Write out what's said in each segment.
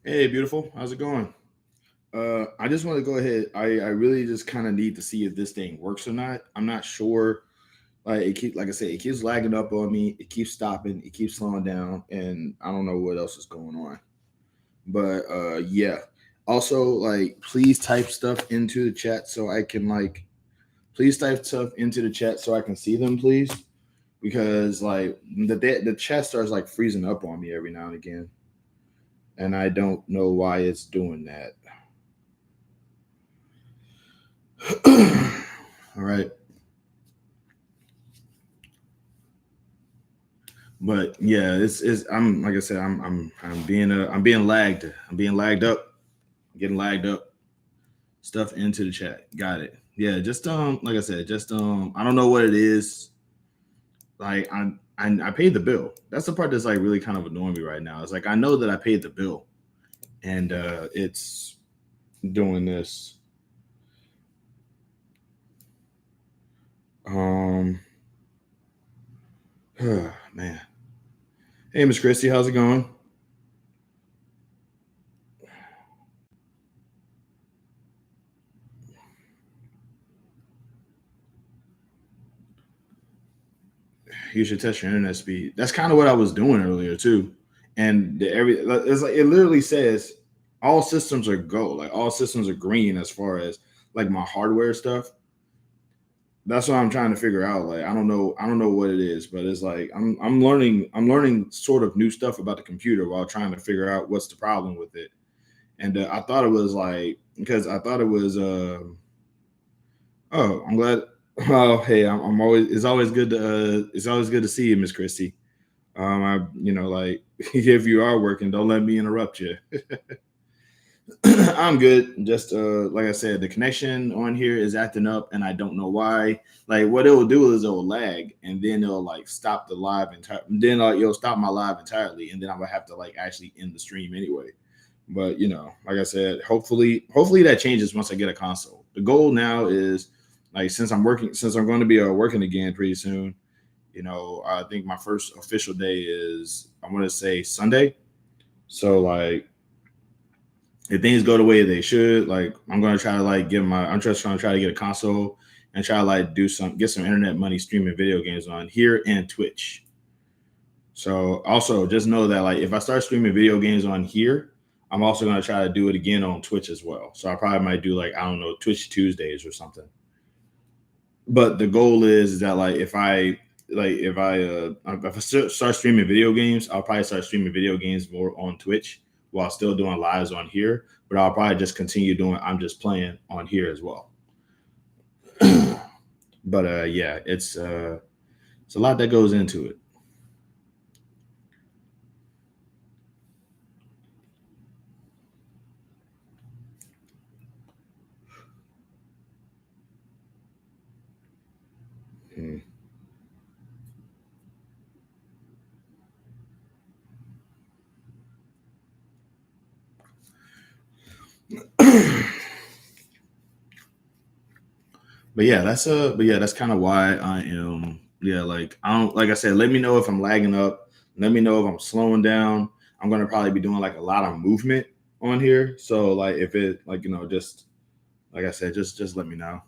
Hey, beautiful. How's it going? I just want to go ahead. I really just kind of need to see if this thing works or not. I'm not sure. Like I said, it keeps lagging up on me. It keeps stopping. It keeps slowing down, and I don't know what else is going on. But yeah. Also, please type stuff into the chat so I can please type stuff into the chat so I can see them, please, because the chat starts like freezing up on me every now and again, and I don't know why it's doing that. All right. But yeah, it's I'm like I said, I'm being lagged. I'm being lagged up, getting lagged up. Stuff into the chat. Got it. Yeah, just like I said, just I don't know what it is. I paid the bill. That's the part that's like really kind of annoying me right now. It's like I know that I paid the bill and it's doing this. Um man. Hey Miss Christy, how's it going? You should test your internet speed. That's kind of what I was doing earlier too. And it's like it literally says all systems are go, like all systems are green as far as like my hardware stuff. That's what I'm trying to figure out. Like I don't know what it is, but it's like I'm learning sort of new stuff about the computer while trying to figure out what's the problem with it. And I thought it was like because I thought it was oh, I'm glad. Oh, hey, I'm always. It's always good to. It's always good to see you, Miss Christie. I, if you are working, don't let me interrupt you. I'm good. Just like I said, the connection on here is acting up, and I don't know why. Like, what it will do is it will lag, and then it'll like stop the live entire. Then it'll stop my live entirely, and then I'm gonna have to like actually end the stream anyway. But like I said, hopefully that changes once I get a console. The goal now is like since I'm going to be working again pretty soon. I think my first official day is I'm going to say Sunday. So like if things go the way they should, like I'm going to try to like I'm just trying to try to get a console and try to like get some internet money streaming video games on here and Twitch. So also just know that like if I start streaming video games on here, I'm also going to try to do it again on Twitch as well. So I probably might do like I don't know Twitch Tuesdays or something. But the goal is that if I start streaming video games, I'll probably start streaming video games more on Twitch while still doing lives on here. But I'll probably just continue doing I'm just playing on here as well. But yeah, it's a lot that goes into it. Mm. But yeah, that's kind of why I am. Yeah, like I don't like I said. Let me know if I'm lagging up. Let me know if I'm slowing down. I'm gonna probably be doing like a lot of movement on here. So like if it like just like I said, just let me know.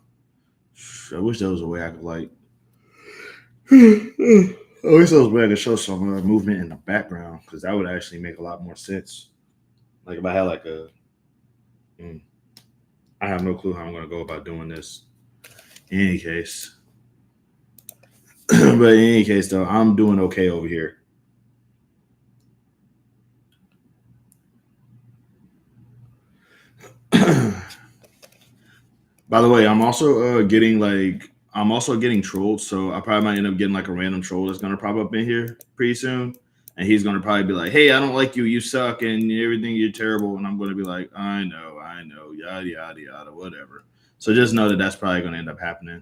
I wish there was a way I could like. I wish there was a way I could show some movement in the background because that would actually make a lot more sense. Like if I had like mm, I have no clue how I'm gonna go about doing this. In any case, but in any case, though, I'm doing okay over here. By the way, I'm also getting trolled, so I probably might end up getting like a random troll that's gonna pop up in here pretty soon, and he's gonna probably be like, "Hey, I don't like you. You suck, and everything. You're terrible." And I'm gonna be like, I know, yada yada yada, whatever." So just know that that's probably gonna end up happening.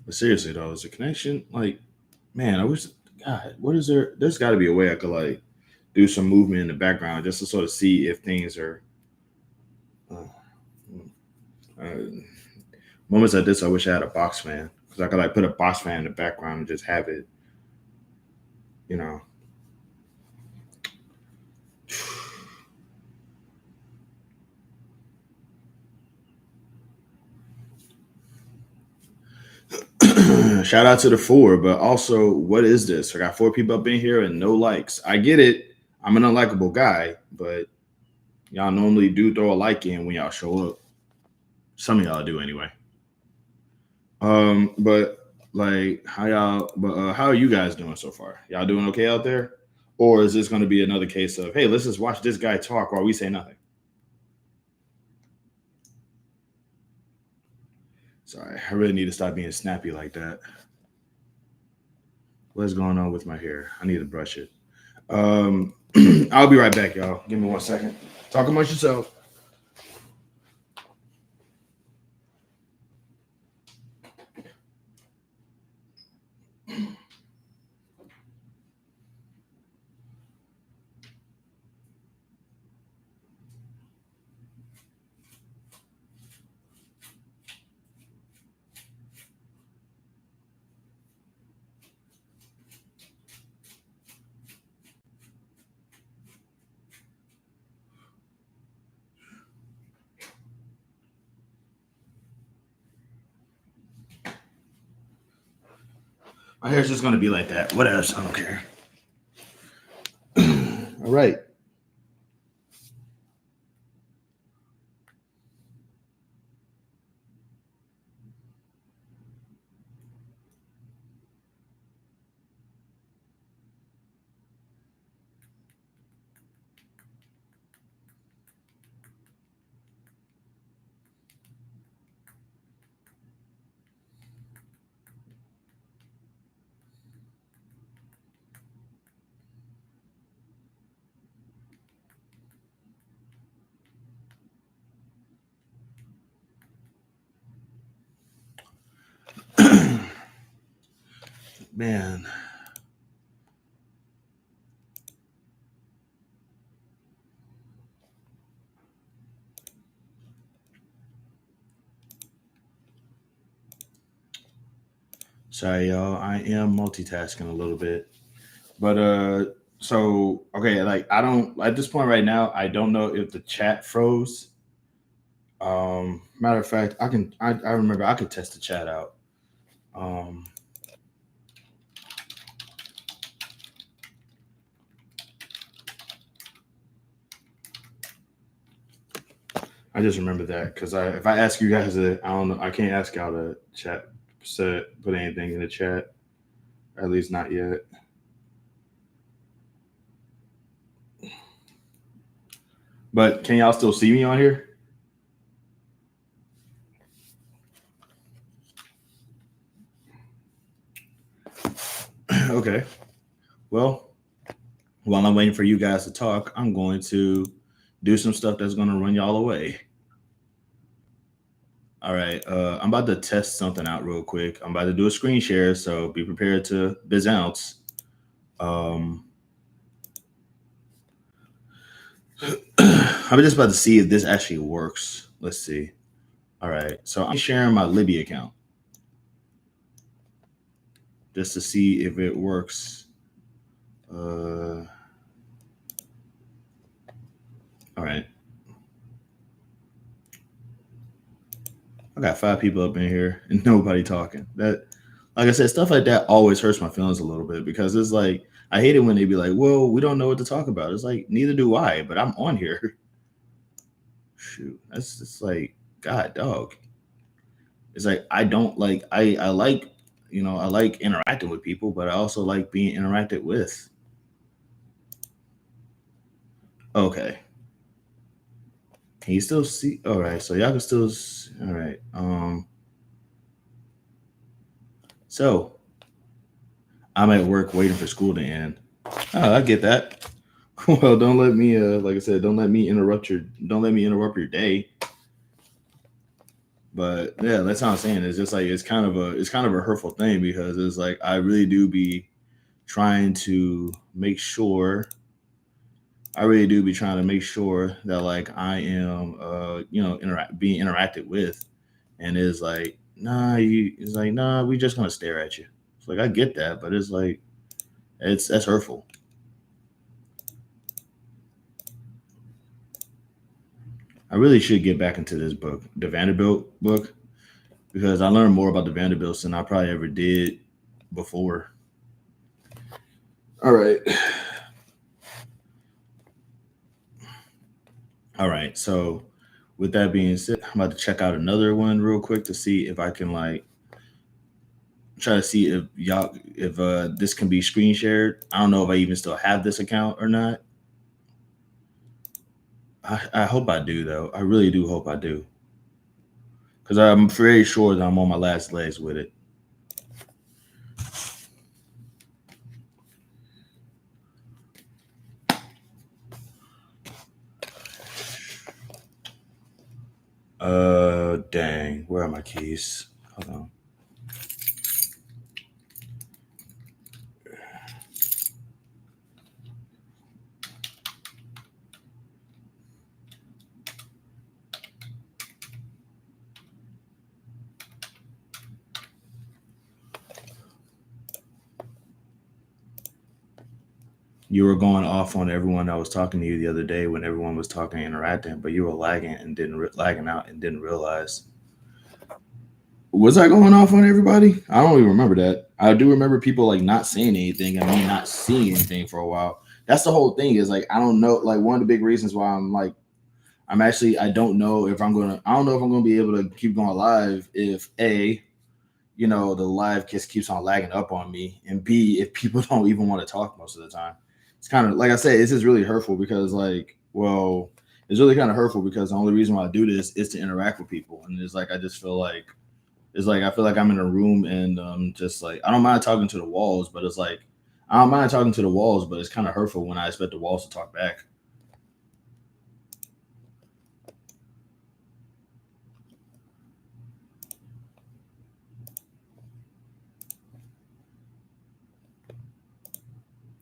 But seriously though, is a connection like, man, I wish, God, what is there? There's got to be a way I could like do some movement in the background just to sort of see if things are. Uh, uh, Moments like this, I wish I had a box fan because I could like put a box fan in the background and just have it. you know. Shout out to the four, but also, what is this? I got four people up in here and no likes. I get it. I'm an unlikable guy, but y'all normally do throw a like in when y'all show up. Some of y'all do anyway. But like, how are you guys doing so far? Y'all doing okay out there? Or is this going to be another case of, hey, let's just watch this guy talk while we say nothing? Sorry, I really need to stop being snappy like that. What's going on with my hair? I need to brush it. Um, I'll be right back, y'all. Give me 1 second. Talk amongst yourself. My hair's just gonna be like that. What else? I don't care. All right. Man. Sorry, y'all. I am multitasking a little bit. But so okay, like I don't at this point right now, I don't know if the chat froze. Matter of fact, I remember I could test the chat out. Um I just remember that because if I ask you guys I don't know, I can't ask y'all to chat put anything in the chat. At least not yet. But can y'all still see me on here? Okay. Well, while I'm waiting for you guys to talk, I'm going to do some stuff that's going to run y'all away. All right. I'm about to test something out real quick. I'm about to do a screen share, so be prepared to biz ounce. Um, I'm just about to see if this actually works. Let's see. All right. So I'm sharing my Libby account just to see if it works. All right. I got 5 people up in here and nobody talking. That, like I said, stuff like that always hurts my feelings a little bit because it's like I hate it when they be like, "Well, we don't know what to talk about." It's like neither do I, but I'm on here. Shoot, that's just like God, dog. It's like I don't like I like I like interacting with people, but I also like being interacted with. Okay, can you still see? All right, so y'all can still. All right. So I'm at work waiting for school to end. Oh, I get that. Well, don't let me. Like I said, Don't let me interrupt your day. But yeah, that's how I'm saying. It's just like it's kind of a hurtful thing because it's like I really do be trying to make sure. I really do be trying to make sure that like I am, being interacted with, and it's like, nah, we just gonna stare at you. It's like I get that, but it's like That's hurtful. I really should get back into this book, the Vanderbilt book, because I learned more about the Vanderbilts than I probably ever did before. All right. All right. So with that being said, I'm about to check out another one real quick to see if I can like try to see if y'all if this can be screen shared. I don't know if I even still have this account or not. I hope I do though. I really do hope I do. Because I'm very sure that I'm on my last legs with it. Dang. Where are my keys? Hold on. You were going off on everyone that was talking to you the other day when everyone was talking and interacting, but you were lagging out and didn't realize. Was I going off on everybody? I don't even remember that. I do remember people like not saying anything and me not seeing anything for a while. That's the whole thing is like I don't know. Like one of the big reasons why I'm actually I don't know if I don't know if I'm gonna be able to keep going live if A, the live just keeps on lagging up on me, and B, if people don't even want to talk most of the time. It's kind of like I said, it's just really hurtful because it's really kind of hurtful because the only reason why I do this is to interact with people, and it's like I just feel like it's like I feel like I'm in a room and just like I don't mind talking to the walls, but it's like I don't mind talking to the walls, but it's kind of hurtful when I expect the walls to talk back.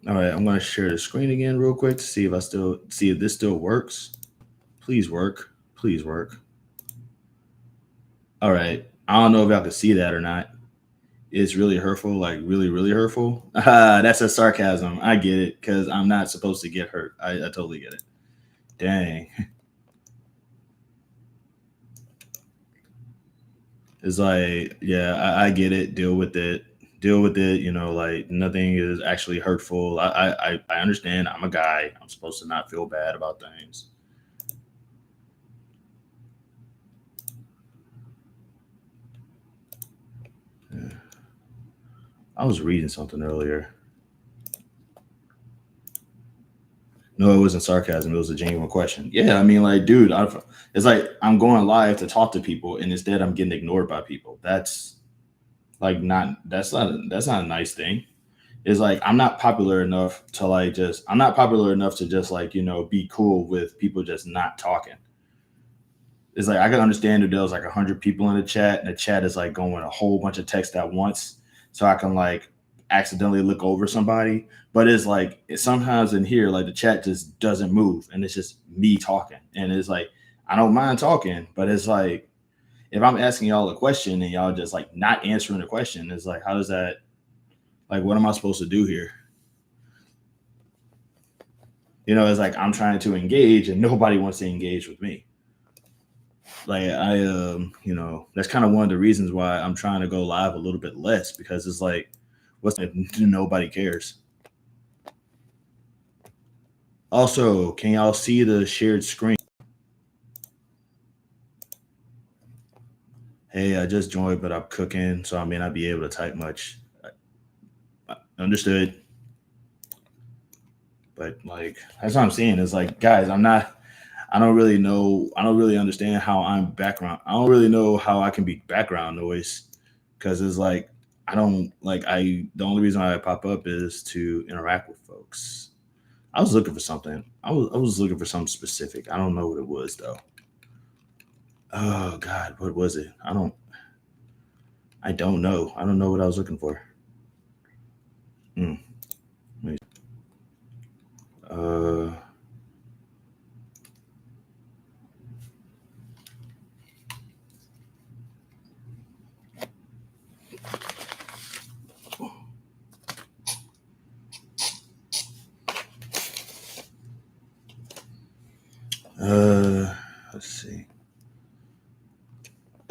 All right, I'm gonna share the screen again real quick to see if this still works. Please work. Please work. All right. I don't know if y'all can see that or not. It's really hurtful, like really, really hurtful. That's a sarcasm. I get it because I'm not supposed to get hurt. I totally get it. Dang. It's like, yeah, I get it. Deal with it. Deal with it. Like nothing is actually hurtful. I understand. I'm a guy. I'm supposed to not feel bad about things. Yeah. I was reading something earlier. No, it wasn't sarcasm. It was a genuine question. Yeah, I mean, like, dude, it's like I'm going live to talk to people, and instead I'm getting ignored by people. That's like not that's not a nice thing. It's like I'm not popular enough to like just I'm not popular enough to just like be cool with people just not talking. It's like I can understand if there was like 100 people in the chat, and the chat is like going a whole bunch of text at once, so I can like accidentally look over somebody. But it's like sometimes in here, like the chat just doesn't move, and it's just me talking, and it's like I don't mind talking, but it's like if I'm asking y'all a question and y'all just like not answering the question, it's like how does that like what am I supposed to do here? It's like I'm trying to engage and nobody wants to engage with me. Like that's kind of one of the reasons why I'm trying to go live a little bit less because it's like what's if nobody cares. Also, can y'all see the shared screen? Hey, I just joined, but I'm cooking, so I may not be able to type much. Understood. But like that's what I'm saying. Is like, guys, I'm not. I don't really know. I don't really understand how I'm background. I don't really know how I can be background noise because it's like I don't like. I the only reason I pop up is to interact with folks. I was looking for something. I was looking for something specific. I don't know what it was though. Oh God, what was it? I don't know. I don't know what I was looking for. Hmm. Uh,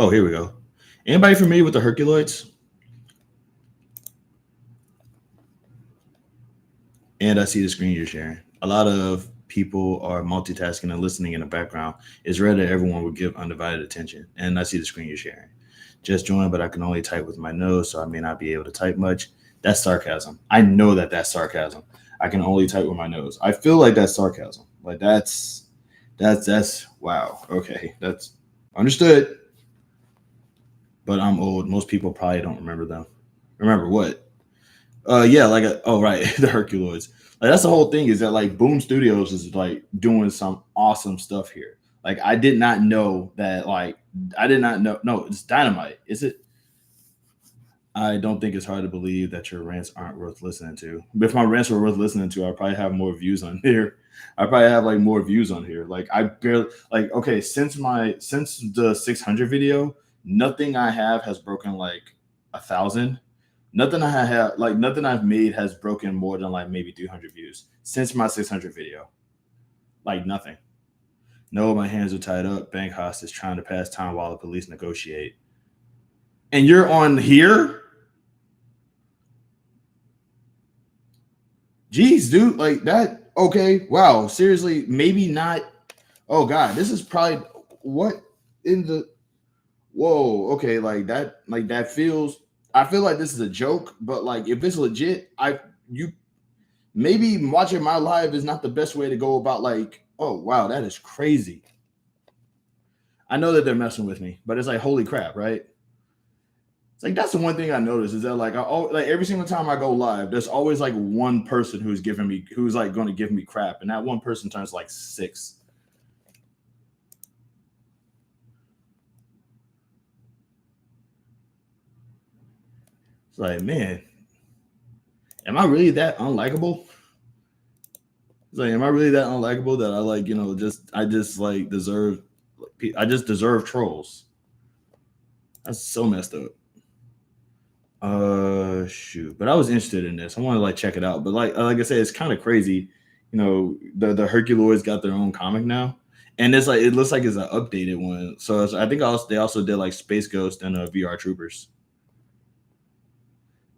Oh, here we go. Anybody familiar with the Herculoids? And I see the screen you're sharing. A lot of people are multitasking and listening in the background. It's rare that everyone would give undivided attention. And I see the screen you're sharing. Just joined, but I can only type with my nose, so I may not be able to type much. That's sarcasm. I know that that's sarcasm. I can only type with my nose. I feel like that's sarcasm. Like that's wow. Okay, that's understood. But I'm old. Most people probably don't remember them. Remember what? Yeah, like oh right, the Herculoids. Like that's the whole thing is that like Boom Studios is like doing some awesome stuff here. Like I did not know that. Like I did not know. No, it's Dynamite. Is it? I don't think it's hard to believe that your rants aren't worth listening to. But if my rants were worth listening to, I'd probably have more views on here. I probably have like more views on here. Like I barely like okay, since the 600 video, nothing I have has broken like 1,000. Nothing I have like nothing I've made has broken more than like maybe 300 views since my 600 video. Like nothing. No, my hands are tied up. Bank hostage trying to pass time while the police negotiate. And you're on here? Jeez, dude, like that. Okay, wow. Seriously, maybe not. Oh God, this is probably what in the whoa. Okay, like that feels. I feel like this is a joke, but like if it's legit, you maybe watching my live is not the best way to go about. Like, oh wow, that is crazy. I know that they're messing with me, but it's like holy crap, right? It's like that's the one thing I noticed is that like like every single time I go live, there's always like one person who's like going to give me crap, and that one person turns like 6. It's like, man, am I really that unlikable? It's like, am I really that unlikable that I like I just like deserve I just deserve trolls? That's so messed up. Shoot, but I was interested in this. I want to like check it out, but like I said, it's kind of crazy. The Herculoids got their own comic now, and it's like it looks like it's an updated one. So I think they also did like Space Ghost and VR Troopers.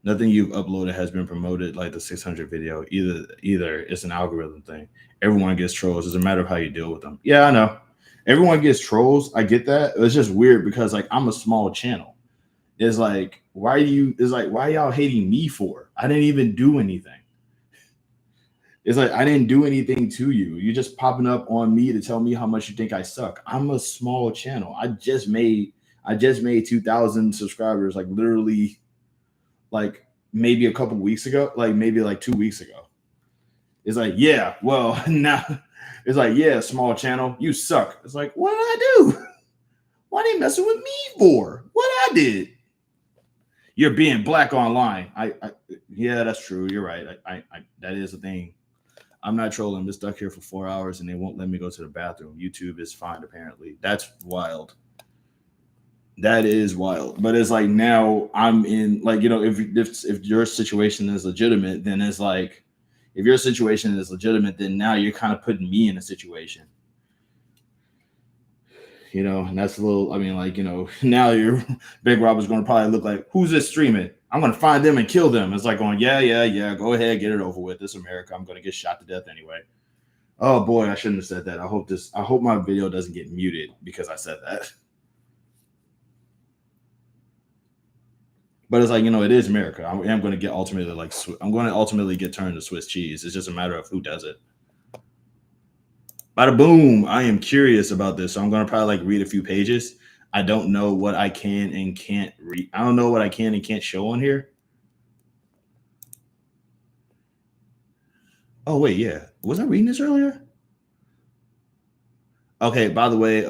Nothing you've uploaded has been promoted like the 600 video. Either it's an algorithm thing. Everyone gets trolls. It's a matter of how you deal with them. Yeah, I know. Everyone gets trolls. I get that. It's just weird because like I'm a small channel. It's like why y'all hating me for? I didn't even do anything. It's like I didn't do anything to you. You're just popping up on me to tell me how much you think I suck. I'm a small channel. I just made 2,000 subscribers like literally like maybe a couple weeks ago, like maybe like 2 weeks ago. It's like, yeah, well, now it's like, yeah, small channel, you suck. It's like, what did I do? Why they messing with me for? What I did? You're being black online. Yeah, that's true. You're right. That is a thing. I'm not trolling. I'm just stuck here for 4 hours and they won't let me go to the bathroom. YouTube is fine, apparently. That's wild. That is wild. But it's like now I'm in like, if your situation is legitimate, then it's like if your situation is legitimate, then now you're kind of putting me in a situation. And that's a little, I mean, like, now your Big Rob is going to probably look like, who's this streaming? I'm going to find them and kill them. It's like going, yeah, go ahead, get it over with. It's America. I'm going to get shot to death anyway. Oh boy, I shouldn't have said that. I hope my video doesn't get muted because I said that. But it's like, it is America. I'm going to get ultimately get turned to Swiss cheese. It's just a matter of who does it. Bada boom. I am curious about this. So I'm going to probably like read a few pages. I don't know what I can and can't read. I don't know what I can and can't show on here. Oh, wait. Yeah. Was I reading this earlier? Okay. By the way,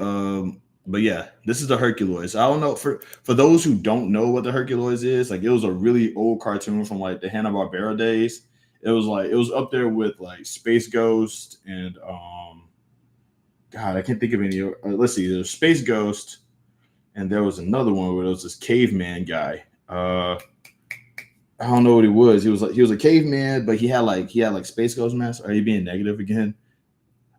but yeah, this is the Herculoids. I don't know for those who don't know what the Herculoids is. Like it was a really old cartoon from like the Hanna-Barbera days. It was up there with like Space Ghost and God, I can't think of any. Let's see, there's Space Ghost, and there was another one where there was this caveman guy. I don't know what he was. He was a caveman, but he had like Space Ghost mask. Are you being negative again?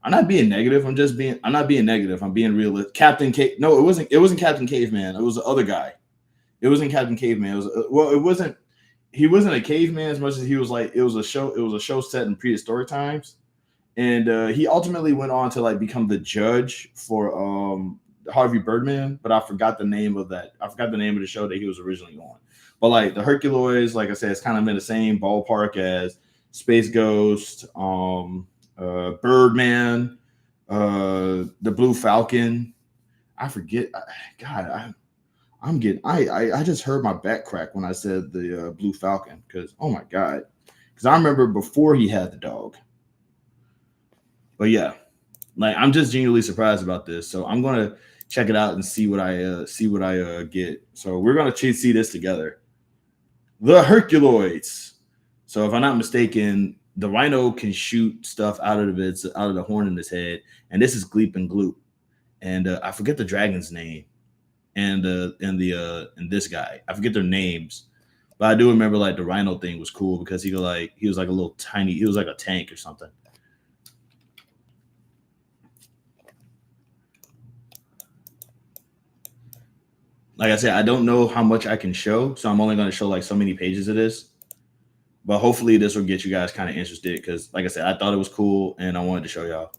I'm not being negative. I'm not being negative. I'm being realistic. Captain Cave. No, it wasn't Captain Caveman. It was the other guy. It wasn't Captain Caveman. It was well, it wasn't. He wasn't a caveman as much as he was like it was a show. It was a show set in prehistoric times, and he ultimately went on to like become the judge for Harvey Birdman. But I forgot the name of that. I forgot the name of the show that he was originally on. But like the Herculoids, like I said, it's kind of in the same ballpark as Space Ghost, Birdman, the Blue Falcon. I forget. God, I'm getting. I just heard my back crack when I said the Blue Falcon because oh my god, because I remember before he had the dog. But yeah, like I'm just genuinely surprised about this, so I'm gonna check it out and see what I get. So we're gonna see this together. The Herculoids. So if I'm not mistaken, the rhino can shoot stuff out of the horn in his head, and this is Gleep and Gloop, and I forget the dragon's name, and this guy, I forget their names, but I do remember like the rhino thing was cool because he was like a little tiny, he was like a tank or something. Like I said, I don't know how much I can show, so I'm only going to show like so many pages of this. But hopefully, this will get you guys kind of interested because, like I said, I thought it was cool and I wanted to show y'all.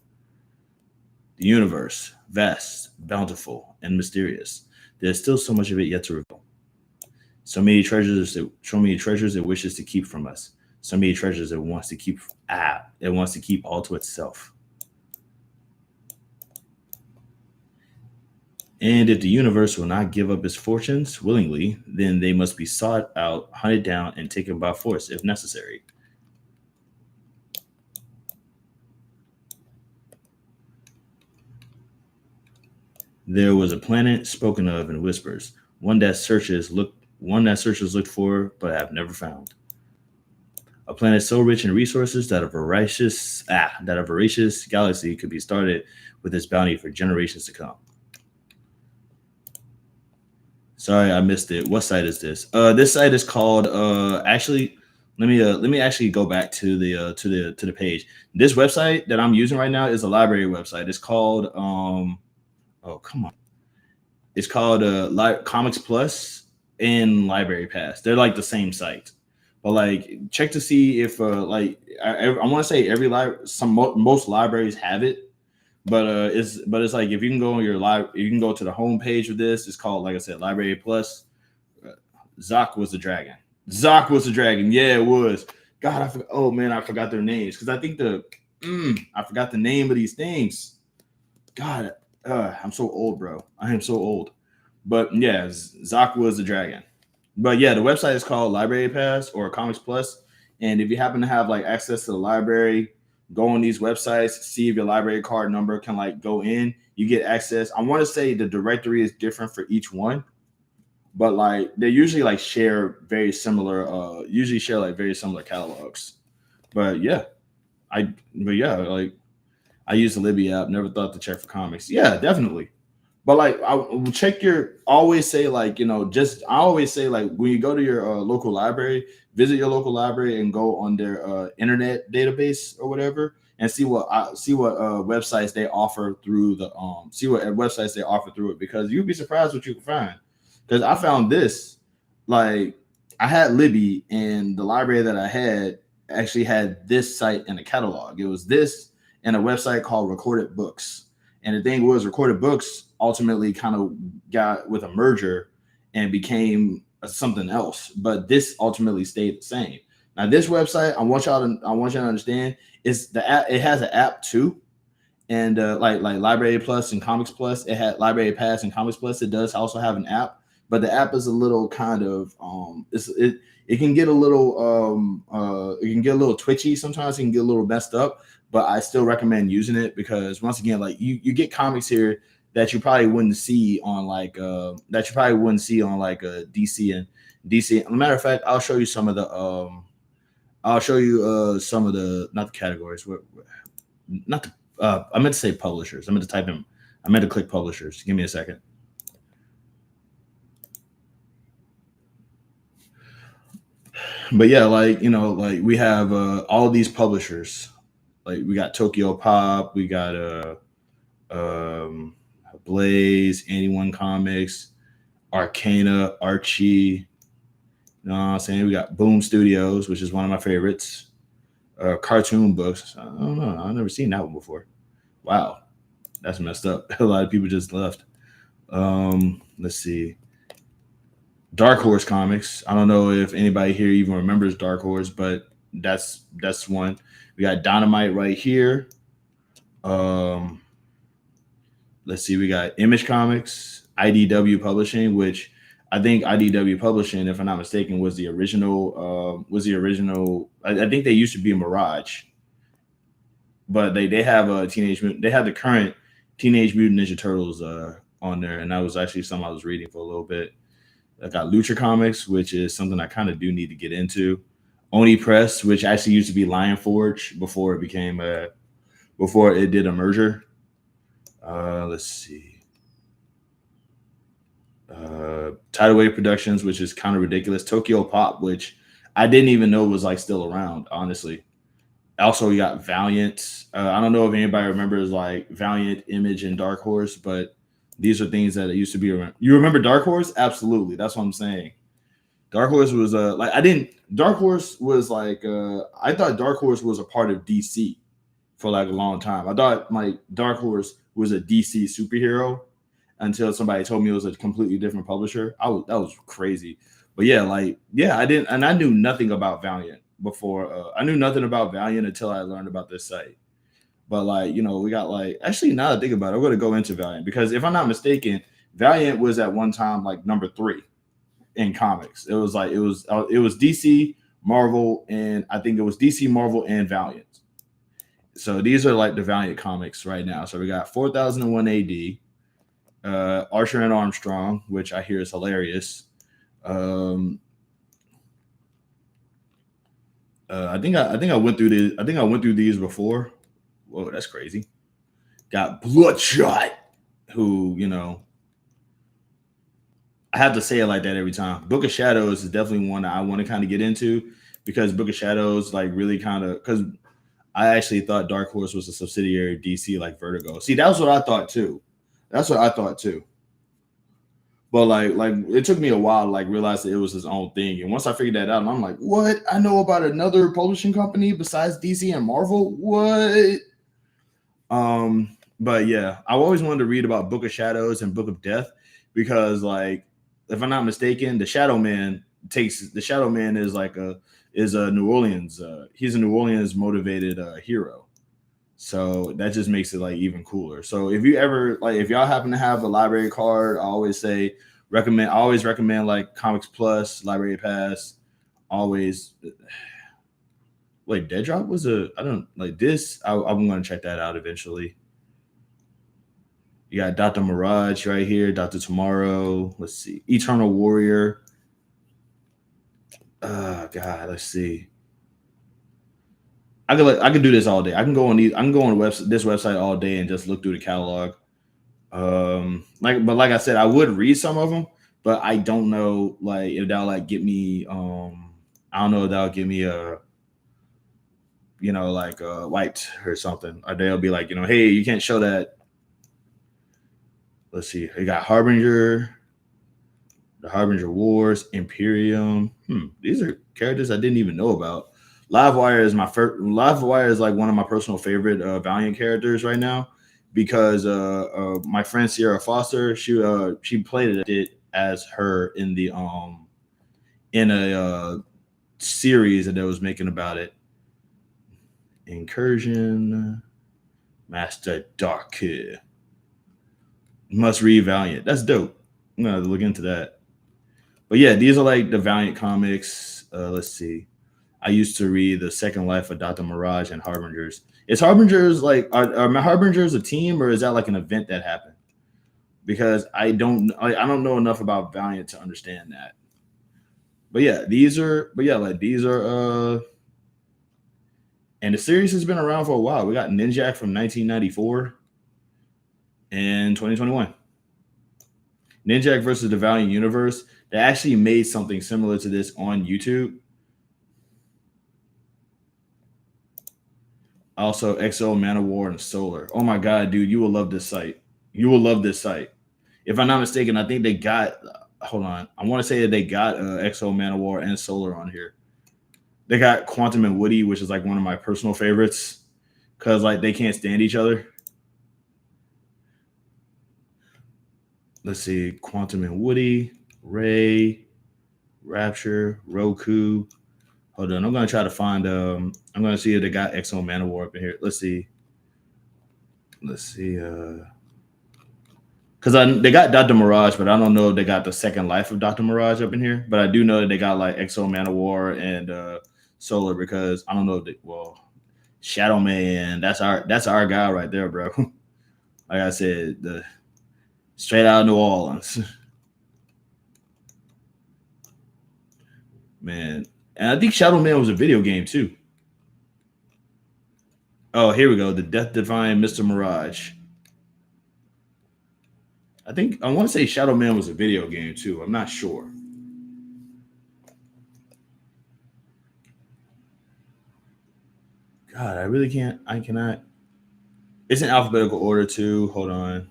The universe, vast, bountiful, and mysterious. There's still so much of it yet to reveal. So many treasures it wishes to keep from us. So many treasures it wants to keep. It wants to keep all to itself. And if the universe will not give up its fortunes willingly, then they must be sought out, hunted down, and taken by force if necessary. There was a planet spoken of in whispers, one that searchers looked for but have never found. A planet so rich in resources that a voracious galaxy could be started with its bounty for generations to come. Sorry, I missed it. What site is this? This site is called actually let me actually go back to the page. This website that I'm using right now is a library website. It's called oh come on. It's called Comics Plus and Library Pass. They're like the same site. But like check to see if like I want to say every most libraries have it, but it's like if you can go on your live, you can go to the home page of this. It's called, like I said, Library Plus. Zoc was the dragon. Zoc was the dragon. Yeah, it was. God, I forgot. Oh man, I forgot their names because I think I forgot the name of these things. God, I'm so old, bro. I am so old. But yeah, Zoc was the dragon. But yeah, the website is called Library Pass or Comics Plus. And if you happen to have like access to the library, go on these websites, see if your library card number can like go in. You get access. I want to say the directory is different for each one, but like they usually like share like very similar catalogs. But yeah, like I use the Libby app. Never thought to check for comics. Yeah, definitely. But like, I will check your. Always say like just I always say like when you go to your local library, visit your local library and go on their internet database or whatever, and see what websites they offer through the see what websites they offer through it because you'd be surprised what you can find. Because I found this, like I had Libby and the library that I had actually had this site in the catalog. It was this and a website called Recorded Books. And the thing was, Recorded Books ultimately kind of got with a merger and became something else. But this ultimately stayed the same. Now, this website, I want y'all to understand, is the app. It has an app too, and like Library Plus and Comics Plus, it had Library Pass and Comics Plus. It does also have an app, but the app is a little kind of it can get a little twitchy sometimes. It can get a little messed up, but I still recommend using it because once again, like you get comics here that you probably wouldn't see on like DC and DC. As a matter of fact, I'll show you some of the some of the not the categories, not the I meant to say publishers. I meant to click publishers. Give me a second. But yeah, like like we have all these publishers like we got Tokyo Pop, we got um Blaze, 81 Comics, Arcana, Archie. You know what I'm saying? We got Boom Studios, which is one of my favorites. Cartoon books. I don't know. I've never seen that one before. Wow, that's messed up. A lot of people just left. Let's see. Dark Horse Comics. I don't know if anybody here even remembers Dark Horse, but that's one. We got Dynamite right here. Um, let's see. We got Image Comics, IDW Publishing, which I think IDW Publishing, if I'm not mistaken, was the original. I think they used to be Mirage, but they have a They have the current Teenage Mutant Ninja Turtles on there, and that was actually something I was reading for a little bit. I got Lucha Comics, which is something I kind of do need to get into. Oni Press, which actually used to be Lion Forge before it became before it did a merger. Let's see. Tidal Wave Productions, which is kind of ridiculous. Tokyo Pop, which I didn't even know was like still around, honestly. Also, we got Valiant. I don't know if anybody remembers like Valiant, Image, and Dark Horse, but these are things that used to be around. You remember Dark Horse? Absolutely. That's what I'm saying. Dark Horse was like I didn't. Dark Horse was like I thought Dark Horse was a part of DC for like a long time. I thought like Dark Horse was a DC superhero until somebody told me it was a completely different publisher. That was crazy. But yeah, I didn't, and I knew nothing about Valiant before. I knew nothing about Valiant until I learned about this site. But like, we got like, actually now that I think about it, I'm gonna go into Valiant because if I'm not mistaken, Valiant was at one time like number 3 in comics. It was DC, Marvel, and I think it was DC, Marvel, and Valiant. So these are like the Valiant comics right now. So we got 4001 AD, Archer and Armstrong, which I hear is hilarious. I think I went through this. I think I went through these before. Whoa, that's crazy. Got Bloodshot, who I have to say it like that every time. Book of Shadows is definitely one that I want to kind of get into because Book of Shadows like really kind of because I actually thought Dark Horse was a subsidiary of DC like Vertigo. See, that's what I thought too. But like it took me a while to like realize that it was his own thing. And once I figured that out, I'm like, what? I know about another publishing company besides DC and Marvel? What? But yeah, I always wanted to read about Book of Shadows and Book of Death because like if I'm not mistaken, the Shadow Man is a New Orleans he's a New Orleans motivated hero. So that just makes it like even cooler. So if you ever like if y'all happen to have a library card, I always recommend like Comics Plus, Library Pass. Always wait, Dead Drop was I don't like this. I'm gonna check that out eventually. You got Dr. Mirage right here, Dr. Tomorrow. Let's see. Eternal Warrior. Oh God, let's see. I could do this all day. I can go on this website all day and just look through the catalog. Like I said, I would read some of them, but I don't know like if that'll like get me. I don't know if that'll give me a, like wiped or something. Or they'll be like, hey, you can't show that. Let's see. You got Harbinger, the Harbinger Wars, Imperium. These are characters I didn't even know about. Livewire is Livewire is like one of my personal favorite Valiant characters right now because my friend Sierra Foster she played it as her in the in a series that they was making about it. Incursion, Master Dark. Must read Valiant. That's dope. I'm gonna look into that. But yeah, these are like the Valiant comics. Let's see. I used to read The Second Life of Dr. Mirage and Harbingers. Is Harbingers like are Harbingers a team or is that like an event that happened? Because I don't know enough about Valiant to understand that. But yeah, these are and the series has been around for a while. We got Ninjak from 1994 and 2021. Ninjak versus the Valiant Universe. They actually made something similar to this on YouTube. Also, XO, Manowar, and Solar. Oh my god, dude, you will love this site. You will love this site. If I'm not mistaken, I think they got. Hold on, I want to say that they got XO, Manowar, and Solar on here. They got Quantum and Woody, which is like one of my personal favorites, because like they can't stand each other. Let's see, Quantum and Woody, Ray, Rapture, Roku. Hold on, I'm gonna try to find. I'm gonna see if they got XO Manowar up in here. Let's see. Let's see. Because they got Dr. Mirage, but I don't know if they got the second life of Dr. Mirage up in here. But I do know that they got like XO Manowar and Solar, because I don't know if they, well, Shadow Man, that's our guy right there, bro. Like I said, the straight out of New Orleans. Man. And I think Shadow Man was a video game too. Oh, here we go. The Death Divine Mr. Mirage. I think I want to say Shadow Man was a video game too. I'm not sure. God, I really can't. I cannot. It's in alphabetical order too. Hold on.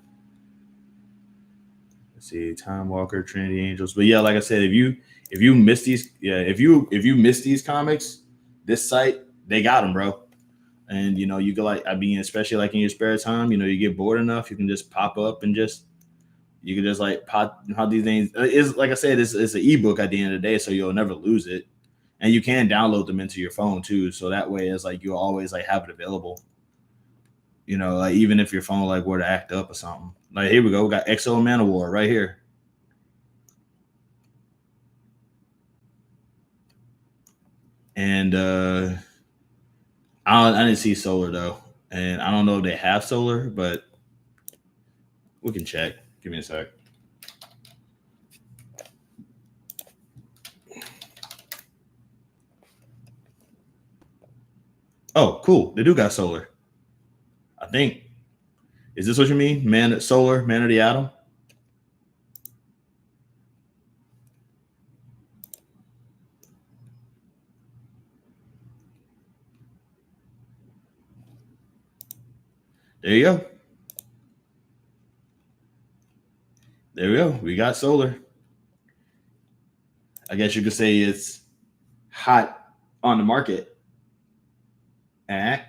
Let's see. Time Walker, Trinity Angels. But yeah, like I said, if you miss these, yeah, if you miss these comics, this site they got them, bro. And you know, you go like, I mean, especially like in your spare time, you know, you get bored enough, you can just pop up and just you can just like pop how these things is. Like I said, it's an ebook at the end of the day, so you'll never lose it, and you can download them into your phone too. So that way, it's like you'll always like have it available. You know, like even if your phone like were to act up or something. Like here we go, we got XO Manowar right here. And I didn't see Solar though, and I don't know if they have Solar, but we can check. Give me a sec. Oh, cool. They do got Solar. I think. Is this what you mean? Man, Solar, Man of the Atom. There you go. There we go. We got Solar. I guess you could say it's hot on the market. Eh?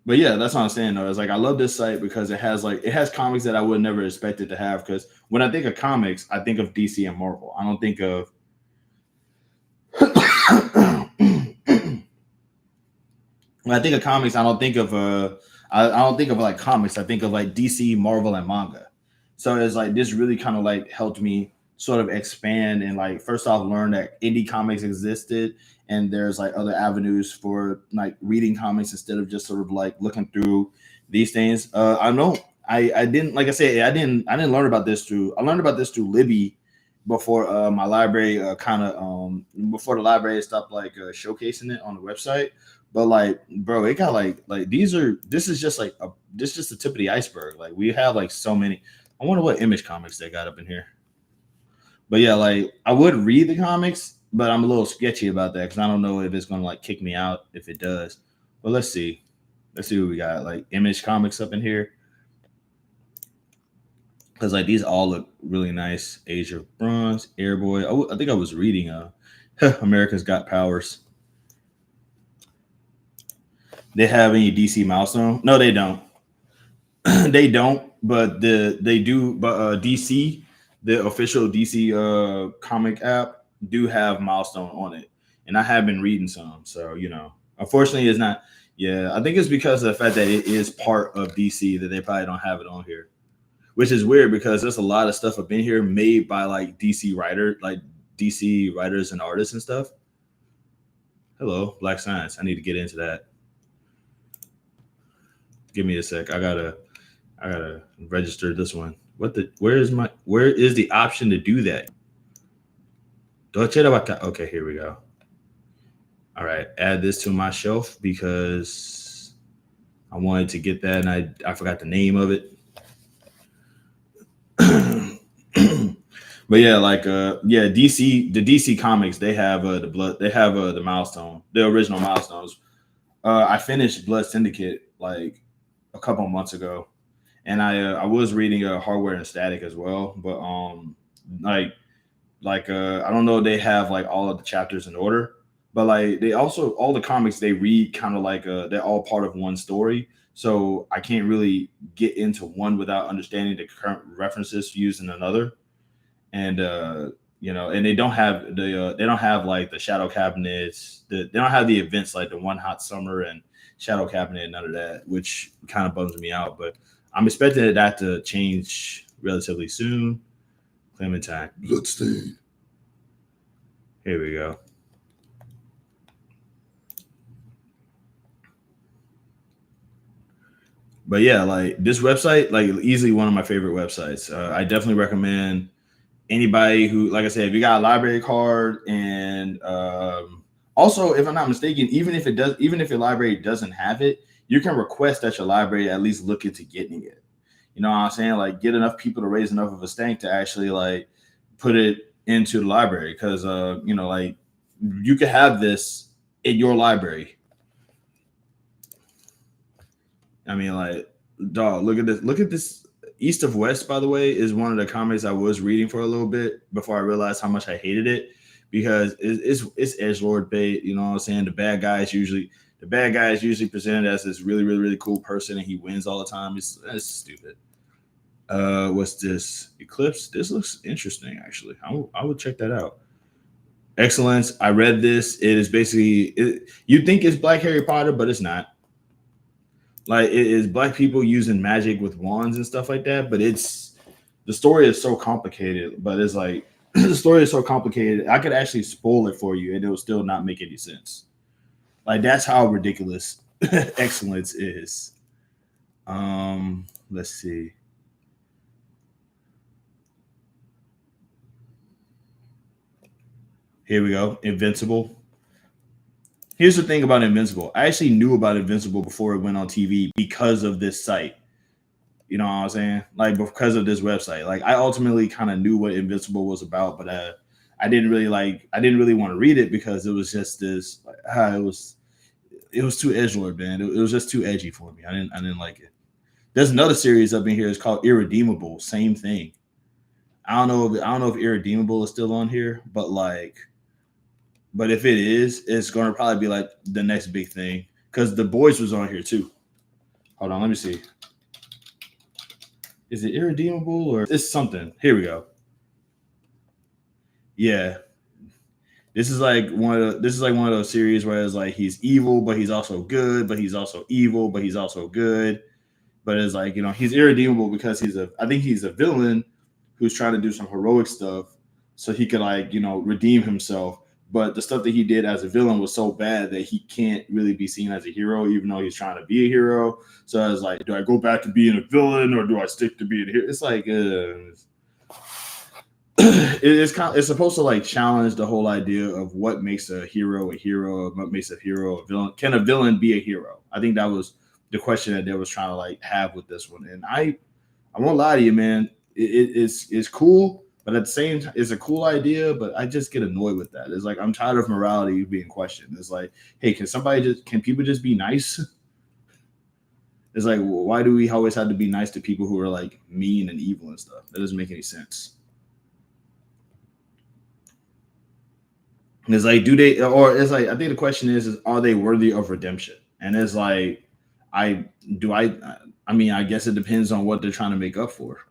But yeah, that's what I'm saying though. It's like I love this site because it has comics that I would never expect it to have. Because when I think of comics, I think of DC and Marvel. I don't think of when I think of comics, I don't think of I don't think of like comics. I think of like DC, Marvel, and manga. So it's like this really kind of like helped me sort of expand and like first off learn that indie comics existed and there's like other avenues for like reading comics instead of just sort of like looking through these things. I know I didn't like I said I didn't learn about this through I learned about this through Libby before my library kind of before the library stopped like showcasing it on the website. But like, bro, it got like this is just like this is just the tip of the iceberg. Like we have like so many. I wonder what Image Comics they got up in here. But yeah, like I would read the comics, but I'm a little sketchy about that because I don't know if it's gonna like kick me out if it does. But let's see. Let's see what we got. Like Image Comics up in here. Because like these all look really nice. Age of Bronze, Airboy. I think I was reading America's Got Powers. They have any DC milestone? No, they don't. They don't, but they do. But DC, the official DC comic app, do have milestone on it, and I have been reading some. So you know, unfortunately, it's not. Yeah, I think it's because of the fact that it is part of DC that they probably don't have it on here, which is weird because there's a lot of stuff up in here made by like DC writers and artists and stuff. Hello, Black Science. I need to get into that. Give me a sec. I gotta register this one. Where is the option to do that? Okay, here we go. All right, add this to my shelf because I wanted to get that and I forgot the name of it. But yeah, like DC, the DC comics, they have the milestone, the original milestones. I finished Blood Syndicate like a couple months ago, and I was reading Hardware and Static as well, but like I don't know, they have like all of the chapters in order, but like they also all the comics they read kind of like they're all part of one story, so I can't really get into one without understanding the current references used in another. And and they don't have like the shadow cabinets, they don't have the events like the One Hot Summer and Shadow Cabinet, none of that, which kind of bums me out, but I'm expecting that to change relatively soon. Clementine. Bloodstain. Here we go. But yeah, like this website, like easily one of my favorite websites. I definitely recommend anybody who, like I said, if you got a library card, and also, if I'm not mistaken, even if your library doesn't have it, you can request that your library at least look into getting it. You know what I'm saying? Like get enough people to raise enough of a stake to actually like put it into the library, because like you could have this in your library. I mean, like, dog, look at this. Look at this. East of West, by the way, is one of the comics I was reading for a little bit before I realized how much I hated it, because it's edgelord bait. You know what I'm saying? The bad guy is usually presented as this really really really cool person, and he wins all the time. It's stupid. What's this? Eclipse. This looks interesting, actually. I would check that out. Excellence. I read this. It is basically you think it's Black Harry Potter, but it's not. Like it is black people using magic with wands and stuff like that, but the story is so complicated. But it's like the story is so complicated, I could actually spoil it for you, and it will still not make any sense. Like that's how ridiculous Excellence is. Let's see. Here we go. Invincible. Here's the thing about Invincible. I actually knew about Invincible before it went on TV because of this site. You know what I'm saying? Like because of this website. Like I ultimately kind of knew what Invincible was about, but I didn't really want to read it because it was just this. It was too edgelord, man. It was just too edgy for me. I didn't like it. There's another series up in here. It's called Irredeemable. Same thing. I don't know if Irredeemable is still on here, but but if it is, it's going to probably be like the next big thing, because The Boys was on here too. Hold on, let me see. Is it Irredeemable or it's something? Here we go. Yeah, this is like one of those series where it's like he's evil, but he's also good, but he's also evil, but he's also good. But it's like, he's irredeemable because I think he's a villain who's trying to do some heroic stuff so he could redeem himself. But the stuff that he did as a villain was so bad that he can't really be seen as a hero, even though he's trying to be a hero. So it's like, do I go back to being a villain or do I stick to being a hero? It's like, it's supposed to like challenge the whole idea of what makes a hero, what makes a hero a villain. Can a villain be a hero? I think that was the question that they was trying to like have with this one. And I won't lie to you, man. It's cool, but at the same time, it's a cool idea. But I just get annoyed with that. It's like I'm tired of morality being questioned. It's like, hey, can people just be nice? It's like, well, why do we always have to be nice to people who are like mean and evil and stuff? That doesn't make any sense. And it's like, I think the question is are they worthy of redemption? And it's like, I mean, I guess it depends on what they're trying to make up for.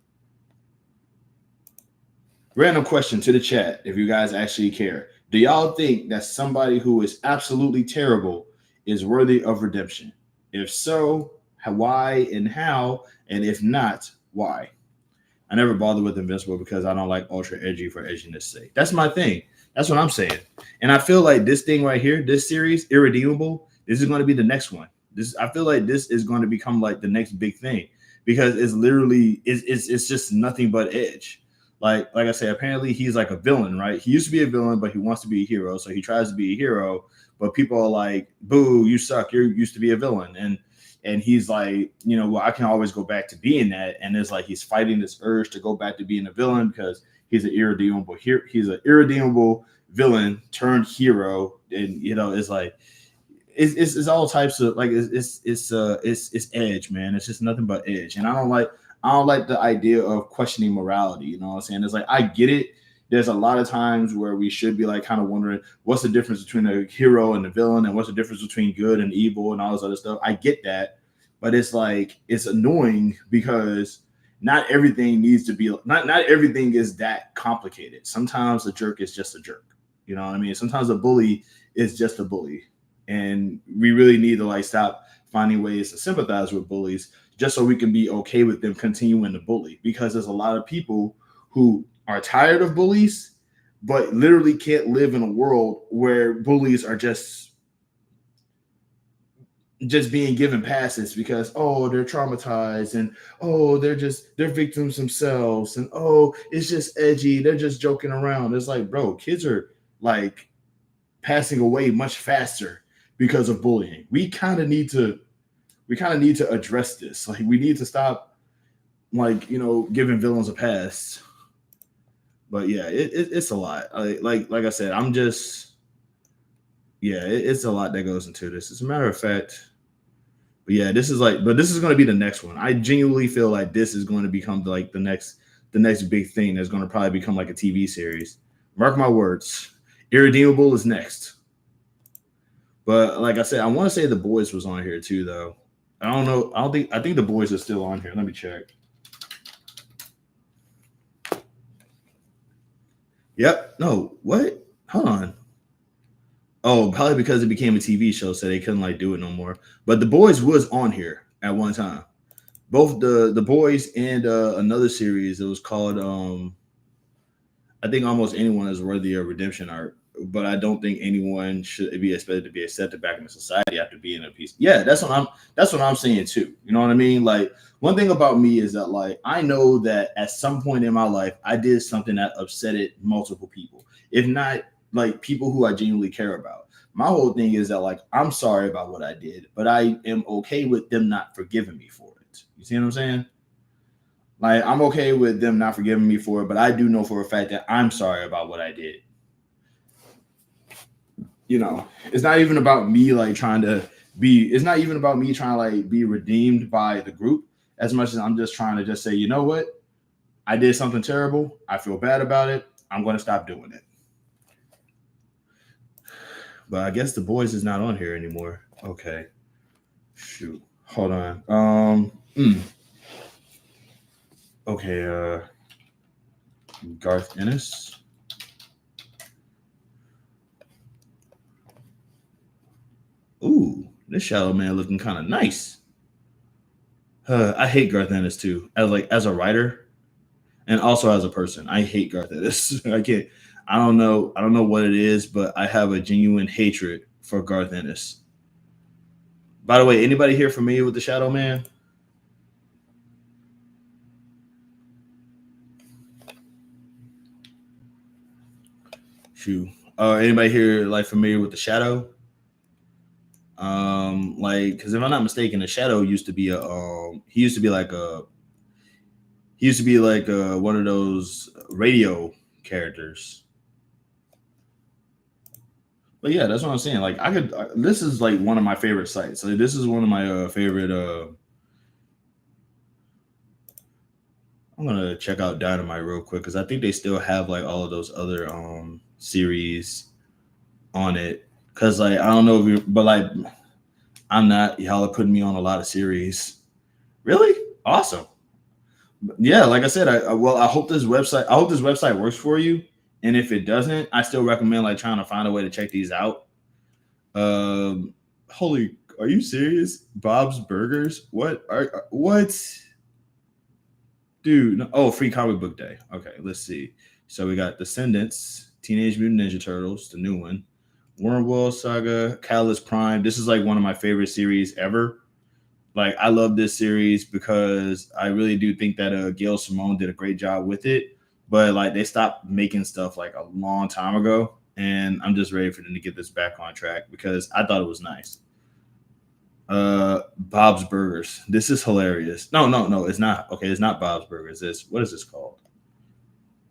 Random question to the chat, if you guys actually care. Do y'all think that somebody who is absolutely terrible is worthy of redemption? If so, why and how? And if not, why? I never bother with Invincible because I don't like ultra edgy for edginess sake. That's my thing. That's what I'm saying. And I feel like this thing right here, this series, Irredeemable, this is going to be the next one. I feel like this is going to become like the next big thing, because it's literally it's just nothing but edge. Like I said, apparently he's like a villain, right? He used to be a villain, but he wants to be a hero, so he tries to be a hero. But people are like, "Boo, you suck! You used to be a villain," and he's like, well, I can always go back to being that. And it's like he's fighting this urge to go back to being a villain because he's an irredeemable villain turned hero. And it's like it's all types of like it's edge, man. It's just nothing but edge, and I don't like the idea of questioning morality. You know what I'm saying? It's like I get it. There's a lot of times where we should be like kind of wondering what's the difference between a hero and a villain, and what's the difference between good and evil, and all this other stuff. I get that, but it's like it's annoying because not everything needs to be not everything is that complicated. Sometimes a jerk is just a jerk. You know what I mean? Sometimes a bully is just a bully. And we really need to like stop finding ways to sympathize with bullies just so we can be okay with them continuing to bully, because there's a lot of people who are tired of bullies but literally can't live in a world where bullies are just being given passes because oh they're traumatized and oh they're victims themselves and oh it's just edgy, they're just joking around. It's like, bro, kids are like passing away much faster because of bullying. We kind of need to address this. Like we need to stop like, you know, giving villains a pass. But yeah, it's a lot. Like I said, I'm just it's a lot that goes into this. As a matter of fact, but yeah, this is going to be the next one. I genuinely feel like this is going to become like the next big thing that's going to probably become like a TV series. Mark my words. Irredeemable is next. But like I said, I want to say The Boys was on here too, though. I don't know. I think The Boys are still on here. Let me check. Yep. No. What? Hold on. Oh, probably because it became a TV show, so they couldn't like do it no more. But The Boys was on here at one time. Both the Boys and another series. It was called I think Almost Anyone Is Worthy of Redemption arc. But I don't think anyone should be expected to be accepted back into society after being a piece. Yeah, that's what I'm saying too. You know what I mean? Like one thing about me is that like I know that at some point in my life I did something that upsetted multiple people, if not like people who I genuinely care about. My whole thing is that like I'm sorry about what I did, but I am okay with them not forgiving me for it. You see what I'm saying? Like I'm okay with them not forgiving me for it, but I do know for a fact that I'm sorry about what I did. You know, it's not even about me like trying to like be redeemed by the group as much as I'm just trying to just say, you know what? I did something terrible. I feel bad about it. I'm going to stop doing it. But I guess The Boys is not on here anymore. Okay. Shoot. Hold on. Okay, Garth Ennis. Ooh, this Shadow Man looking kind of nice. I hate Garth Ennis too, as a writer, and also as a person. I hate Garth Ennis. I can't. I don't know what it is, but I have a genuine hatred for Garth Ennis. By the way, anybody here familiar with the Shadow Man? Shoot. Anybody here like familiar with the Shadow? Like, because if I'm not mistaken, the Shadow used to be he used to be like one of those radio characters. But yeah, that's what I'm saying. Like, this is like one of my favorite sites. So this is one of my favorite. I'm gonna check out Dynamite real quick because I think they still have like all of those other series on it. Cause like I don't know if you, but like I'm not. Y'all are putting me on a lot of series. Really awesome. Yeah, like I said, I hope this website works for you. And if it doesn't, I still recommend like trying to find a way to check these out. Holy, are you serious? Bob's Burgers? What? Dude, no, oh, Free Comic Book Day. Okay, let's see. So we got Descendants, Teenage Mutant Ninja Turtles, the new one, Wormwood Saga, Catalyst Prime. This is like one of my favorite series ever. Like I love this series because I really do think that Gail Simone did a great job with it. But like they stopped making stuff like a long time ago, and I'm just ready for them to get this back on track because I thought it was nice. Bob's Burgers. This is hilarious. No, it's not. Okay, it's not Bob's Burgers. What is this called?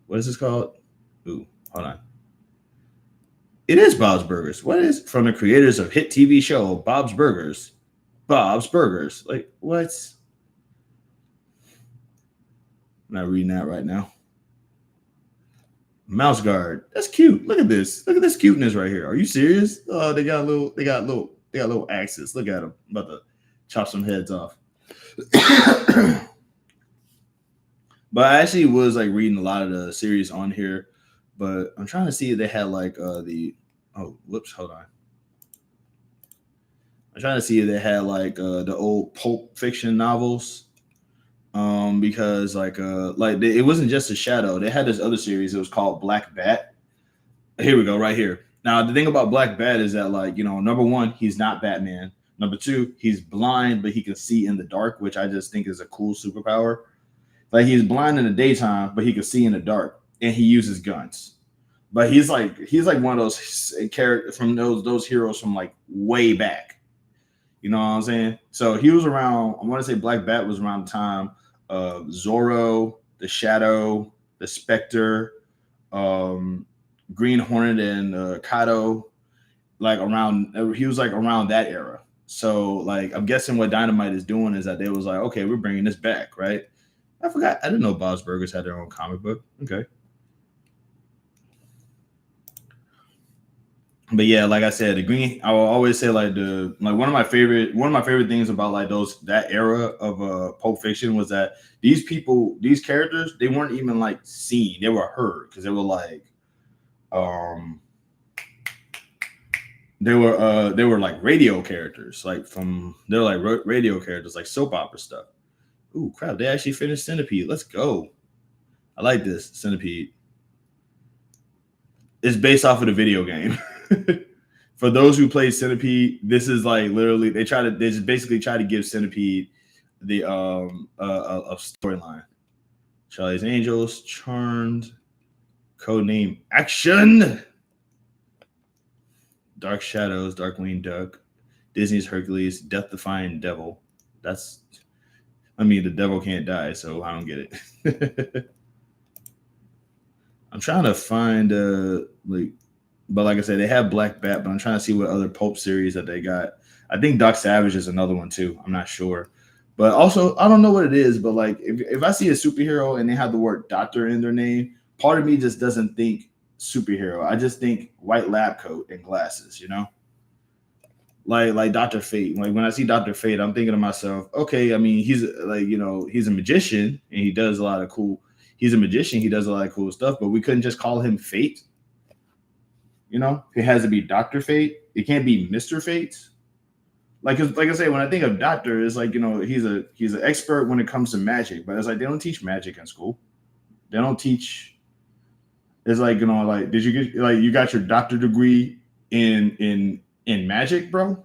What is this called? Ooh, hold on. It is Bob's Burgers. What is from the creators of hit TV show Bob's Burgers? Bob's Burgers. Like what? I'm not reading that right now. Mouse guard. That's cute. Look at this. Look at this cuteness right here. Are you serious? Oh, they got little. They got little axes. Look at them. About to chop some heads off. But I actually was like reading a lot of the series on here, but I'm trying to see if they had like hold on. I'm trying to see if they had like the old Pulp Fiction novels. Because it wasn't just a shadow. They had this other series. It was called Black Bat. Here we go, right here. Now the thing about Black Bat is that number one, he's not Batman. Number two, he's blind, but he can see in the dark, which I just think is a cool superpower. Like he's blind in the daytime, but he can see in the dark, and he uses guns. But he's like one of those characters from those heroes from like way back. You know what I'm saying? So he was around. I want to say Black Bat was around the time of Zorro, the Shadow, the Spectre, Green Hornet, and Kato. Like he was like around that era. So like I'm guessing what Dynamite is doing is that they was like, okay, we're bringing this back, right? I forgot. I didn't know Bob's Burgers had their own comic book. Okay. But yeah, like I said, I will always say like one of my favorite things about like that era of Pulp Fiction was that these characters, they weren't even like seen, they were heard because they were like they were like radio characters, they're like radio characters, like soap opera stuff. Ooh, crap, they actually finished Centipede. Let's go. I like this Centipede. It's based off of the video game. For those who play Centipede, this is like literally they just basically try to give Centipede the a storyline. Charlie's Angels, Charmed, Codename Action, Dark Shadows, Darkwing Duck, Disney's Hercules, Death Defying Devil. The devil can't die, so I don't get it. I'm trying to find but like I said, they have Black Bat, but I'm trying to see what other Pulp series that they got. I think Doc Savage is another one too. I'm not sure. But also, I don't know what it is, but like if I see a superhero and they have the word doctor in their name, part of me just doesn't think superhero. I just think white lab coat and glasses, Like Dr. Fate. Like when I see Dr. Fate, I'm thinking to myself, okay, he's he's a magician and he does a lot of cool. He's a magician, he does a lot of cool stuff, but we couldn't just call him Fate. It has to be Dr. Fate. It can't be Mr. Fate. Like I say, when I think of doctor, it's like, he's an expert when it comes to magic, but it's like they don't teach magic in school. They don't teach. It's like, like, did you get you got your doctor degree in magic, bro?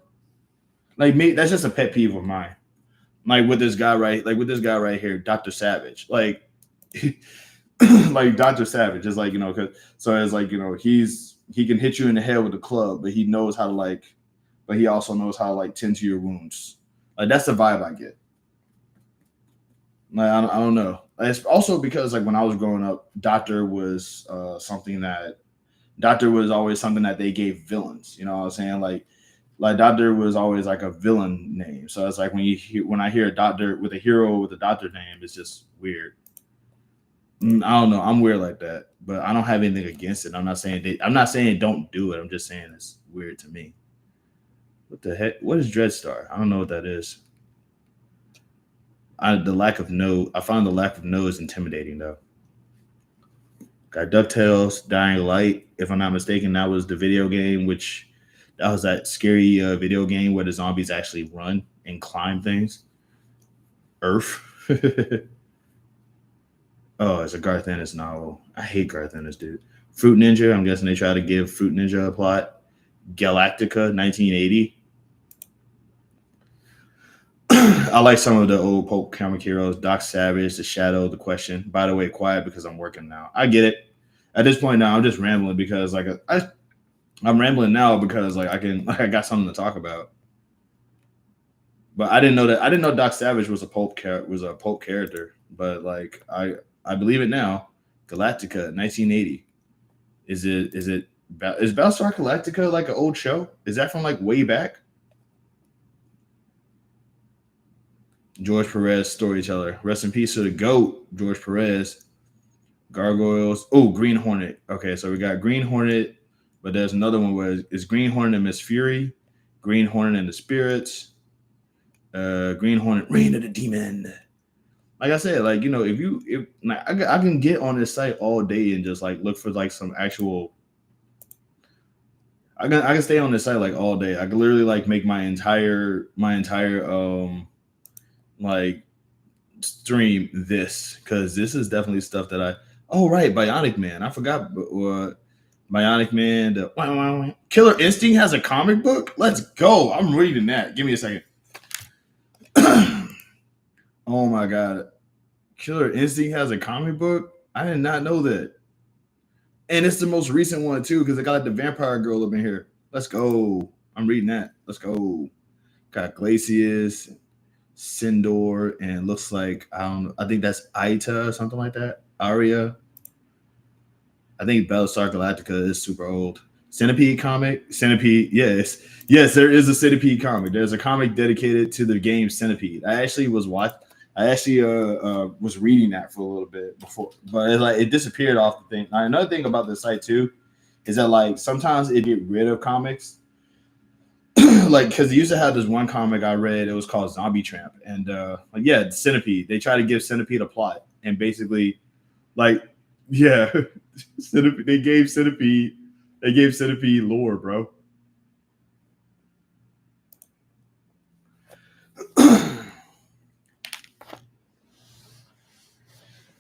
Like that's just a pet peeve of mine. Like with this guy right here, Dr. Savage. Like like Dr. Savage is like, so it's like, he can hit you in the head with a club, but he knows how to but he also knows how to tend to your wounds. Like that's the vibe I get. Like I don't know. It's also because like when I was growing up, Doctor was always something that they gave villains. You know what I'm saying? Like Doctor was always like a villain name. So it's like when I hear a doctor with a hero with a doctor name, it's just weird. I don't know. I'm weird like that, but I don't have anything against it. I'm not saying don't do it. I'm just saying it's weird to me. What the heck? What is Dreadstar? I don't know what that is. I find the lack of nose intimidating though. Got DuckTales, Dying Light. If I'm not mistaken, that was the video game, that was that scary video game where the zombies actually run and climb things. Earth. Oh, it's a Garth Ennis novel. I hate Garth Ennis, dude. Fruit Ninja. I'm guessing they try to give Fruit Ninja a plot. Galactica, 1980. I like some of the old Pulp comic heroes. Doc Savage, The Shadow, The Question. By the way, quiet because I'm working now. I get it. At this point now, I'm just rambling because I'm rambling now because I got something to talk about. But I didn't know Doc Savage was a Pulp character. But I believe it now. Galactica, 1980. Is it Is Battlestar Galactica like an old show? Is that from like way back? George Perez, storyteller. Rest in peace to the GOAT, George Perez. Gargoyles. Oh, Green Hornet. Okay, so we got Green Hornet, but there's another one where it's Green Hornet and Miss Fury, Green Hornet and the Spirits, Green Hornet, Reign of the Demon. Like I said, like if like, I can get on this site all day and just like look for like some actual. I can stay on this site like all day. I can literally like make my entire like stream this because this is definitely stuff that I. Oh right, Bionic Man. I forgot what Bionic Man. The Killer Instinct has a comic book. Let's go. I'm reading that. Give me a second. Oh my god, Killer Instinct has a comic book. I did not know that, and it's the most recent one too because I got like the vampire girl up in here. Let's go. I'm reading that. Let's go. Got Glacius, Sindor, and looks like I don't know. I think that's Aita or something like that. Aria. I think Battlestar Galactica is super old. Centipede comic. Centipede. Yes, yes, there is a Centipede comic. There's a comic dedicated to the game Centipede. I actually was watching. I actually was reading that for a little bit before, but it disappeared off the thing. Now, another thing about the site too is that like sometimes it get rid of comics like because they used to have this one comic I read. It was called Zombie Tramp, and like yeah, Centipede. They try to give Centipede a plot, and basically, like yeah, Centipede. They gave Centipede lore, bro.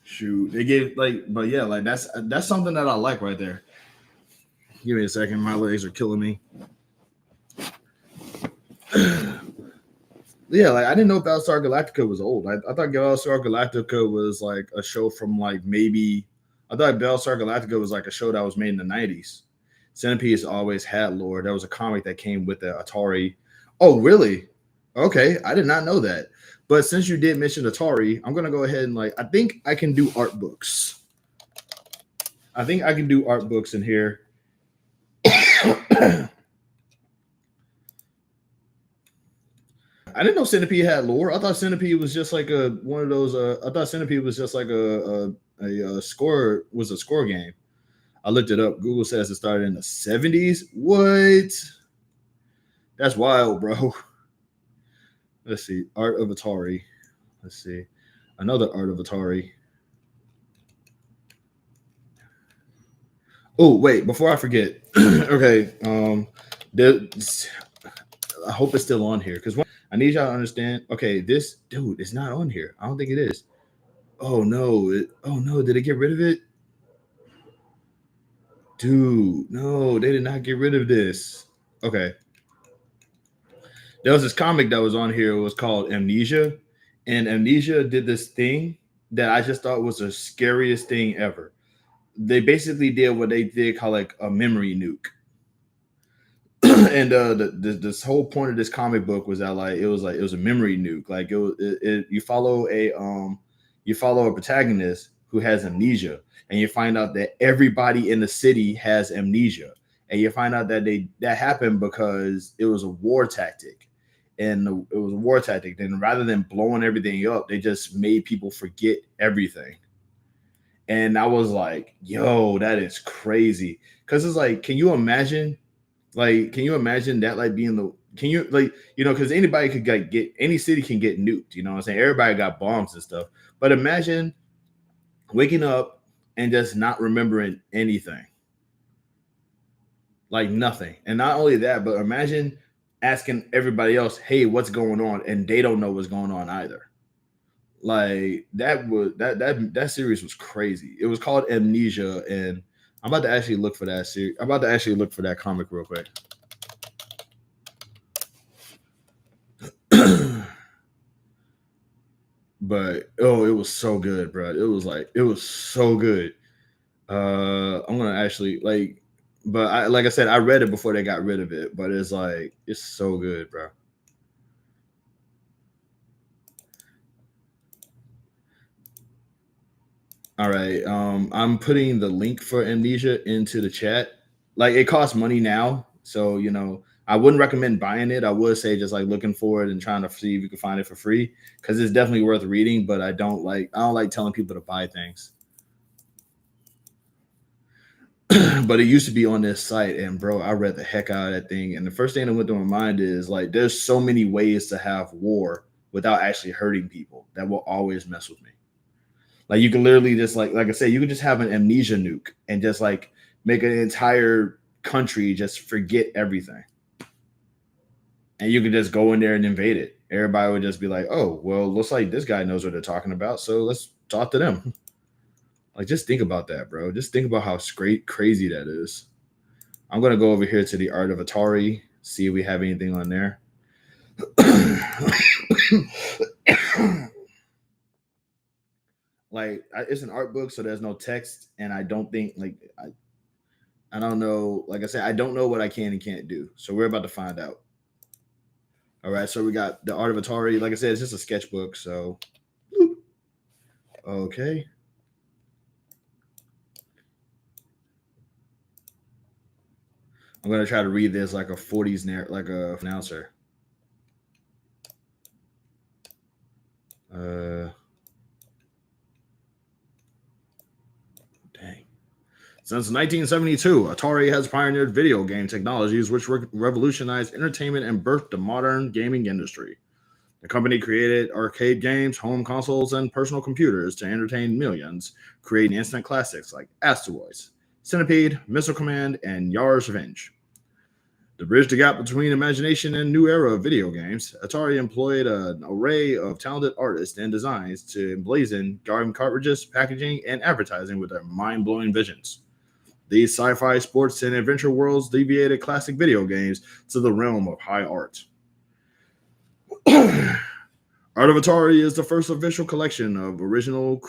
Shoot, they gave like, but yeah, like that's something that I like right there. Give me a second, my legs are killing me. Yeah, like I didn't know Battlestar Galactica was old. I thought Battlestar Galactica was like a show from like maybe I thought Battlestar Galactica was like a show that was made in the 90s. Centipede's always had lore. There was a comic that came with the Atari. Oh, really? Okay, I did not know that. But since you did mention Atari, I'm gonna go ahead and like I think I can do art books. I think I can do art books in here. I didn't know Centipede had lore. I thought Centipede was just like a one of those. I thought Centipede was just like a score was a score game. I looked it up. Google says it started in the 70s. What? That's wild, bro. Let's see. Art of Atari. Let's see. Another Art of Atari. Oh wait, before I forget. Okay. There, I hope it's still on here because I need y'all to understand. Okay, this dude is not on here. I don't think it is. Oh no! Oh no! Did they get rid of it? Dude, no, they did not get rid of this. Okay, there was this comic that was on here. It was called Amnesia, and Amnesia did this thing that I just thought was the scariest thing ever. They basically did what they did call like a memory nuke. And this whole point of this comic book was that like it was a memory nuke. Like you follow a protagonist who has amnesia, and you find out that everybody in the city has amnesia, and you find out that that happened because it was a war tactic, and it was a war tactic. Then rather than blowing everything up, they just made people forget everything. And I was like, yo, that is crazy. Cause it's like, can you imagine can you imagine that like being the can you like because anybody could like get any city can get nuked, you know what I'm saying? Everybody got bombs and stuff. But imagine waking up and just not remembering anything. Like nothing. And not only that, but imagine asking everybody else, hey, what's going on? And they don't know what's going on either. Like that series was crazy. It was called Amnesia, and I'm about to actually look for that series. I'm about to actually look for that comic real quick. But oh, it was so good, bro. It was so good. I'm gonna actually but like I said, I read it before they got rid of it, but it's like it's so good, bro. All right, I'm putting the link for Amnesia into the chat. like it costs money now, so I wouldn't recommend buying it. I would say just like looking for it and trying to see if you can find it for free because it's definitely worth reading. But I don't like telling people to buy things. But it used to be on this site, and bro, I read the heck out of that thing. And the first thing that went through my mind is like, there's so many ways to have war without actually hurting people. That will always mess with me. Like you can literally just like I said, you can just have an amnesia nuke and just like make an entire country just forget everything, and you could just go in there and invade it. Everybody would just be like, "Oh, well, looks like this guy knows what they're talking about, so let's talk to them." Like, just think about that, bro. Just think about how straight crazy that is. I'm gonna go over here to the Art of Atari, see if we have anything on there. It's an art book, so there's no text, and I don't think I don't know. Like I said, I don't know what I can and can't do. So we're about to find out. All right, so we got the Art of Atari. Like I said, it's just a sketchbook. So okay, I'm gonna try to read this like a '40s like a announcer. Uh, Dang. Since 1972, Atari has pioneered video game technologies which revolutionized entertainment and birthed the modern gaming industry. The company created arcade games, home consoles, and personal computers to entertain millions, creating instant classics like Asteroids, Centipede, Missile Command, and Yar's Revenge. To bridge the gap between imagination and new era of video games, Atari employed an array of talented artists and designs to emblazon game cartridges, packaging, and advertising with their mind-blowing visions. These sci-fi, sports, and adventure worlds deviated classic video games to the realm of high art. Art of Atari is the first official collection of original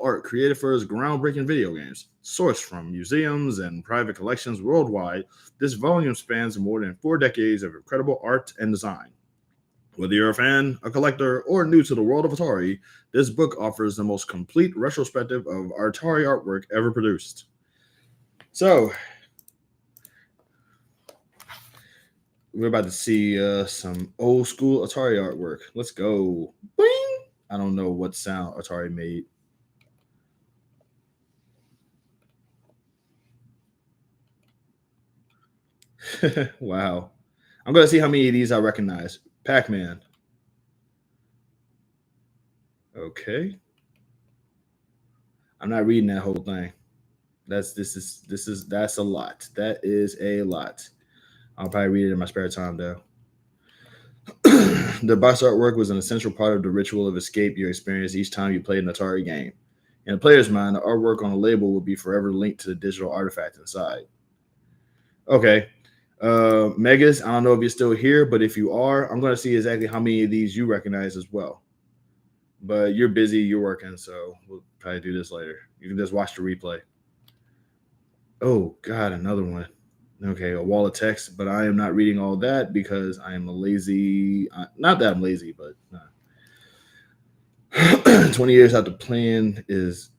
art created for its groundbreaking video games. Sourced from museums and private collections worldwide, this volume spans more than 4 decades of incredible art and design. Whether you're a fan, a collector, or new to the world of Atari, this book offers the most complete retrospective of Atari artwork ever produced. So, we're about to see some old school Atari artwork. Let's go. Boing! I don't know what sound Atari made. Wow. I'm going to see how many of these I recognize. Pac Man. Okay. I'm not reading that whole thing. That's a lot. That is a lot. I'll probably read it in my spare time though. The box artwork was an essential part of the ritual of escape you experienced each time you played an Atari game. In a player's mind, the artwork on the label will be forever linked to the digital artifact inside. Okay. Megas, I don't know if you're still here, but if you are, I'm going to see exactly how many of these you recognize as well. But you're busy, you're working, so we'll probably do this later. You can just watch the replay. Oh, God, another one. Okay, a wall of text, but I am not reading all that because I am a lazy. Not that I'm lazy, but 20 years after playing is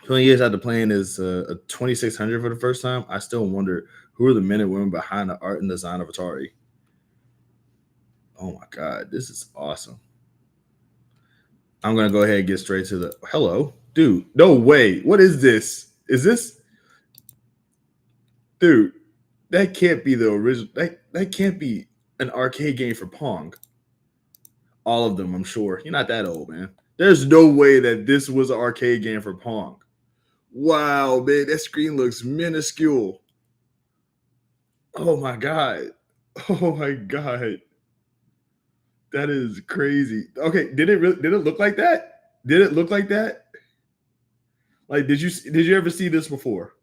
20 years after playing is a 2600 for the first time. I still wonder who are the men and women behind the art and design of Atari. Oh my God, this is awesome. I'm gonna go ahead and get straight to the hello, dude. No way. What is this? Is this, dude? That can't be the original. That can't be an arcade game for Pong. All of them, I'm sure. You're not that old, man. There's no way that this was an arcade game for Pong. Wow, man, that screen looks minuscule. Oh my God. Oh my God. That is crazy. Okay, did it look like that? Did it look like that? Like, did you ever see this before?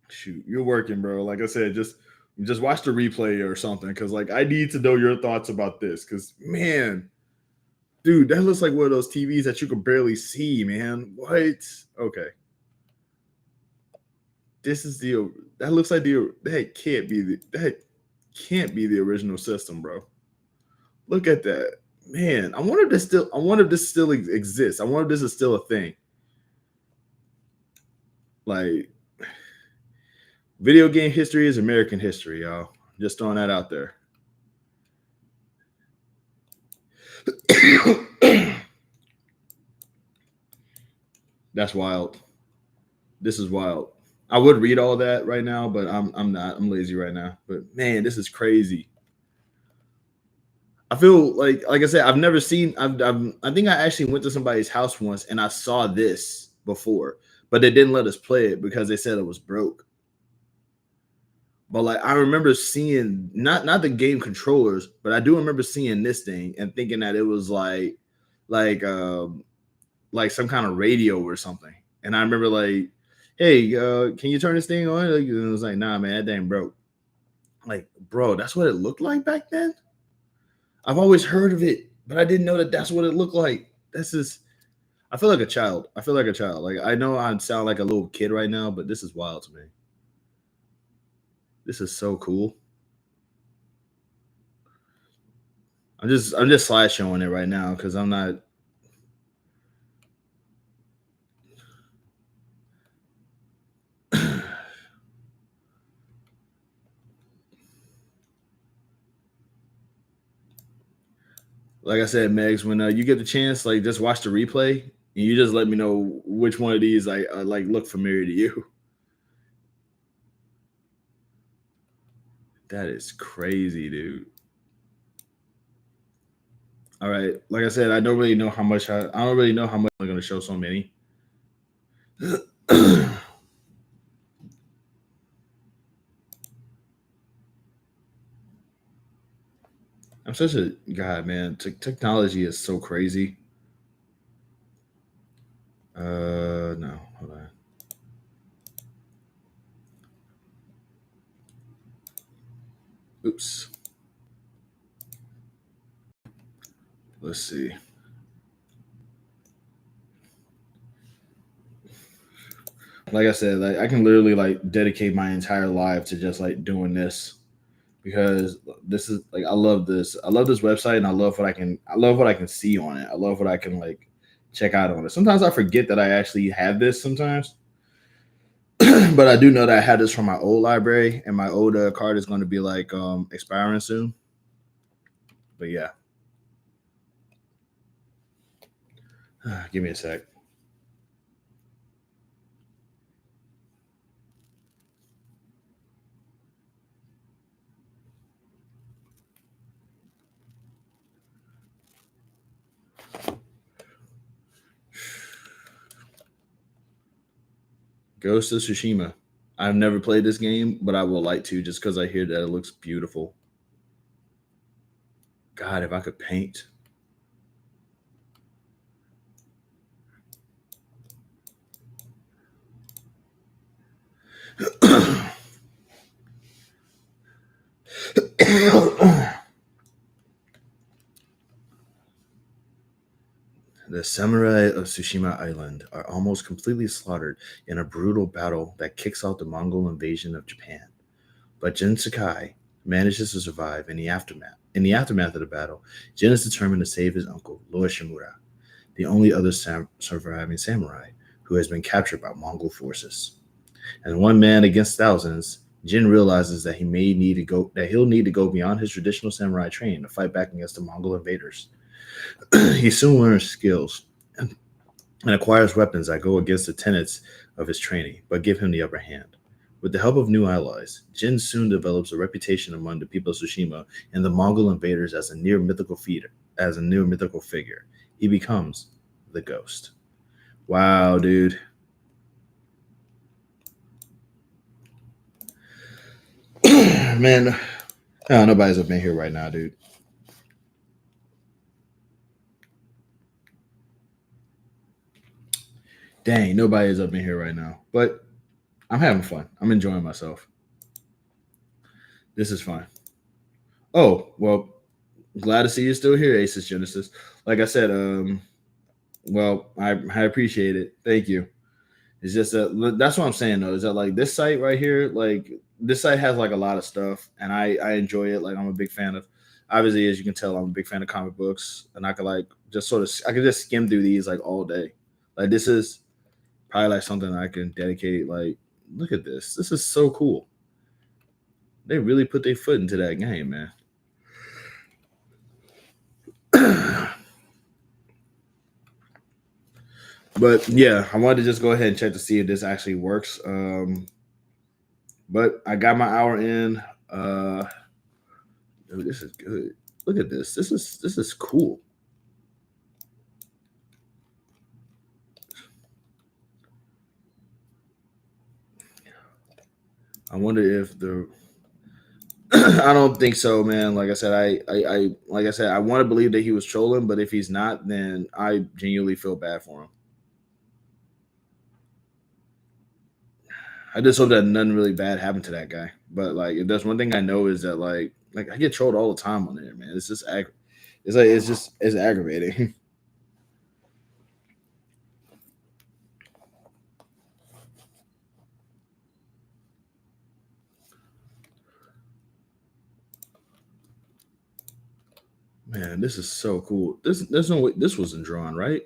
Shoot, you're working, bro. Like I said, just watch the replay or something, because like I need to know your thoughts about this. Because man, dude, that looks like one of those TVs that you can barely see, man. What? Okay, this is the that looks like that can't be the original system, bro. Look at that, man. I wonder if this still exists. I wonder if this is still a thing. Like, video game history is American history, y'all. Just throwing that out there. That's wild. This is wild. I would read all that right now, but I'm not. I'm lazy right now. But man, this is crazy. I feel like I said, I've never seen. I think I actually went to somebody's house once and I saw this before, but they didn't let us play it because they said it was broke. But like I remember seeing not the game controllers, but I do remember seeing this thing and thinking that it was like like some kind of radio or something. And I remember like, hey, can you turn this thing on? Like, and it was like, nah, man, that thing broke. Like, bro, that's what it looked like back then. I've always heard of it, but I didn't know that that's what it looked like. This is, I feel like a child. I feel like a child. Like I know I sound like a little kid right now, but this is wild to me. This is so cool. I'm just slideshowing it right now because I'm not. Like I said, Megs, when you get the chance, like just watch the replay and you just let me know which one of these like look familiar to you. That is crazy, dude. All right, like I said, I don't really know how much I don't really know how much I'm going to show so many. I'm such a god, man. Technology is so crazy. No, hold on. Oops. Let's see. Like I said, like I can literally like dedicate my entire life to just like doing this because this is like I love this. I love this website and I love what I can see on it. I love what I can like check out on it. Sometimes I forget that I actually have this sometimes. But I do know that I had this from my old library and my old card is going to be like expiring soon. But yeah. Give me a sec. Ghost of Tsushima. I've never played this game, but I would like to just because I hear that it looks beautiful. God, if I could paint. The samurai of Tsushima Island are almost completely slaughtered in a brutal battle that kicks off the Mongol invasion of Japan. But Jin Sakai manages to survive in the aftermath. In the aftermath of the battle, Jin is determined to save his uncle, Lord Shimura, the only other surviving samurai who has been captured by Mongol forces. As one man against thousands, Jin realizes that he'll need to go beyond his traditional samurai training to fight back against the Mongol invaders. He soon learns skills and acquires weapons that go against the tenets of his training, but give him the upper hand. With the help of new allies, Jin soon develops a reputation among the people of Tsushima and the Mongol invaders as a near mythical figure. He becomes the Ghost. Wow, dude. Man, nobody's up in here right now, dude. Dang, nobody is up in here right now. But I'm having fun. I'm enjoying myself. This is fun. Oh, well, glad to see you still here, Asus Genesis. Like I said, well, I appreciate it. Thank you. It's just that's what I'm saying though. Is that like this site right here? Like this site has like a lot of stuff, and I enjoy it. Like I'm a big fan of. Obviously, as you can tell, I'm a big fan of comic books, and I could like just sort of I could just skim through these like all day. Like this is Probably like something I can dedicate. Like, look at this. This is so cool. They really put their foot into that game, man. But yeah, I wanted to just go ahead and check to see if this actually works. But I got my hour in. Dude, this is good. Look at this. This is cool. I wonder if the I don't think so, man. Like I said, like I said, I want to believe that he was trolling, but if he's not, then I genuinely feel bad for him. I just hope that nothing really bad happened to that guy. But like, if there's one thing I know is that like I get trolled all the time on there, man. It's just it's like it's aggravating. Man, this is so cool. There's no way this wasn't drawn, right?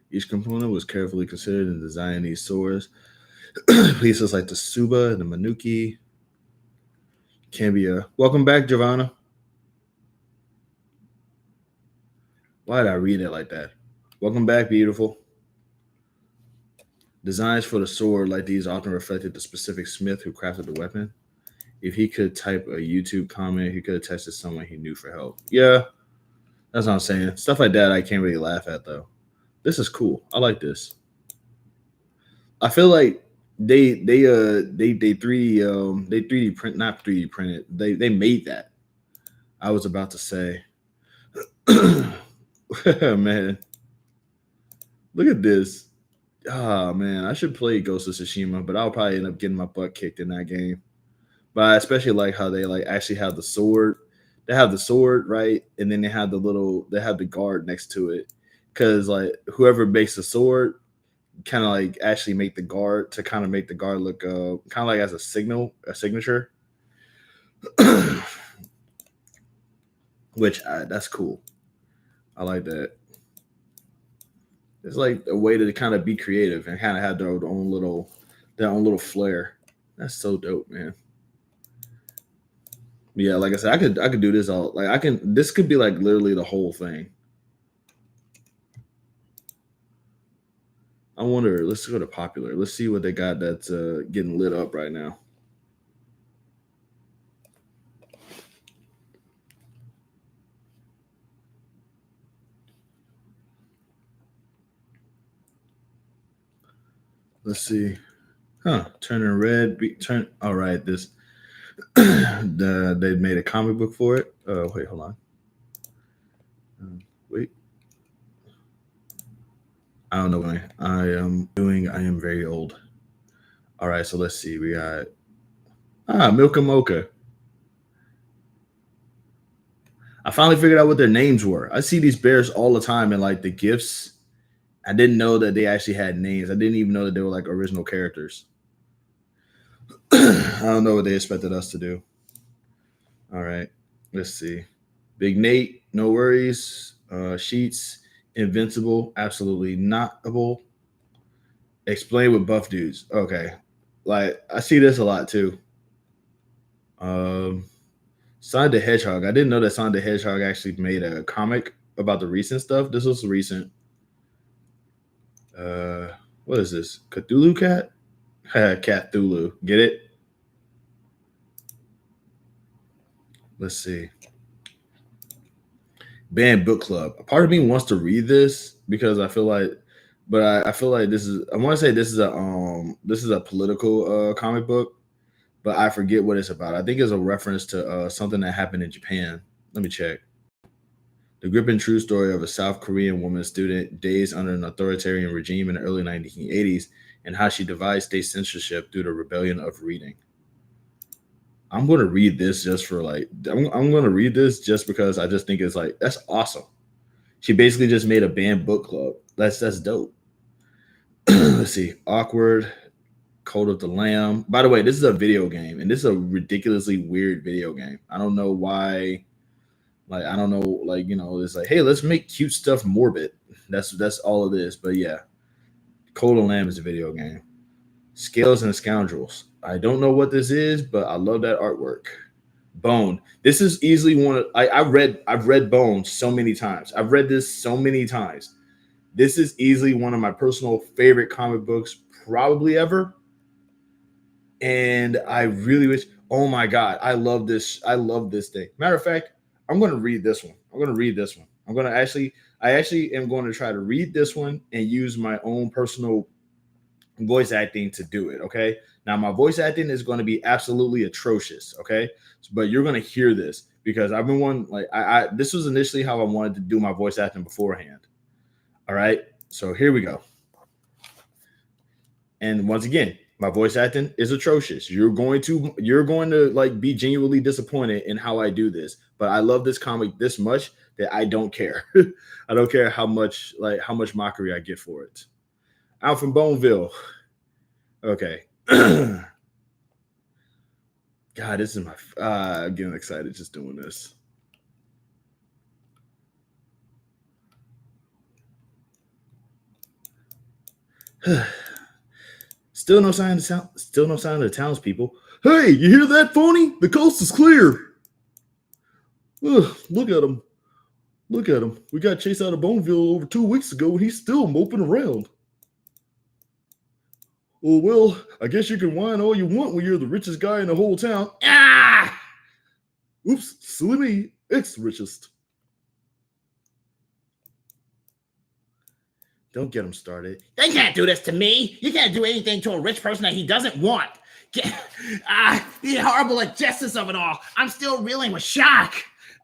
Each component was carefully considered in designing these swords. Pieces like the Suba and the Manuki can be a welcome back, Giovanna. Why did I read it like that? Welcome back, beautiful. Designs for the sword like these often reflected the specific smith who crafted the weapon. If he could type a YouTube comment, he could have texted someone he knew for help. Yeah, that's what I'm saying. Stuff like that I can't really laugh at though. This is cool. I like this. I feel like they 3D print, not 3D printed. They made that. I was about to say man, look at this. Ah, man, I should play Ghost of Tsushima, but I'll probably end up getting my butt kicked in that game. But I especially like how they like actually have the sword. They have the sword, right? And then they have the guard next to it. Cause like whoever makes the sword kind of like actually make the guard to kind of make the guard look kind of like as a signature. Which that's cool. I like that. It's like a way to kind of be creative and kind of have their own little flair. That's so dope, man. Yeah, like I said, I could do this all like I can. This could be like literally the whole thing. I wonder. Let's go to popular. Let's see what they got that's getting lit up right now. Let's see. Huh? Turning red. Turn. All right. This. They made a comic book for it. Wait, hold on. Wait. I don't know what I am doing. I am very old. All right. So let's see. We got Milka Mocha. I finally figured out what their names were. I see these bears all the time in like the gifts. I didn't know that they actually had names. I didn't even know that they were like original characters. I don't know what they expected us to do. All right, let's see. Big Nate, no worries. Sheets, invincible, absolutely notable. Explain with buff dudes. Okay, like I see this a lot too. Um, Sonic the Hedgehog. I didn't know that Sonic the Hedgehog actually made a comic about the recent stuff. This was recent. Uh, what is this? Cthulhu Cat? Cthulhu. Get it? Let's see. Banned book club. A part of me wants to read this because I feel like, but I feel like this is. I want to say this is a political comic book, but I forget what it's about. I think it's a reference to something that happened in Japan. Let me check. The gripping true story of a South Korean woman student days under an authoritarian regime in the early 1980s and how she devised state censorship through the rebellion of reading. I'm going to read this just for like, I'm going to read this just because I just think it's like, that's awesome. She basically just made a banned book club. That's dope. Let's see. Awkward. Code of the Lamb. By the way, this is a video game, and this is a ridiculously weird video game. I don't know why. Like, I don't know. Like, it's like, hey, let's make cute stuff morbid. That's all it is. But yeah, Cold and Lamb is a video game. Scales and Scoundrels. I don't know what this is, but I love that artwork. Bone. This is easily one of I've read Bone so many times. I've read this so many times. This is easily one of my personal favorite comic books probably ever. And I really wish, oh my god, I love this. I love this thing. Matter of fact, I'm going to read this one. I'm going to read this one. I actually am going to try to read this one and use my own personal voice acting to do it. Okay. Now my voice acting is going to be absolutely atrocious. Okay. But you're going to hear this because I've been one like I this was initially how I wanted to do my voice acting beforehand. All right. So here we go. And once again, my voice acting is atrocious. You're going to like be genuinely disappointed in how I do this. But I love this comic this much that I don't care. I don't care how much mockery I get for it. Out from Boneville. Okay. God, this is my I'm getting excited just doing this. Still no sign of the townspeople. Hey, you hear that, phony? The coast is clear. Ugh, look at him. Look at him. We got chased out of Boneville over 2 weeks ago, and he's still moping around. Oh, well, I guess you can whine all you want when you're the richest guy in the whole town. Ah! Oops, silly me. It's the richest. Don't get him started. They can't do this to me. You can't do anything to a rich person that he doesn't want. The horrible injustice of it all. I'm still reeling with shock.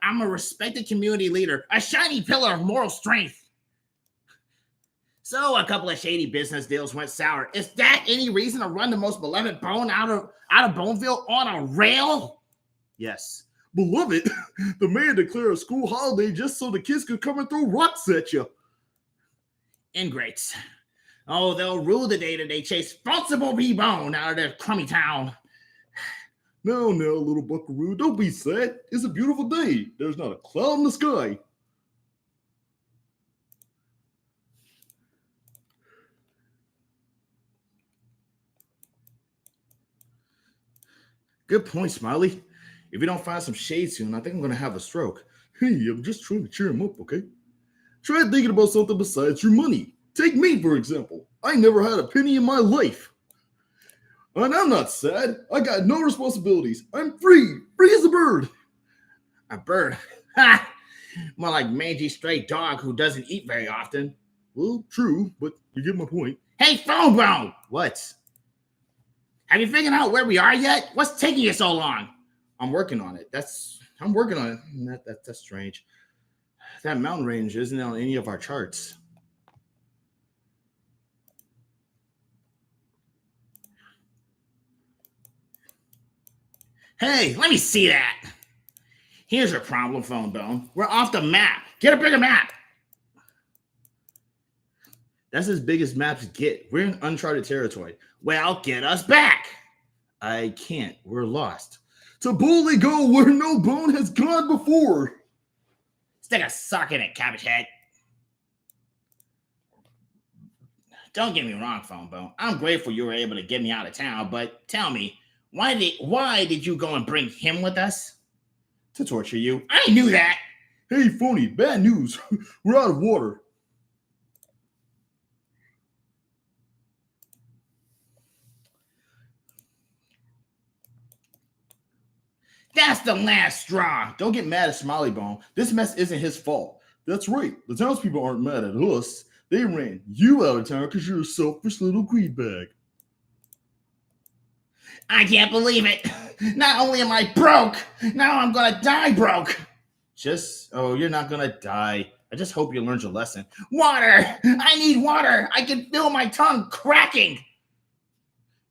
I'm a respected community leader, a shiny pillar of moral strength. So a couple of shady business deals went sour. Is that any reason to run the most beloved bone out of Boneville on a rail? Yes. Beloved, the mayor declared a school holiday just so the kids could come and throw rocks at you. Ingrates. Oh, they'll rue the day that they chase Responsible B-Bone out of their crummy town. Now, little buckaroo, don't be sad. It's a beautiful day. There's not a cloud in the sky. Good point, Smiley. If you don't find some shade soon, I think I'm going to have a stroke. Hey, I'm just trying to cheer him up, okay? Try thinking about something besides your money. Take me, for example. I never had a penny in my life. And I'm not sad. I got no responsibilities. I'm free as a bird. A bird? Ha! More like mangy stray dog who doesn't eat very often. Well, true, but you get my point. Hey, Phone Bone! What? Have you figured out where we are yet? What's taking you so long? I'm working on it. I'm working on it. That's strange. That mountain range isn't on any of our charts. Hey, let me see that. Here's your problem, Phone Bone. We're off the map. Get a bigger map. That's as big as maps get. We're in uncharted territory. Well, get us back. I can't. We're lost. To boldly go where no bone has gone before. Stick a sock in it, cabbage head. Don't get me wrong, Phone Bone. I'm grateful you were able to get me out of town, but tell me, why did you go and bring him with us? To torture you. I knew that. Hey, phony, bad news. We're out of water. That's the last straw. Don't get mad at Smiley Bone. This mess isn't his fault. That's right. The townspeople aren't mad at us. They ran you out of town because you're a selfish little greedbag. I can't believe it. Not only am I broke, now I'm gonna die broke. You're not gonna die. I just hope you learned your lesson. Water! I need water! I can feel my tongue cracking!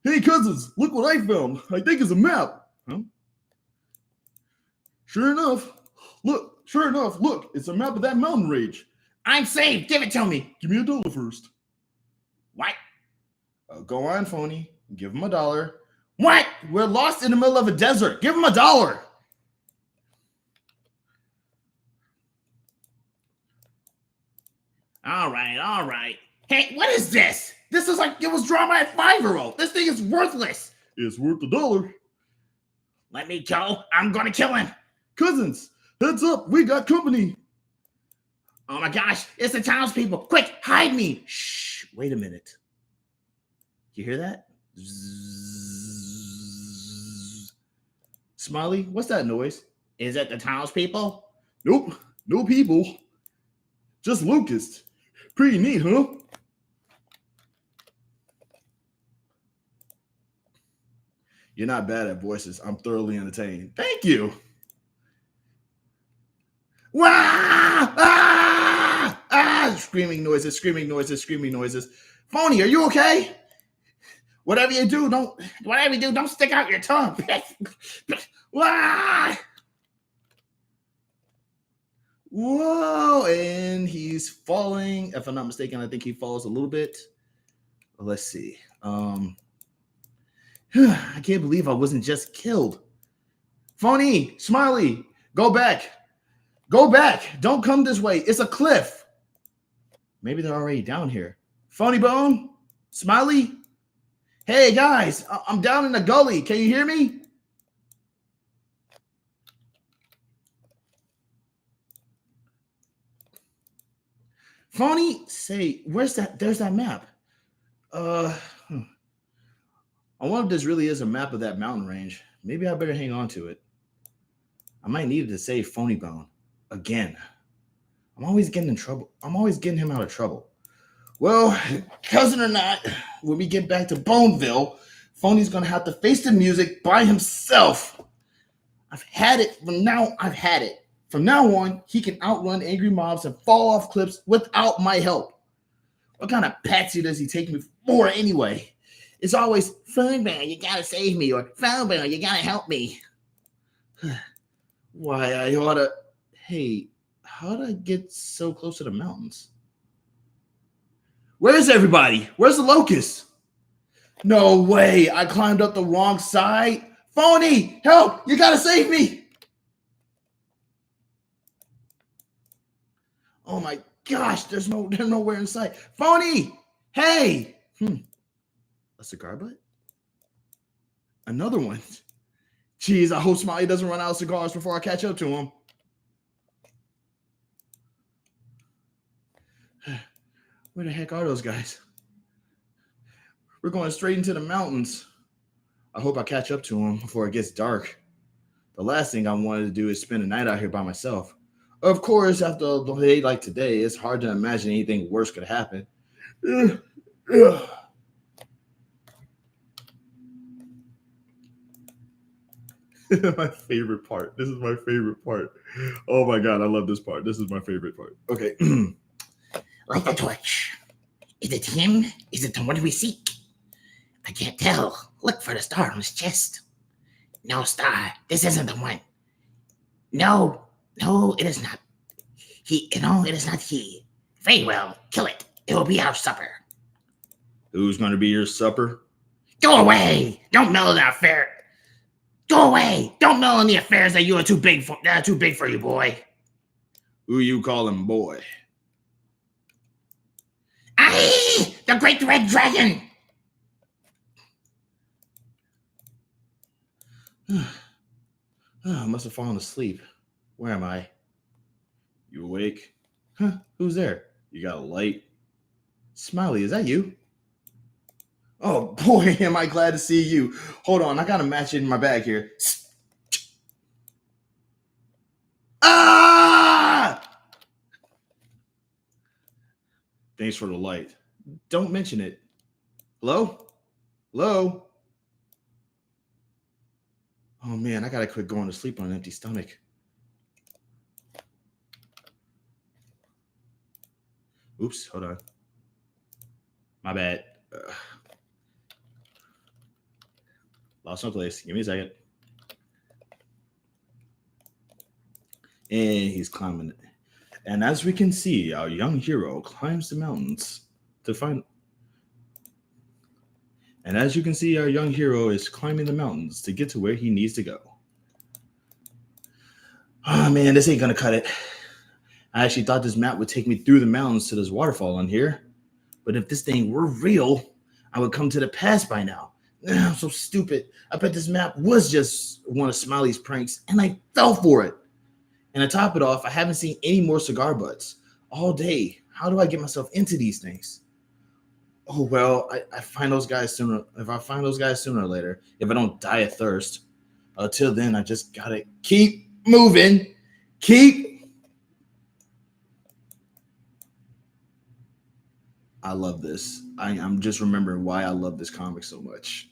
Hey, cousins, look what I found. I think it's a map. Huh? Sure enough, look, it's a map of that mountain range. I'm saved. Give it to me. Give me $1 first. What? Go on, phony. Give him $1. What? We're lost in the middle of a desert. Give him $1. All right. Hey, what is this? This is like it was drawn by a 5-year-old. This thing is worthless. It's worth $1. Let me go. I'm gonna kill him. Cousins, heads up, we got company. Oh my gosh, it's the townspeople. Quick, hide me. Shh, wait a minute. You hear that? Smiley, what's that noise? Is it the townspeople? Nope, no people. Just locusts. Pretty neat, huh? You're not bad at voices. I'm thoroughly entertained. Thank you. Wah! Ah! Ah! Screaming noises, screaming noises, screaming noises. Phony, are you okay? Whatever you do, don't stick out your tongue. Wah! Whoa, and he's falling. If I'm not mistaken, I think he falls a little bit. Let's see. I can't believe I wasn't just killed. Phony, Smiley, go back. Go back. Don't come this way. It's a cliff. Maybe they're already down here. Phony Bone, Smiley. Hey, guys, I'm down in the gully. Can you hear me? Phony, say, where's that? There's that map. I wonder if this really is a map of that mountain range. Maybe I better hang on to it. I might need it to save Phony Bone again. I'm always getting in trouble. I'm always getting him out of trouble. Well, cousin or not, when we get back to Boneville, Phony's gonna have to face the music by himself. I've had it. I've had it. From now on, he can outrun angry mobs and fall off cliffs without my help. What kind of patsy does he take me for anyway? It's always, Phone Bone, you gotta save me, or Phone Bone, you gotta help me. Why, I oughta... Hey, how'd I get so close to the mountains? Where's everybody? Where's the locust? No way, I climbed up the wrong side. Phony, help, you gotta save me. Oh my gosh, there's nowhere in sight. Phony, hey. A cigar butt? Another one. Jeez, I hope Smiley doesn't run out of cigars before I catch up to him. Where the heck are those guys? We're going straight into the mountains. I hope I catch up to them before it gets dark. The last thing I wanted to do is spend a night out here by myself. Of course, after a day like today, it's hard to imagine anything worse could happen. My favorite part. This is my favorite part. Oh my God, I love this part. This is my favorite part. Okay. Light the torch. Is it him? Is it the one we seek? I can't tell. Look for the star on his chest. No star. This isn't the one. No, it is not. It is not he. Very well. Kill it. It will be our supper. Who's going to be your supper? Go away. Don't meddle in the affair. Go away. Don't meddle in the affairs that are too big for you, boy. Who you calling boy? Aye! The great red dragon! I must have fallen asleep. Where am I? You awake? Huh? Who's there? You got a light? Smiley, is that you? Oh boy, am I glad to see you. Hold on, I got a match in my bag here. Ah! Thanks for the light. Don't mention it. Hello? Hello? Oh man, I gotta quit going to sleep on an empty stomach. Oops, hold on. My bad. Lost my place. Give me a second. And he's climbing it. And as we can see, our young hero climbs the mountains to find. And as you can see, our young hero is climbing the mountains to get to where he needs to go. Oh man, this ain't gonna cut it. I actually thought this map would take me through the mountains to this waterfall on here. But if this thing were real, I would come to the past by now. I'm so stupid. I bet this map was just one of Smiley's pranks, and I fell for it. And to top it off, I haven't seen any more cigar butts all day. How do I get myself into these things? Oh well, I find those guys sooner. If I find those guys sooner or later, if I don't die of thirst, until then, I just gotta keep moving. I love this. I'm just remembering why I love this comic so much.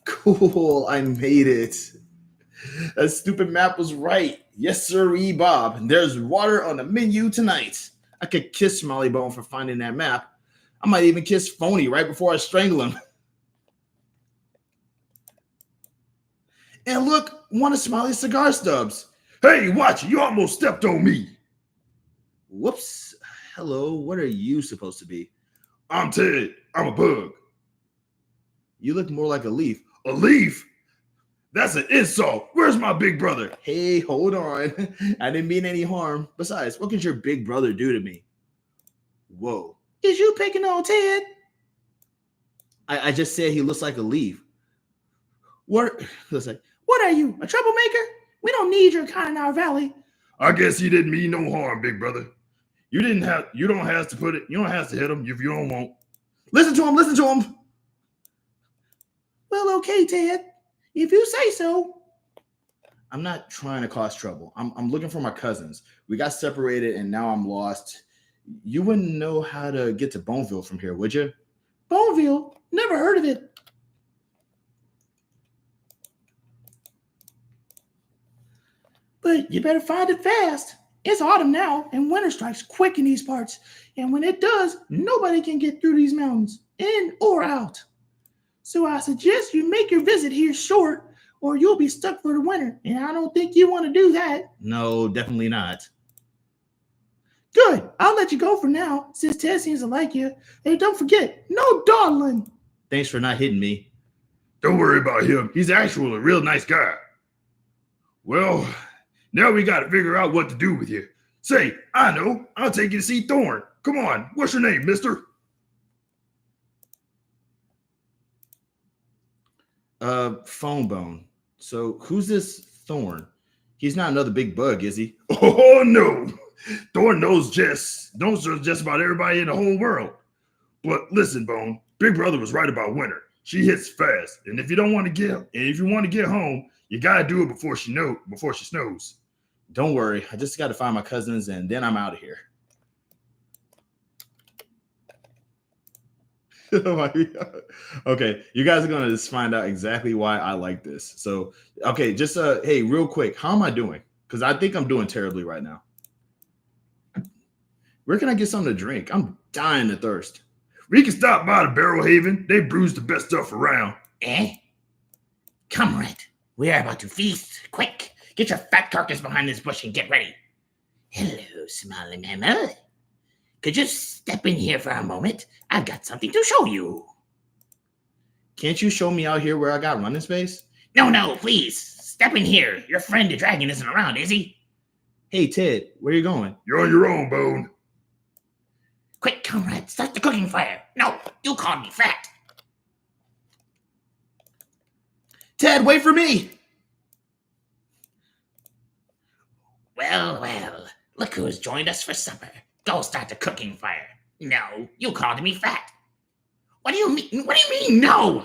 Cool, I made it. That stupid map was right. Yes, sir, Bob. And there's water on the menu tonight. I could kiss Smiley Bone for finding that map. I might even kiss Phony right before I strangle him. And look, one of Smiley's cigar stubs. Hey, watch it. You almost stepped on me. Whoops. Hello, what are you supposed to be? I'm Ted. I'm a bug. You look more like a leaf. A leaf? That's an insult. Where's my big brother? Hey, hold on. I didn't mean any harm. Besides, what could your big brother do to me? Whoa. Is you picking on Ted? I just said he looks like a leaf. What are you, a troublemaker? We don't need your kind in our valley. I guess he didn't mean no harm, big brother. You don't have to hit him if you don't want. Listen to him. Well, okay, Ted. If you say so. I'm not trying to cause trouble. I'm looking for my cousins. We got separated and now I'm lost. You wouldn't know how to get to Boneville from here, would you? Boneville? Never heard of it. But you better find it fast. It's autumn now, and winter strikes quick in these parts. And when it does, nobody can get through these mountains, in or out. So I suggest you make your visit here short, or you'll be stuck for the winter. And I don't think you want to do that. No, definitely not. Good. I'll let you go for now, since Ted seems to like you. Hey, don't forget, no dawdling. Thanks for not hitting me. Don't worry about him. He's actually a real nice guy. Well, now we got to figure out what to do with you. Say, I know. I'll take you to see Thorn. Come on. What's your name, mister? Phone Bone. So who's this Thorn? He's not another big bug, is he? Oh, no. Thorn knows just about everybody in the whole world. But listen, Bone, Big Brother was right about winter. She hits fast. And if you want to get home, you got to do it before she snows. Don't worry. I just got to find my cousins and then I'm out of here. Oh my God. Okay, you guys are gonna just find out exactly why I like this. So, okay, just hey, real quick, how am I doing? Because I think I'm doing terribly right now. Where can I get something to drink? I'm dying of thirst. We can stop by the Barrel Haven. They brews the best stuff around. Eh? Comrade, we are about to feast. Quick, get your fat carcass behind this bush and get ready. Hello, Smiley Mamma. Could you step in here for a moment? I've got something to show you. Can't you show me out here where I got running space? No, please. Step in here. Your friend the dragon isn't around, is he? Hey, Ted, where you going? You're on your own, Bone. Quick, comrade, start the cooking fire. No, you called me fat. Ted, wait for me. Well, look who's joined us for supper. Go start the cooking fire. No, you called me fat. What do you mean, no?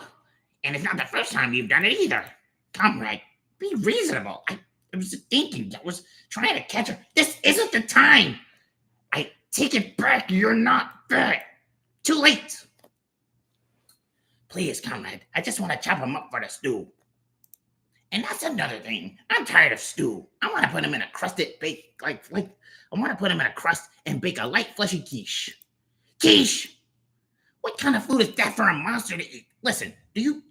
And it's not the first time you've done it either. Comrade, be reasonable. I was thinking, I was trying to catch her. This isn't the time. I take it back. You're not fat. Too late. Please, comrade, I just want to chop him up for the stew. And that's another thing. I'm tired of stew. I want to put him in a crusted bake, I want to put him in a crust and bake a light, fleshy quiche. Quiche! What kind of food is that for a monster to eat? Listen, do you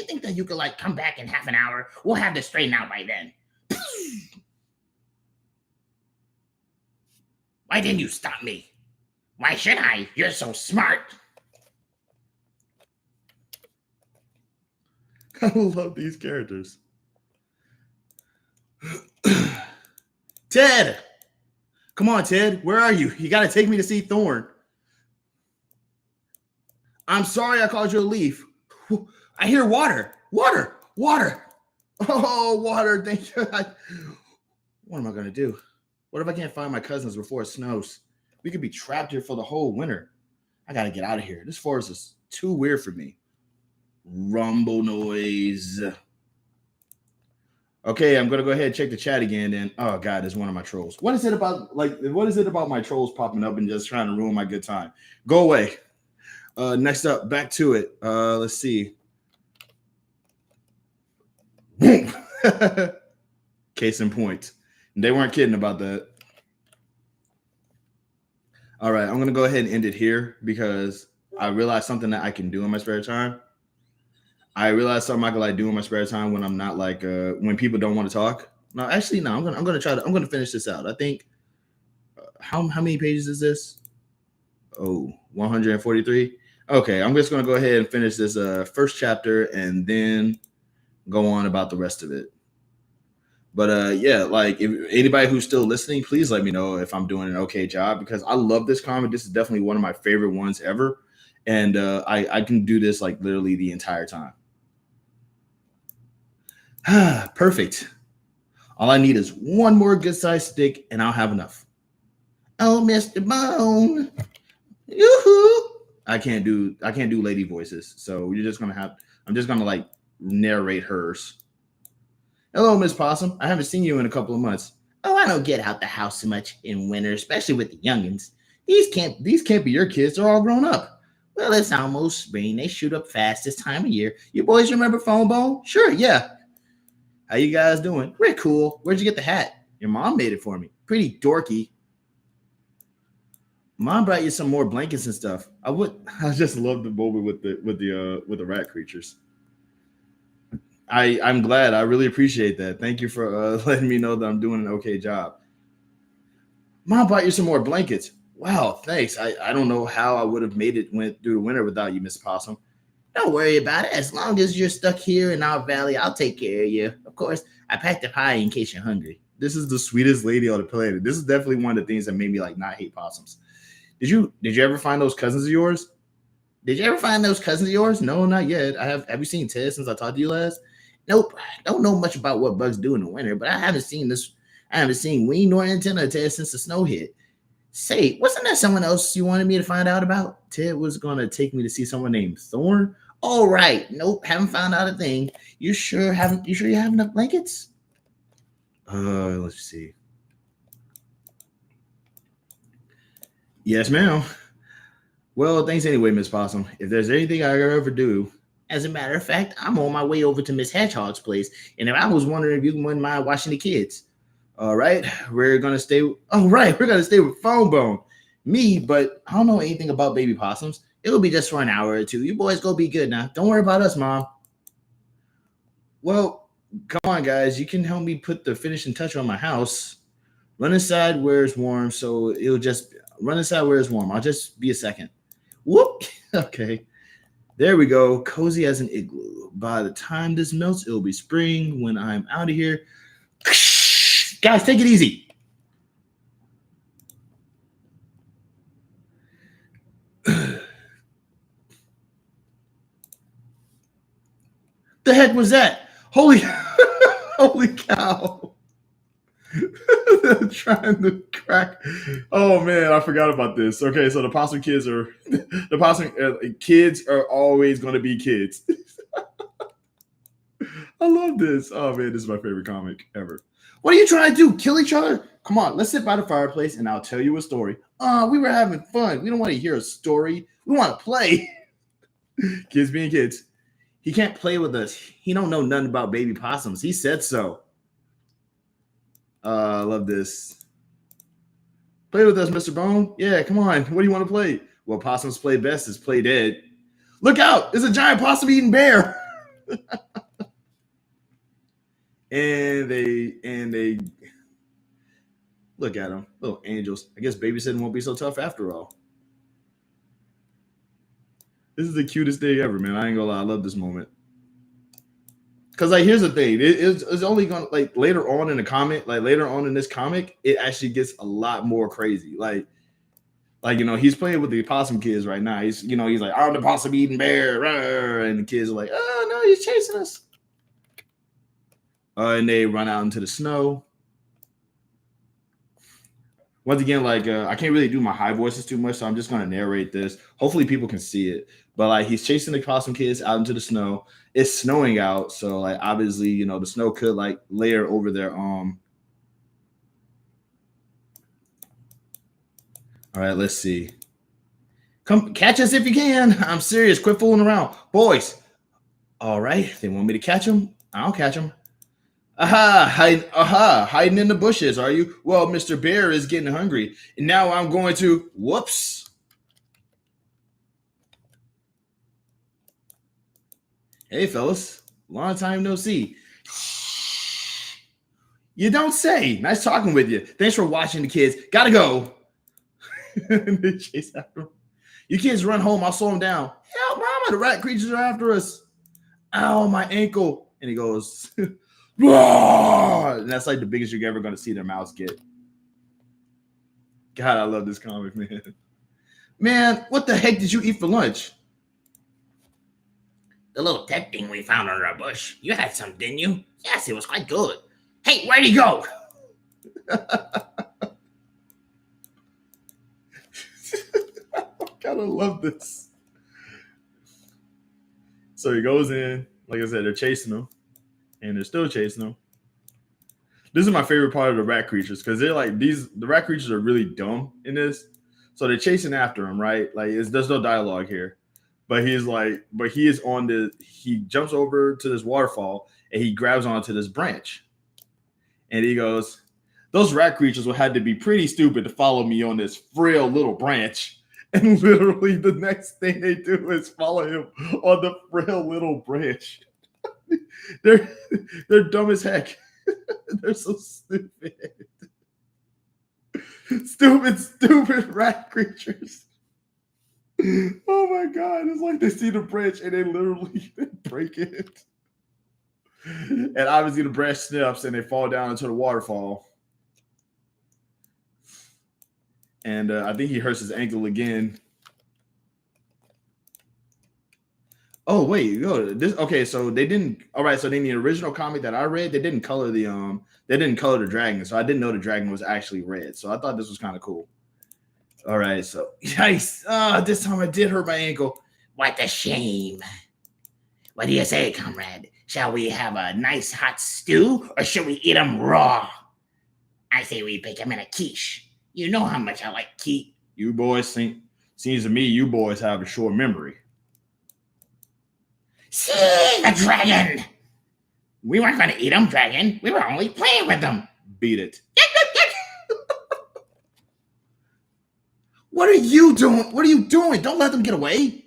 think that you could come back in half an hour? We'll have this straightened out by then. Why didn't you stop me? Why should I? You're so smart. I love these characters. Ted! Come on, Ted. Where are you? You got to take me to see Thorn. I'm sorry I called you a leaf. I hear water. Water. Water. Oh, water. Thank you. What am I going to do? What if I can't find my cousins before it snows? We could be trapped here for the whole winter. I got to get out of here. This forest is too weird for me. Rumble noise. Okay, I'm gonna go ahead and check the chat again. And oh god, it's one of my trolls. What is it about? What is it about my trolls popping up and just trying to ruin my good time? Go away. Next up, back to it. Let's see. Boom. Case in point. They weren't kidding about that. All right, I'm gonna go ahead and end it here because I realized something that I can do in my spare time. I realized something I could like do in my spare time when I'm not like when people don't want to talk. No, actually, no. I'm gonna finish this out. I think how many pages is this? Oh, 143. Okay, I'm just gonna go ahead and finish this first chapter and then go on about the rest of it. But yeah, like if anybody who's still listening, please let me know if I'm doing an okay job because I love this comic. This is definitely one of my favorite ones ever, and I can do this like literally the entire time. Perfect. All I need is one more good-sized stick, and I'll have enough. Oh, Mr. Bone. Yoo-hoo. I can't do lady voices, so you're just gonna have. I'm just gonna like narrate hers. Hello, Miss Possum. I haven't seen you in a couple of months. Oh, I don't get out the house so much in winter, especially with the youngins. These can't be your kids. They're all grown up. Well, it's almost spring. They shoot up fast this time of year. You boys remember Phone Bone? Sure, yeah. How you guys doing? We're cool. Where'd you get the hat? Your mom made it for me. Pretty dorky. Mom brought you some more blankets and stuff. I just love the moment with the rat creatures. I'm glad. I really appreciate that. Thank you for letting me know that I'm doing an okay job. Mom brought you some more blankets. Wow, thanks. I don't know how I would have went through the winter without you, Miss Possum. Don't worry about it. As long as you're stuck here in our valley, I'll take care of you. Of course, I packed a pie in case you're hungry. This is the sweetest lady on the planet. This is definitely one of the things that made me like not hate possums. Did you ever find those cousins of yours? No, not yet. Have you seen Ted since I talked to you last? Nope. Don't know much about what bugs do in the winter, but I haven't seen wing nor antenna of Ted since the snow hit. Say, wasn't there someone else you wanted me to find out about? Ted was gonna take me to see someone named Thorn. All right. Nope, haven't found out a thing. You sure you have enough blankets? Let's see. Yes, ma'am. Well, thanks anyway, Miss Possum. If there's anything I ever do, as a matter of fact, I'm on my way over to Miss Hedgehog's place, and if I was wondering if you wouldn't mind watching the kids. All right, we're gonna stay. Oh, right, we're gonna stay with Phone Bone. Me, but I don't know anything about baby possums. It'll be just for an hour or two. You boys go be good now. Don't worry about us, Mom. Well, come on, guys. You can help me put the finishing touch on my house. Run inside where it's warm, so it'll just run inside where it's warm. I'll just be a second. Whoop. Okay. There we go. Cozy as an igloo. By the time this melts, it'll be spring when I'm out of here. Guys, take it easy. The heck was that? Holy cow. They're trying to crack. Oh man, I forgot about this. Okay, so the possum kids are always going to be kids. I love this. Oh man, this is my favorite comic ever. What are you trying to do? Kill each other? Come on, let's sit by the fireplace and I'll tell you a story. We were having fun. We don't want to hear a story. We want to play. Kids being kids. He can't play with us. He don't know nothing about baby possums. He said so. I love this. Play with us, Mr. Bone. Yeah, come on. What do you want to play? Well, possums play best is play dead. Look out! It's a giant possum-eating bear. and they look at them, little angels. I guess babysitting won't be so tough after all. This is the cutest day ever, man. I ain't gonna lie. I love this moment. Because like here's the thing, it's only gonna like later on in the comic, like later on in this comic, it actually gets a lot more crazy. Like he's playing with the possum kids right now. He's like, I'm the possum eating bear, and the kids are like, oh no, he's chasing us. And they run out into the snow. Once again, like I can't really do my high voices too much, so I'm just gonna narrate this. Hopefully, people can see it. But like he's chasing the possum kids out into the snow. It's snowing out, so like obviously, the snow could like layer over their All right, let's see. Come catch us if you can. I'm serious. Quit fooling around, boys. All right, they want me to catch them. I'll catch them. Hiding in the bushes, are you? Well, Mr. Bear is getting hungry, and now I'm going to. Whoops. Hey, fellas. Long time no see. You don't say. Nice talking with you. Thanks for watching the kids. Gotta go. They chase after him. You kids run home. I'll slow them down. Help, mama. The rat creatures are after us. Ow, my ankle. And he goes, and that's like the biggest you're ever going to see their mouths get. God, I love this comic, man. Man, what the heck did you eat for lunch? The little pet thing we found under a bush. You had some, didn't you? Yes, it was quite good. Hey, where'd he go? Gotta love this. So he goes in. Like I said, they're chasing him. And they're still chasing him. This is my favorite part of the rat creatures because they're like the rat creatures are really dumb in this. So they're chasing after him, right? Like there's no dialogue here. But he jumps over to this waterfall and he grabs onto this branch. And he goes, those rat creatures will have to be pretty stupid to follow me on this frail little branch. And literally the next thing they do is follow him on the frail little branch. They're dumb as heck. They're so stupid. Stupid rat creatures. Oh my God. It's like they see the branch and they literally break it. And obviously the branch snips and they fall down into the waterfall. And I think he hurts his ankle again. Oh wait, okay. So they didn't. All right. So in the original comic that I read, they didn't color the dragon. So I didn't know the dragon was actually red. So I thought this was kind of cool. All right. So yikes! This time I did hurt my ankle. What a shame. What do you say, comrade? Shall we have a nice hot stew, or shall we eat them raw? I say we pick them in a quiche. You know how much I like quiche. You boys seems to me you boys have a short memory. See the dragon. We weren't going to eat them, dragon. We were only playing with them. Beat it. What are you doing? What are you doing? Don't let them get away.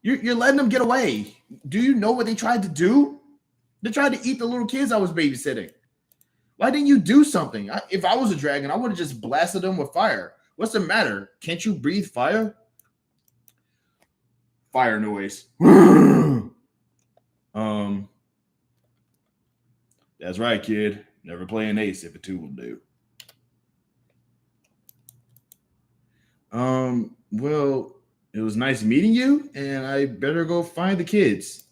You're letting them get away. Do you know what they tried to do? They tried to eat the little kids I was babysitting. Why didn't you do something? If I was a dragon, I would have just blasted them with fire. What's the matter? Can't you breathe fire? Fire noise. That's right, kid. Never play an ace if a two will do. Well, it was nice meeting you, and I better go find the kids.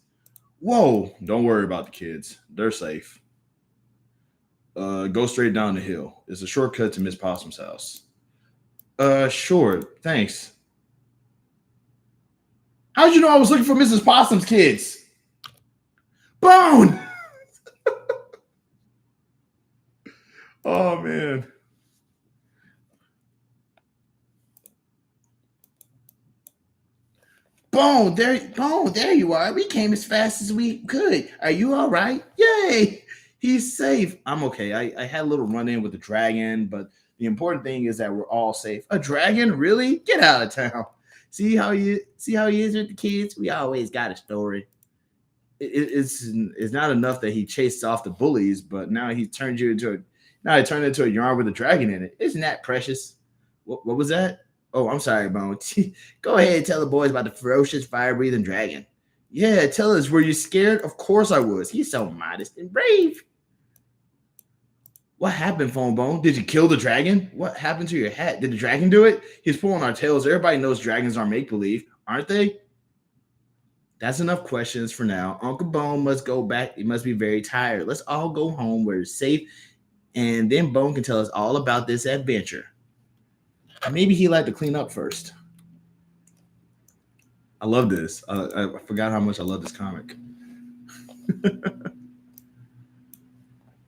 Whoa, don't worry about the kids. They're safe. Go straight down the hill. It's a shortcut to Miss Possum's house. Sure. Thanks. How'd you know I was looking for Mrs. Possum's kids? Bone! Oh, man. Bone, there you are. We came as fast as we could. Are you all right? Yay! He's safe. I'm okay. I had a little run-in with the dragon, but the important thing is that we're all safe. A dragon? Really? Get out of town. See how he is with the kids? We always got a story. It's not enough that he chased off the bullies, but now he turned into a yarn with a dragon in it. Isn't that precious? What was that? Oh, I'm sorry, Bone. Go ahead and tell the boys about the ferocious fire-breathing dragon. Yeah, tell us, were you scared? Of course I was. He's so modest and brave. What happened, Phone Bone? Did you kill the dragon? What happened to your hat? Did the dragon do it? He's pulling our tails. Everybody knows dragons are make believe, aren't they? That's enough questions for now. Uncle Bone must go back. He must be very tired. Let's all go home where it's safe, and then Bone can tell us all about this adventure. Maybe he'd like to clean up first. I love this. I forgot how much I love this comic.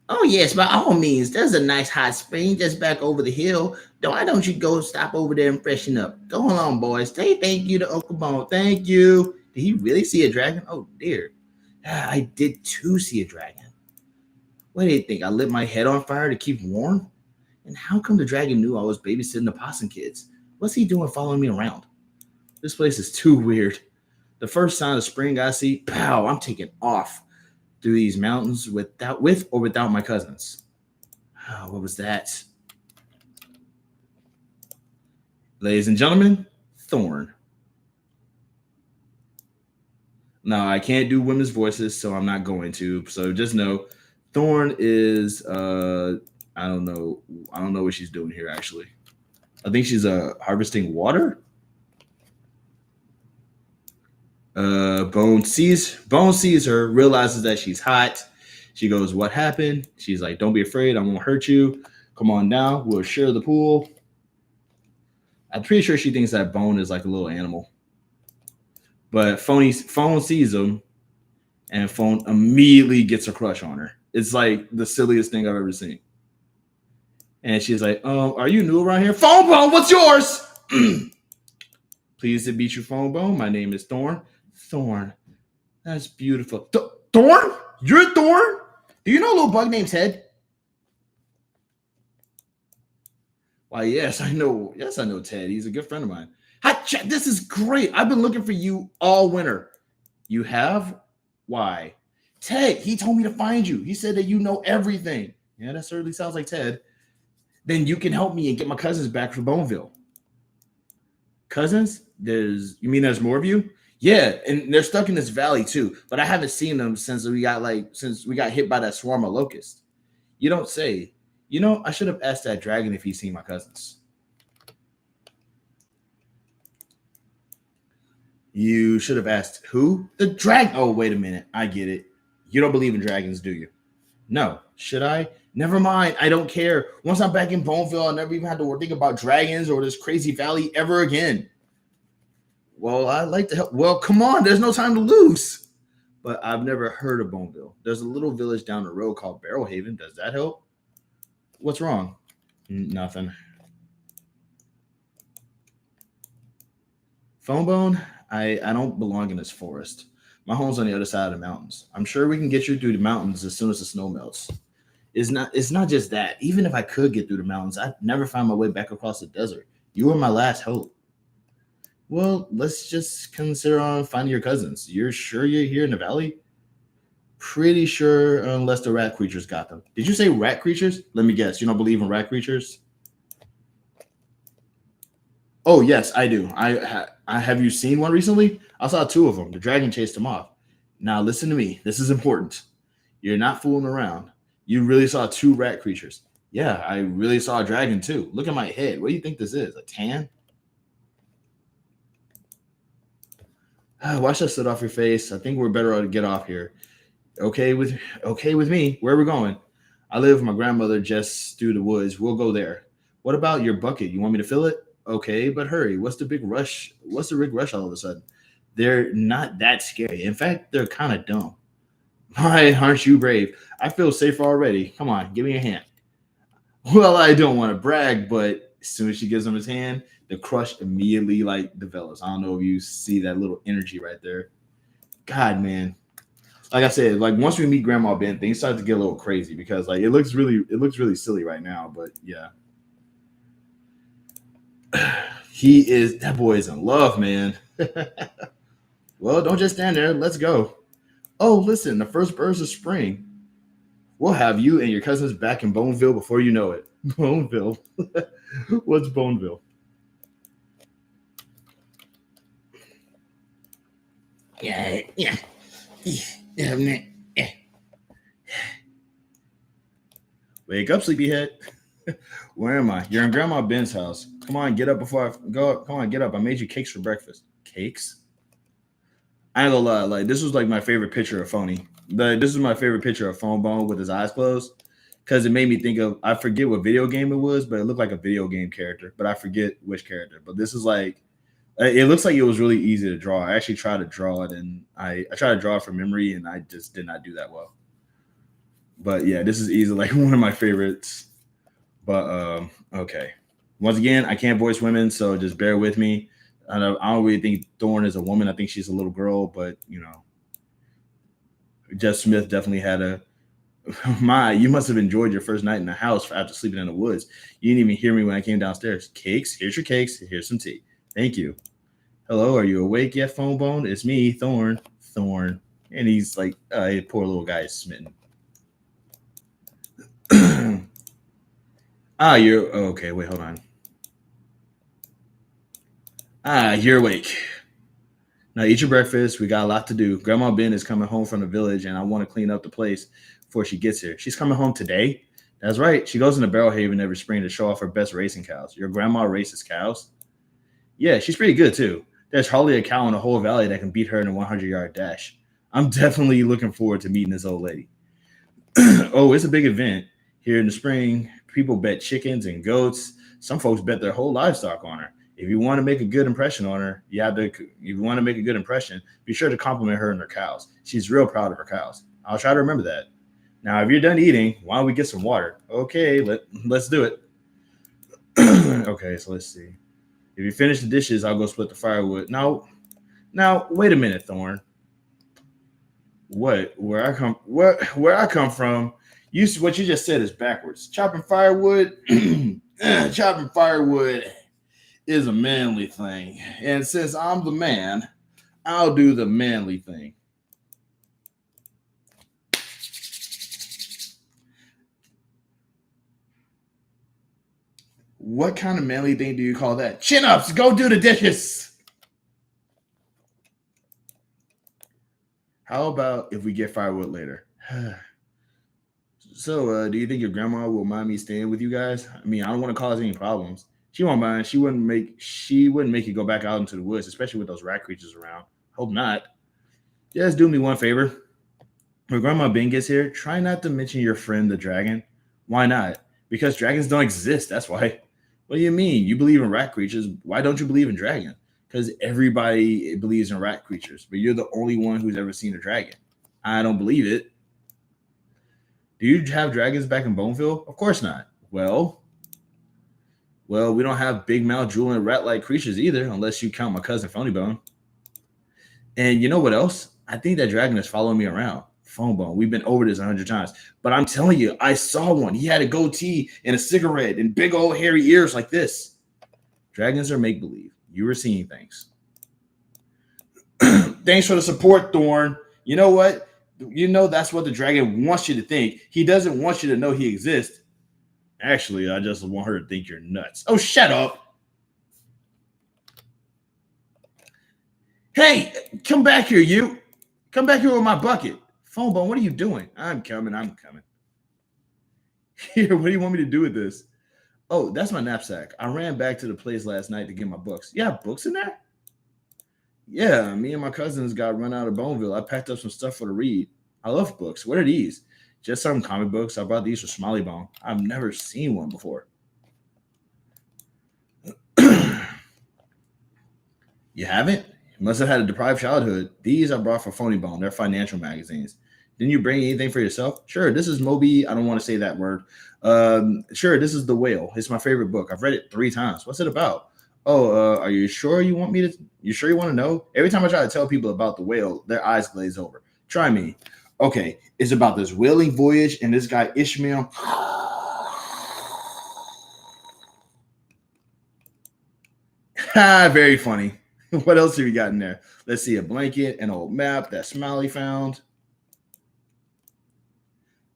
Oh, yes, by all means. There's a nice hot spring just back over the hill. Why don't you go stop over there and freshen up? Go along, boys. Say thank you to Uncle Bone. Thank you. Did he really see a dragon? Oh, dear. I did too see a dragon. What do you think? I lit my head on fire to keep warm? And how come the dragon knew I was babysitting the possum kids? What's he doing following me around? This place is too weird. The first sign of spring I see, pow, I'm taking off through these mountains with or without my cousins. Oh, what was that? Ladies and gentlemen, Thorn. No, I can't do women's voices, so I'm not going to. So just know Thorn is I don't know what she's doing here actually. I think she's harvesting water. Bone sees her, realizes that she's hot. She goes, "What happened?" She's like, "Don't be afraid. I won't hurt you. Come on down. We'll share the pool." I'm pretty sure she thinks that Bone is like a little animal. But Phone sees him, and Phone immediately gets a crush on her. It's like the silliest thing I've ever seen. And she's like, "Are you new around here?" "Phone Bone, what's yours?" "Pleased to meet you, Phone Bone. My name is Thorn." "Thorn, that's beautiful." "Thorn? You're Thorn? Do you know a little bug named Ted?" "Why, yes, I know. Yes, I know Ted. He's a good friend of mine." "This is great. I've been looking for you all winter." "You have? Why?" "Ted, he told me to find you. He said that you know everything." "Yeah, that certainly sounds like Ted." "Then you can help me and get my cousins back from Boneville." "Cousins? You mean there's more of you?" "Yeah, and they're stuck in this valley too, but I haven't seen them since we got hit by that swarm of locusts." "You don't say. I should have asked that dragon if he's seen my cousins." "You should have asked who?" "The dragon." "Oh, wait a minute. I get it. You don't believe in dragons, do you?" "No." "Should I?" "Never mind. I don't care. Once I'm back in Boneville, I'll never even have to think about dragons or this crazy valley ever again." "Well, I'd like to help." "Well, come on. There's no time to lose." "But I've never heard of Boneville. There's a little village down the road called Barrelhaven. Does that help?" "What's wrong?" "Nothing." "Phone Bone, I don't belong in this forest. My home's on the other side of the mountains. I'm sure we can get you through the mountains as soon as the snow melts." It's not just that. Even if I could get through the mountains, I'd never find my way back across the desert. You were my last hope." "Well, let's just consider on finding your cousins. You're sure you're here in the valley?" "Pretty sure, unless the rat creatures got them." "Did you say rat creatures?" "Let me guess. You don't believe in rat creatures?" "Oh, yes, I do. I have you seen one recently?" "I saw two of them. The dragon chased them off." "Now listen to me. This is important. You're not fooling around. You really saw two rat creatures." "Yeah, I really saw a dragon too. Look at my head. What do you think this is? A tan?" "Wash that soot off your face. I think we're better to get off here." Okay with me. Where are we going?" "I live with my grandmother just through the woods. We'll go there." "What about your bucket? You want me to fill it?" "Okay, but hurry. What's the big rush? What's the big rush all of a sudden?" "They're not that scary. In fact, they're kind of dumb." "Why aren't you brave? I feel safer already. Come on, give me a hand." Well, I don't want to brag, but as soon as she gives him his hand, the crush immediately develops. I don't know if you see that little energy right there. God, man. Like I said, once we meet Grandma Ben, things start to get a little crazy because it looks really silly right now. But yeah, that boy is in love, man. Well, don't just stand there. Let's go. Oh, listen, the first birds of spring. We'll have you and your cousins back in Boneville before you know it. Boneville. What's Boneville? Yeah, yeah, yeah. Wake up, sleepyhead. Where am I? You're in Grandma Ben's house. Come on, get up before I go up. Come on, get up. I made you cakes for breakfast. Cakes? I ain't gonna lie. Like this was like my favorite picture of Phony. This is my favorite picture of Phone Bone with his eyes closed because it made me think of. I forget what video game it was, but it looked like a video game character. But I forget which character. But this is like. It looks like it was really easy to draw. I actually tried to draw it, and I tried to draw it from memory, and I just did not do that well. But yeah, this is easily like one of my favorites. But okay. Once again, I can't voice women, so just bear with me. I don't really think Thorn is a woman. I think she's a little girl, but you know, Jess Smith definitely had a you must have enjoyed your first night in the house after sleeping in the woods. You didn't even hear me when I came downstairs. Cakes, here's your cakes, here's some tea. Thank you. Hello, are you awake yet, Phone Bone? It's me, Thorn. Thorn. And he's like, poor little guy is smitten. You're okay. Wait, hold on. You're awake. Now eat your breakfast. We got a lot to do. Grandma Ben is coming home from the village, and I want to clean up the place before she gets here. She's coming home today. That's right. She goes into Barrel Haven every spring to show off her best racing cows. Your grandma races cows? Yeah, she's pretty good too. There's hardly a cow in the whole valley that can beat her in a 100-yard dash. I'm definitely looking forward to meeting this old lady. Oh, it's a big event. Here in the spring, people bet chickens and goats. Some folks bet their whole livestock on her. If you want to make a good impression on her, if you want to make a good impression, be sure to compliment her and her cows. She's real proud of her cows. I'll try to remember that. Now, if you're done eating, why don't we get some water? Okay, let's do it. Okay, so let's see. If you finish the dishes, I'll go split the firewood. Now, wait a minute, Thorn. What? Where I come from? What you just said is backwards. Chopping firewood is a manly thing, and since I'm the man, I'll do the manly thing. What kind of manly thing do you call that? Chin ups. Go do the dishes. How about if we get firewood later? So, do you think your grandma will mind me staying with you guys? I mean, I don't want to cause any problems. She won't mind. She wouldn't make you go back out into the woods, especially with those rat creatures around. Hope not. Just do me one favor. When Grandma Ben gets here, try not to mention your friend the dragon. Why not? Because dragons don't exist. That's why. What do you mean? You believe in rat creatures. Why don't you believe in dragons? Because everybody believes in rat creatures, but you're the only one who's ever seen a dragon. I don't believe it. Do you have dragons back in Boneville? Of course not. Well, we don't have big mouth drooling rat-like creatures either, unless you count my cousin Phony Bone. And you know what else? I think that dragon is following me around. Phone Bone. We've been over this 100 times. But I'm telling you, I saw one. He had a goatee and a cigarette and big old hairy ears like this. Dragons are make-believe. You were seeing things. Thanks for the support, Thorn. You know what? You know that's what the dragon wants you to think. He doesn't want you to know he exists. Actually, I just want her to think you're nuts. Oh, shut up. Hey, come back here, you. Come back here with my bucket. Phone Bone, what are you doing? I'm coming. Here, what do you want me to do with this? Oh, that's my knapsack. I ran back to the place last night to get my books. You have books in there? Yeah, me and my cousins got run out of Boneville. I packed up some stuff for to read. I love books. What are these? Just some comic books. I brought these for Smiley Bone. I've never seen one before. You haven't? You must have had a deprived childhood. These I brought for Phony Bone. They're financial magazines. Didn't you bring anything for yourself? Sure, this is Moby. I don't want to say that word. Sure, this is The Whale. It's my favorite book. I've read it 3 times. What's it about? Oh, are you sure you want to know? Every time I try to tell people about The Whale, their eyes glaze over. Try me. Okay, it's about this whaling voyage and this guy Ishmael. Very funny. What else have you got in there? Let's see, a blanket, an old map that Smiley found.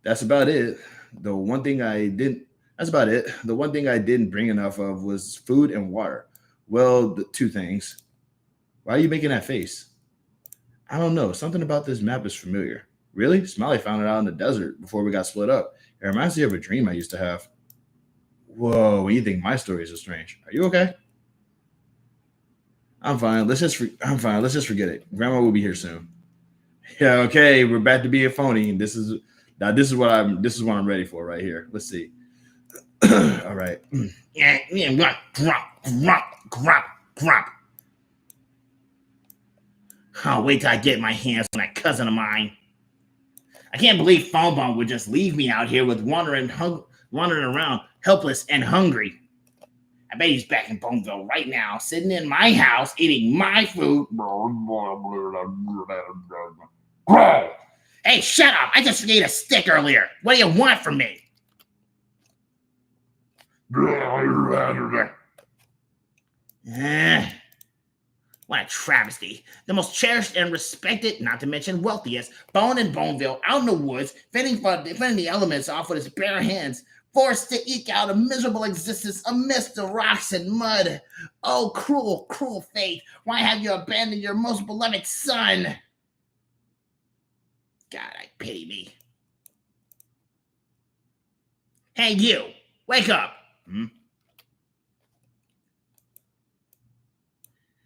That's about it. The one thing I didn't bring enough of was food and water. Well, the 2 things. Why are you making that face? I don't know. Something about this map is familiar. Really? Smiley found it out in the desert before we got split up. It reminds me of a dream I used to have. Whoa, you think my stories are strange? Are you okay? I'm fine. I'm fine. Let's just forget it. Grandma will be here soon. Yeah, okay. We're back to being phony. This is what I'm ready for right here. Let's see. All right. Yeah, grump. I'll wait till I get my hands on that cousin of mine. I can't believe Phone Bone would just leave me out here with wandering around, helpless and hungry. I bet he's back in Boneville right now, sitting in my house, eating my food. Hey, shut up! I just ate a stick earlier. What do you want from me? What a travesty. The most cherished and respected, not to mention wealthiest, Bone in Boneville, out in the woods, fending the elements off with his bare hands, forced to eke out a miserable existence amidst the rocks and mud. Oh, cruel, cruel fate. Why have you abandoned your most beloved son? God, I pity me. Hey, you. Wake up.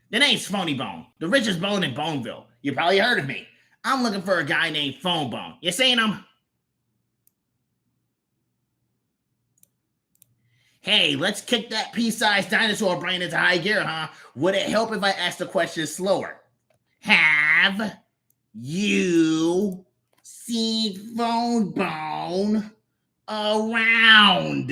The name's Phony Bone, the richest bone in Boneville. You probably heard of me. I'm looking for a guy named Phone Bone. You seen him? Hey, let's kick that pea-sized dinosaur brain into high gear, huh? Would it help if I asked the question slower? Have you seen Phone Bone around?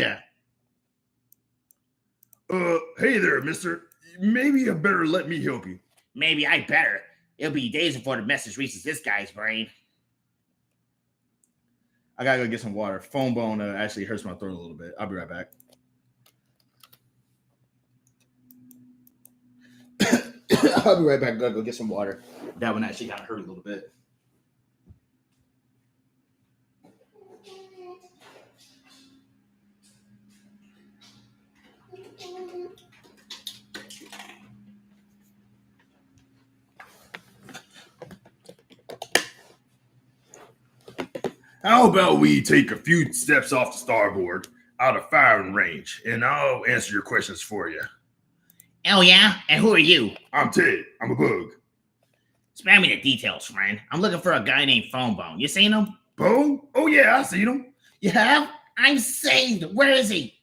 Hey there, mister. Maybe you better let me help you. Maybe I better. It'll be days before the message reaches this guy's brain. I gotta go get some water. Phone Bone actually hurts my throat a little bit. I'll be right back. I'll be right back. Gotta go get some water. That one actually kind of hurt a little bit. How about we take a few steps off the starboard, out of firing range, and I'll answer your questions for you. Oh, yeah? And who are you? I'm Ted. I'm a bug. Spare me the details, friend. I'm looking for a guy named Phone Bone. You seen him? Bone? Oh, yeah, I seen him. You have? I'm saved. Where is he?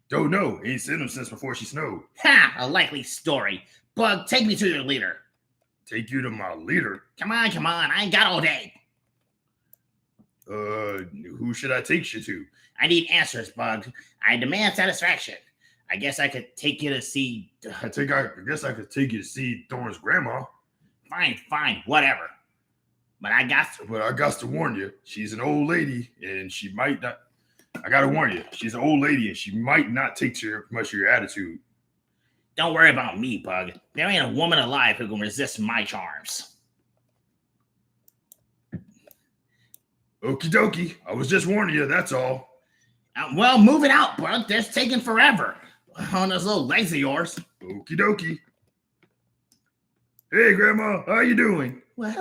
Don't know. Ain't seen him since before she snowed. Ha! A likely story. Bug, take me to your leader. Take you to my leader? Come on. I ain't got all day. Who should I take you to? I need answers, Bug. I demand satisfaction. I guess I could take you to see... I guess I could take you to see Thorn's grandma. Fine, whatever. But I got to warn you, she's an old lady, and she might not... I gotta warn you, she's an old lady, and she might not take to much of your attitude. Don't worry about me, Bug. There ain't a woman alive who can resist my charms. Okie dokie. I was just warning you, that's all. Well, move it out, Bug. That's taking forever. On those little legs of yours. Okie dokie. Hey, Grandma, how you doing? Well,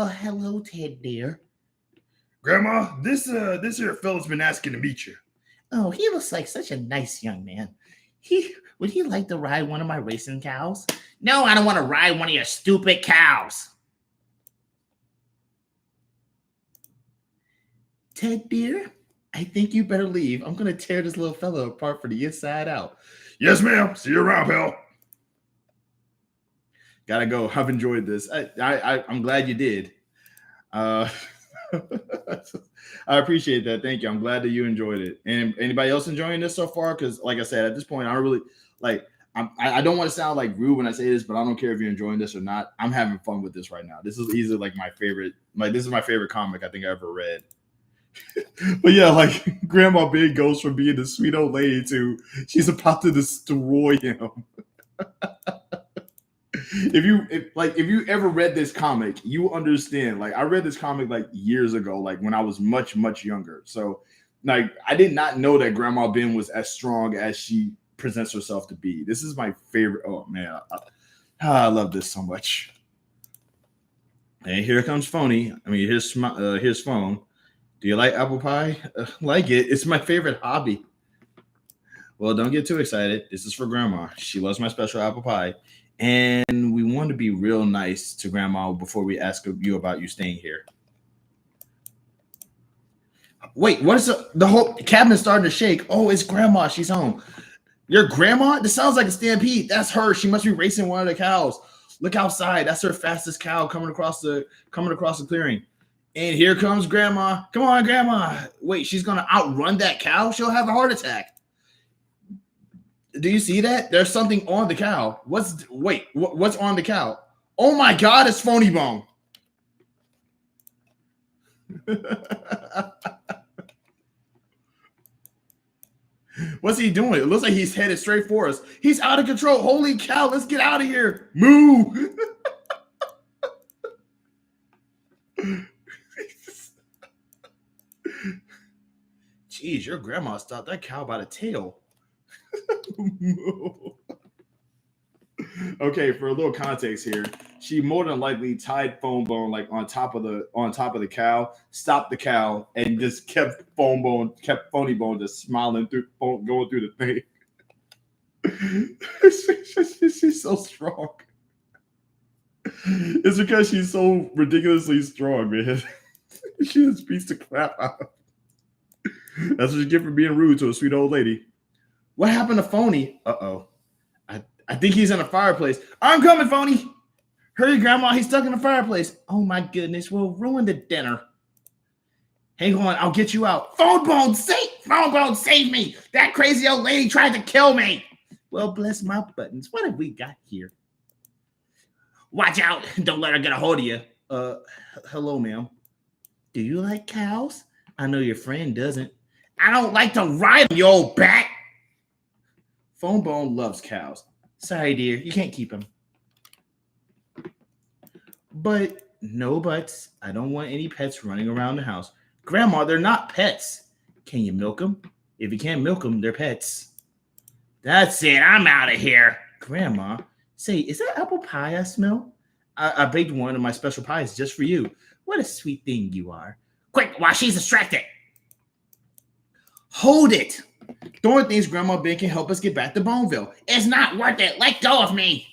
hello, Ted, dear. Grandma, this here fella's been asking to meet you. Oh, he looks like such a nice young man. Would he like to ride one of my racing cows? No, I don't want to ride one of your stupid cows. Ted, dear, I think you better leave. I'm going to tear this little fella apart from the inside out. Yes, ma'am. See you around, pal. Gotta go. I've enjoyed this. I'm glad you did. I appreciate that. Thank you. I'm glad that you enjoyed it. And anybody else enjoying this so far? Because, like I said, at this point, I don't really like. I don't want to sound like rude when I say this, but I don't care if you're enjoying this or not. I'm having fun with this right now. This is easily like my favorite. Like this is my favorite comic I think I ever read. But yeah, like Grandma Big goes from being the sweet old lady to she's about to destroy him. If you ever read this comic, you understand. Like I read this comic like years ago, like when I was much younger. So like I did not know that Grandma Ben was as strong as she presents herself to be. This is my favorite. Oh man, I love this so much. And here comes Phony. I mean, here's Phone. Do you like apple pie? Like it. It's my favorite hobby. Well, don't get too excited. This is for Grandma. She loves my special apple pie. And we want to be real nice to Grandma before we ask you about you staying here. Wait, what is the whole cabinet's starting to shake? Oh, it's Grandma. She's home. Your grandma? This sounds like a stampede. That's her. She must be racing one of the cows. Look outside. That's her fastest cow coming across the clearing. And here comes Grandma. Come on, Grandma. Wait, she's gonna outrun that cow? She'll have a heart attack. Do you see that? There's something on the cow. What's on the cow? Oh my God, it's Phony Bone. What's he doing? It looks like he's headed straight for us. He's out of control. Holy cow, let's get out of here. Moo. Jeez, your grandma stopped that cow by the tail. Okay, for a little context here, she more than likely tied Phone Bone like on top of the cow, stopped the cow, and just kept Phony Bone just smiling going through the thing. She's so strong. It's because she's so ridiculously strong, man. She just beats the crap out. That's what you get for being rude to a sweet old lady. What happened to Phony? Uh-oh. I think he's in a fireplace. I'm coming, Phony. Hurry, Grandma. He's stuck in the fireplace. Oh, my goodness. We'll ruin the dinner. Hang on. I'll get you out. Phone Bone, save me. That crazy old lady tried to kill me. Well, bless my buttons. What have we got here? Watch out. Don't let her get a hold of you. Hello, ma'am. Do you like cows? I know your friend doesn't. I don't like to ride them, you old bat. Phone Bone loves cows. Sorry, dear, you can't keep him. But no buts. I don't want any pets running around the house. Grandma, they're not pets. Can you milk them? If you can't milk them, they're pets. That's it. I'm out of here. Grandma, say, is that apple pie I smell? I baked one of my special pies just for you. What a sweet thing you are. Quick, while she's distracted. Hold it. Thorn thinks Grandma Ben can help us get back to Boneville. It's not worth it. Let go of me.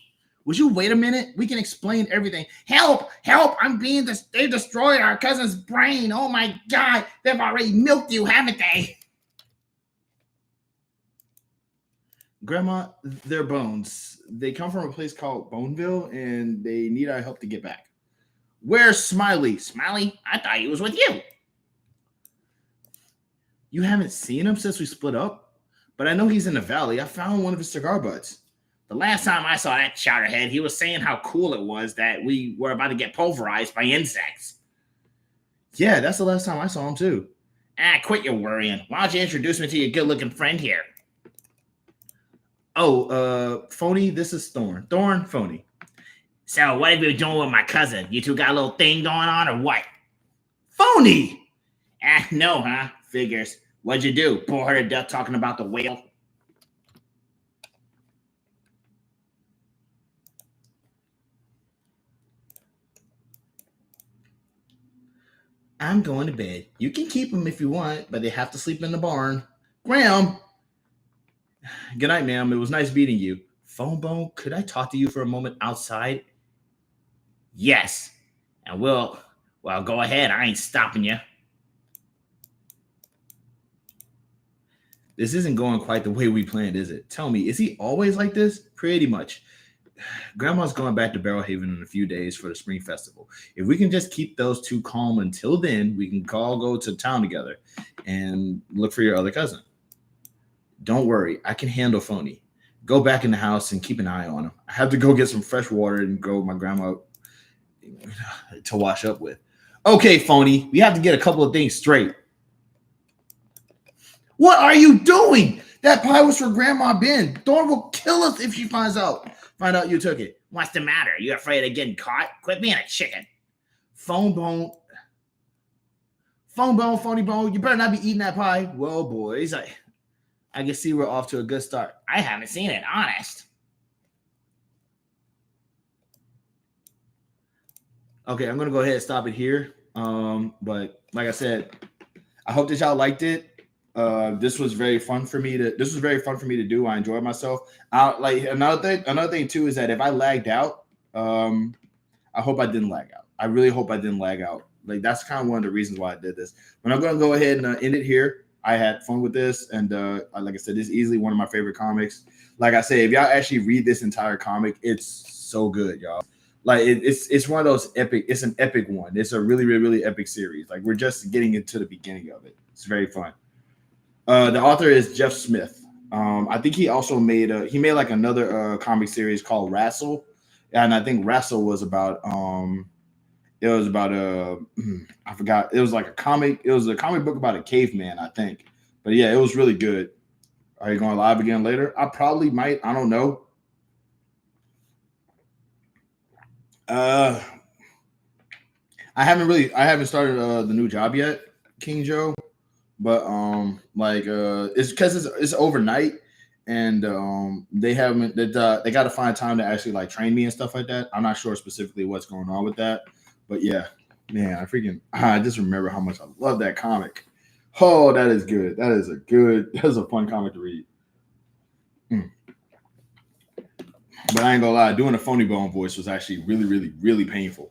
Would you wait a minute? We can explain everything. Help! I'm being they destroyed our cousin's brain. Oh my God. They've already milked you, haven't they? Grandma, they're bones. They come from a place called Boneville, and they need our help to get back. Where's Smiley? Smiley? I thought he was with you. You haven't seen him since we split up? But I know he's in the valley. I found one of his cigar butts. The last time I saw that chowderhead, he was saying how cool it was that we were about to get pulverized by insects. Yeah, that's the last time I saw him too. Quit your worrying. Why don't you introduce me to your good-looking friend here? Oh, Phony, this is Thorn. Thorn, Phony. So what have you been doing with my cousin? You two got a little thing going on or what? Phony! No, huh? Figures. What'd you do? Bore her to death talking about the whale? I'm going to bed. You can keep them if you want, but they have to sleep in the barn. Graham! Good night, ma'am. It was nice meeting you. Phone Bone, could I talk to you for a moment outside? Yes. And well, go ahead. I ain't stopping you. This isn't going quite the way we planned, is it? Tell me, is he always like this? Pretty much. Grandma's going back to Barrelhaven in a few days for the spring festival. If we can just keep those two calm until then, we can all go to town together and look for your other cousin. Don't worry, I can handle Phony. Go back in the house and keep an eye on him. I have to go get some fresh water and go with my grandma to wash up with. Okay, Phony, we have to get a couple of things straight. What are you doing? That pie was for Grandma Ben. Thorn will kill us if she finds out you took it. What's the matter? You afraid of getting caught? Quit being a chicken. Phone Bone, Phony Bone, you better not be eating that pie. Well, boys, I can see we're off to a good start. I haven't seen it, honest. Okay, I'm gonna go ahead and stop it here. But like I said, I hope that y'all liked it. This was very fun for me to. This was very fun for me to do. I enjoyed myself. Like another thing too is that if I lagged out, I hope I didn't lag out. I really hope I didn't lag out. Like that's kind of one of the reasons why I did this. But I'm gonna go ahead and end it here. I had fun with this, and like I said, this is easily one of my favorite comics. Like I said, if y'all actually read this entire comic, it's so good, y'all. Like it's one of those epic. It's an epic one. It's a really, really, really epic series. Like we're just getting into the beginning of it. It's very fun. The author is Jeff Smith. I think he also made like another comic series called Wrestle, and I think Wrestle was about it was about I forgot, it was like a comic. It was a comic book about a caveman, I think. But yeah, it was really good. Are you going live again later? I probably might. I don't know. I haven't started the new job yet, King Joe. But it's because it's overnight, and they got to find time to actually like train me and stuff like that. I'm not sure specifically what's going on with that, but yeah, man, I just remember how much I love that comic. Oh, that is good. That is a fun comic to read. But I ain't gonna lie, doing a Phony Bone voice was actually really, really, really painful.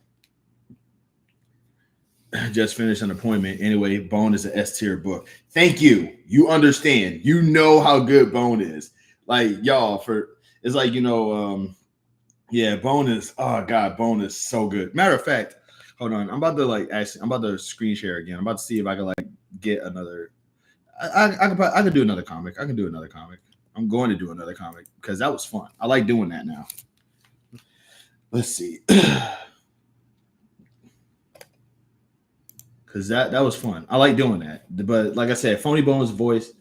Just finished an appointment. Anyway, Bone is an S tier book. Thank you. You understand. You know how good Bone is. Like, y'all, it's like, yeah, Bone is, oh God, Bone is so good. Matter of fact, hold on. I'm about to screen share again. I'm about to see if I can like get another. I can do another comic. I can do another comic. I'm going to do another comic because that was fun. I like doing that now. Let's see. Because that was fun. I like doing that. But like I said, Phony Bones voice,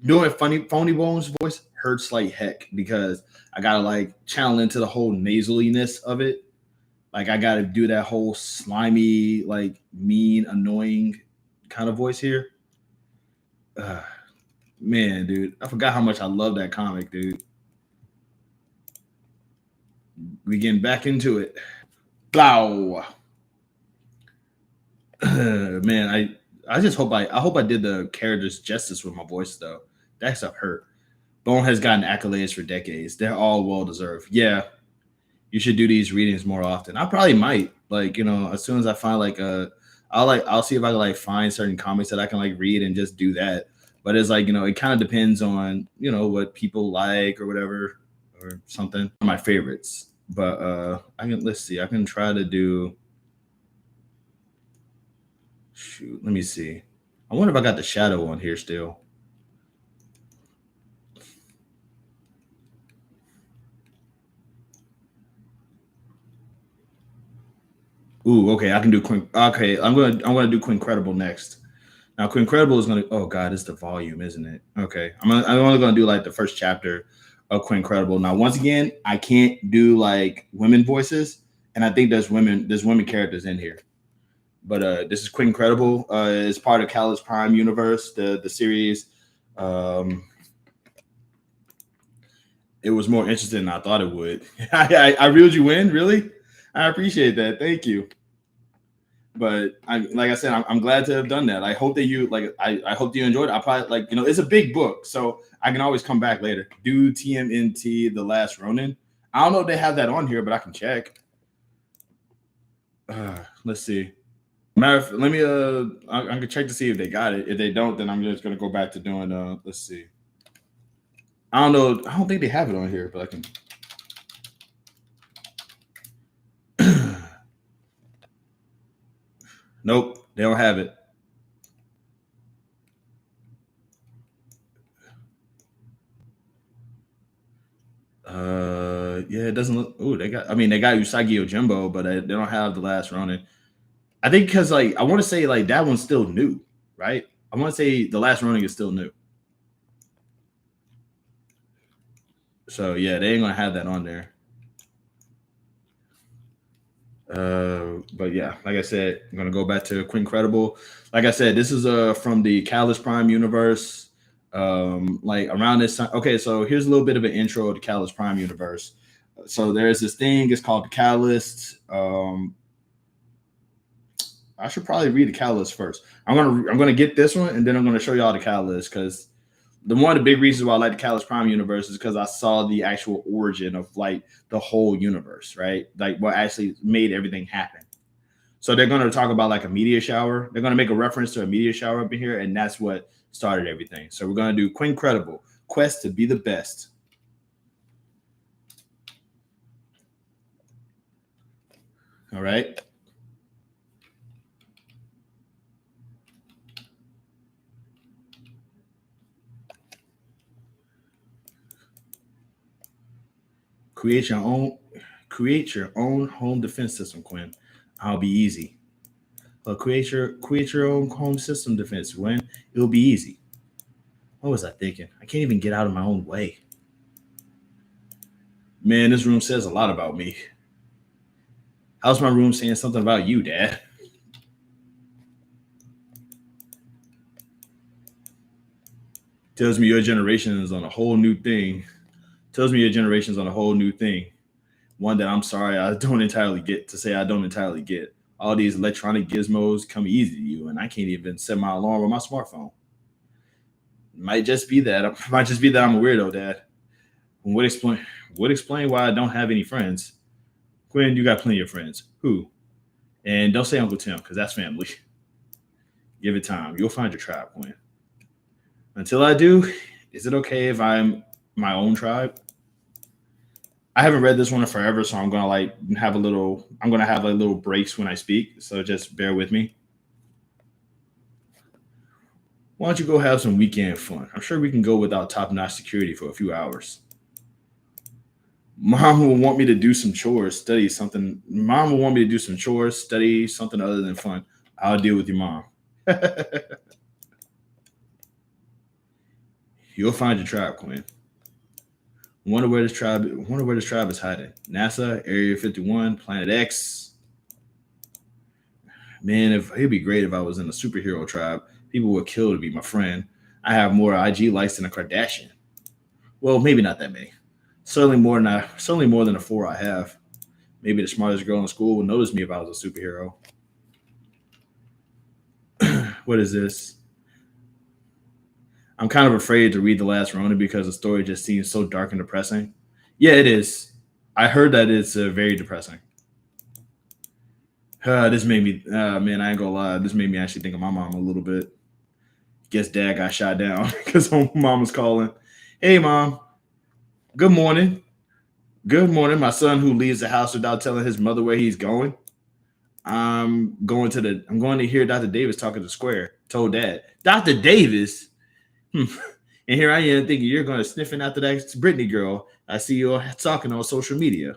doing Phony Bones voice hurts like heck because I gotta like channel into the whole nasaliness of it. Like I gotta do that whole slimy, like mean, annoying kind of voice here. Man, dude, I forgot how much I love that comic, dude. We getting back into it. Blow. Man, I just hope I did the characters justice with my voice though. That stuff hurt. Bone has gotten accolades for decades. They're all well deserved. Yeah, you should do these readings more often. I probably might. Like, as soon as I find like I'll see if I can like find certain comics that I can like read and just do that. But it's like, it kind of depends on, what people like or whatever or something. My favorites. But let's see. I can try to do. Shoot, let me see. I wonder if I got the shadow on here still. Ooh, okay, I can do Quinn. Okay, I'm gonna do Quincredible next. Now, Quincredible is gonna. Oh God, it's the volume, isn't it? Okay, I'm only gonna do like the first chapter of Quincredible. Now, once again, I can't do like women voices, and I think there's women characters in here. But this is Quincredible. It's part of Catalyst Prime universe, the series. It was more interesting than I thought it would. I reeled you in, really. I appreciate that. Thank you. But like I said, I'm glad to have done that. I hope that you like. I hope that you enjoyed it. I probably it's a big book, so I can always come back later. Do TMNT The Last Ronin. I don't know if they have that on here, but I can check. Let's see. Let me I can check to see if they got it. If they don't, then I'm just gonna go back to doing let's see. I don't know. I don't think they have it on here, but I can. Nope, they don't have it. Yeah, it doesn't look. Oh, they got Usagi Yojimbo, but they don't have The Last Ronin. I think because I want to say that one's still new, right? I want to say The Last Ronin is still new. So yeah, they ain't gonna have that on there. But yeah, like I said, I'm gonna go back to Quincredible. Like I said, this is from the Catalyst Prime universe. Around this time. Okay, so here's a little bit of an intro to Catalyst Prime universe. So there's this thing. It's called the Catalyst. I should probably read the catalyst first. I'm gonna get this one, and then I'm gonna show y'all the catalyst because one of the big reasons why I like the Catalyst Prime universe is because I saw the actual origin of like the whole universe, right? Like what actually made everything happen. So they're going to talk about like a meteor shower. They're going to make a reference to a meteor shower up in here, and that's what started everything. So we're going to do Quincredible, quest to be the best. All right. Create your own home defense system, Quinn. I'll be easy. Create your own home system defense, Quinn. It'll be easy. What was I thinking? I can't even get out of my own way. Man, this room says a lot about me. How's my room saying something about you, Dad? Tells me your generation is on a whole new thing. Tells me your generation's on a whole new thing. One that I'm sorry I don't entirely get. To say I don't entirely get. All these electronic gizmos come easy to you, and I can't even set my alarm on my smartphone. Might just be that. Might just be that I'm a weirdo, Dad. Would explain why I don't have any friends. Quinn, you got plenty of friends. Who? And don't say Uncle Tim, because that's family. Give it time. You'll find your tribe, Quinn. Until I do, is it okay if I'm my own tribe? I haven't read this one in forever, so I'm gonna have little breaks when I speak. So just bear with me. Why don't you go have some weekend fun? I'm sure we can go without top-notch security for a few hours. Mom will want me to do some chores, study something. Mom will want me to do some chores, study something other than fun. I'll deal with your mom. You'll find your tribe, Quinn. Wonder where this tribe is hiding. NASA, Area 51, Planet X. Man, it'd be great if I was in a superhero tribe. People would kill to be my friend. I have more IG likes than a Kardashian. Well, maybe not that many. Certainly more than the 4 I have. Maybe the smartest girl in school would notice me if I was a superhero. What is this? I'm kind of afraid to read The Last Ronin because the story just seems so dark and depressing. Yeah, it is. I heard that it's very depressing. This made me, man, I ain't gonna lie. This made me actually think of my mom a little bit. Guess Dad got shot down because Mom was calling. Hey, Mom. Good morning. Good morning. My son who leaves the house without telling his mother where he's going. I'm going to hear Dr. Davis talking to Square. Told Dad. Dr. Davis? And here I am thinking you're going to sniffing after that Brittany girl. I see you talking on social media.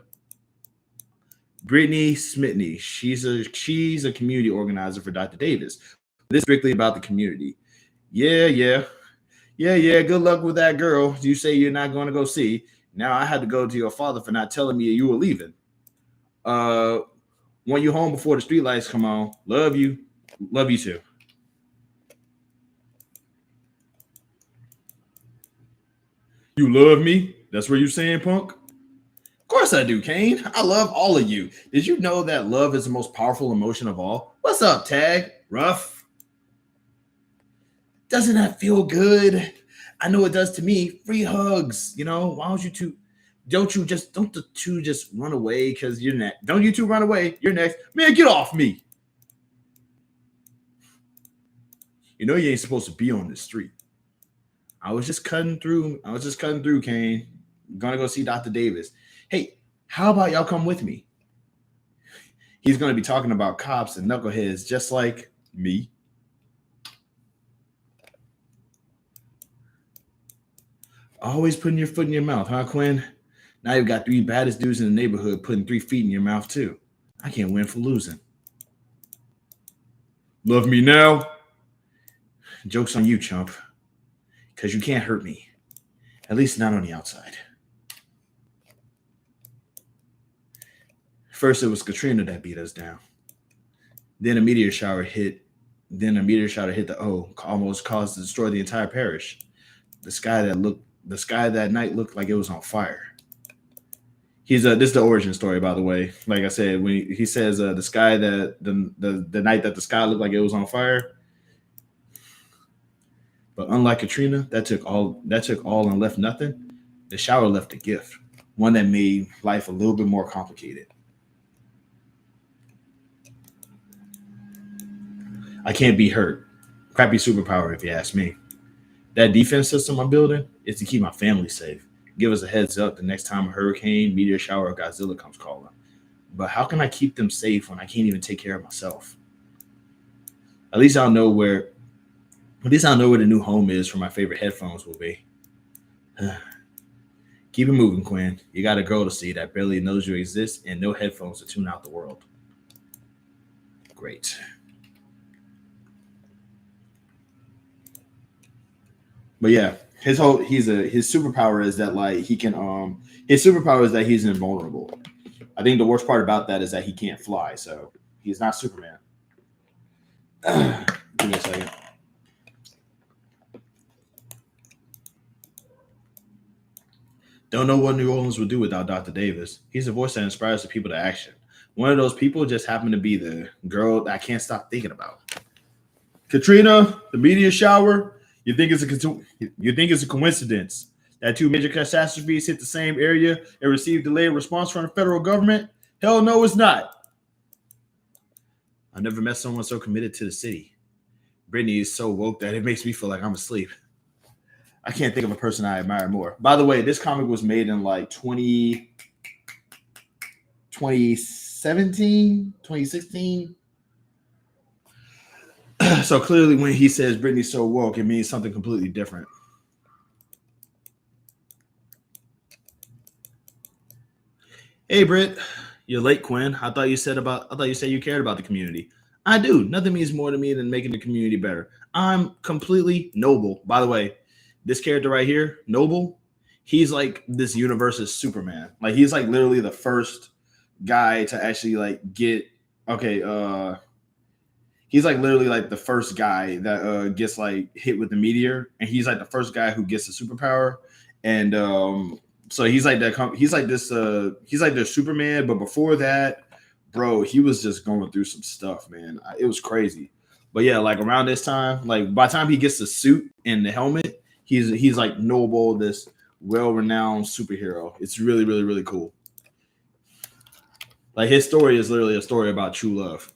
Brittany Smitney. She's a community organizer for Dr. Davis. This is strictly about the community. Yeah. Good luck with that girl. You say you're not going to go see. Now I had to go to your father for not telling me you were leaving. Want you home before the streetlights come on. Love you. Love you too. You love me? That's what you're saying, punk? Of course I do, Kane. I love all of you. Did you know that love is the most powerful emotion of all? What's up, Tag? Rough? Doesn't that feel good? I know it does to me. Free hugs. You know, why don't the two just run away because you're next? Don't you two run away? You're next. Man, get off me. You know you ain't supposed to be on the street. I was just cutting through, Kane. I'm gonna go see Dr. Davis. Hey, how about y'all come with me? He's gonna be talking about cops and knuckleheads just like me. Always putting your foot in your mouth, huh, Quinn? Now you've got 3 baddest dudes in the neighborhood putting 3 feet in your mouth, too. I can't win for losing. Love me now? Joke's on you, chump. Because you can't hurt me. At least not on the outside. First, it was Katrina that beat us down. Then a meteor shower hit the O, almost caused to destroy the entire parish. The sky that night looked like it was on fire. this is the origin story, by the way. Like I said, when he says the sky that the night that the sky looked like it was on fire. But unlike Katrina, that took all and left nothing. The shower left a gift, one that made life a little bit more complicated. I can't be hurt. Crappy superpower, if you ask me. That defense system I'm building is to keep my family safe. Give us a heads up the next time a hurricane, meteor shower, or Godzilla comes calling. But how can I keep them safe when I can't even take care of myself? At least I'll know where the new home is for my favorite headphones will be. Keep it moving, Quinn. You got a girl to see that barely knows you exist and no headphones to tune out the world. Great. But yeah, his superpower is that like he can his superpower is that he's invulnerable. I think the worst part about that is that he can't fly, so he's not Superman. Give me a second. Don't know what New Orleans would do without Dr. Davis. He's a voice that inspires the people to action. One of those people just happened to be the girl that I can't stop thinking about. Katrina, the meteor shower. You think it's a coincidence that two major catastrophes hit the same area and received delayed response from the federal government? Hell no, it's not. I've never met someone so committed to the city. Brittany is so woke that it makes me feel like I'm asleep. I can't think of a person I admire more. By the way, this comic was made in like 2017, 2016. So clearly when he says Brittany's so woke, it means something completely different. Hey, Britt. You're late, Quinn. I thought you said you cared about the community. I do. Nothing means more to me than making the community better. I'm completely Noble. By the way, this character right here, Noble, he's like this universe's Superman. Like he's like literally the first guy to actually like get he's like literally like the first guy that gets like hit with the meteor, and he's like the first guy who gets the superpower. And so he's like that. He's like this. He's like the Superman. But before that, bro, he was just going through some stuff, man. It was crazy. But yeah, like around this time, like by the time he gets the suit and the helmet, he's like Noble, this well-renowned superhero. It's really, really, really cool. Like his story is literally a story about true love.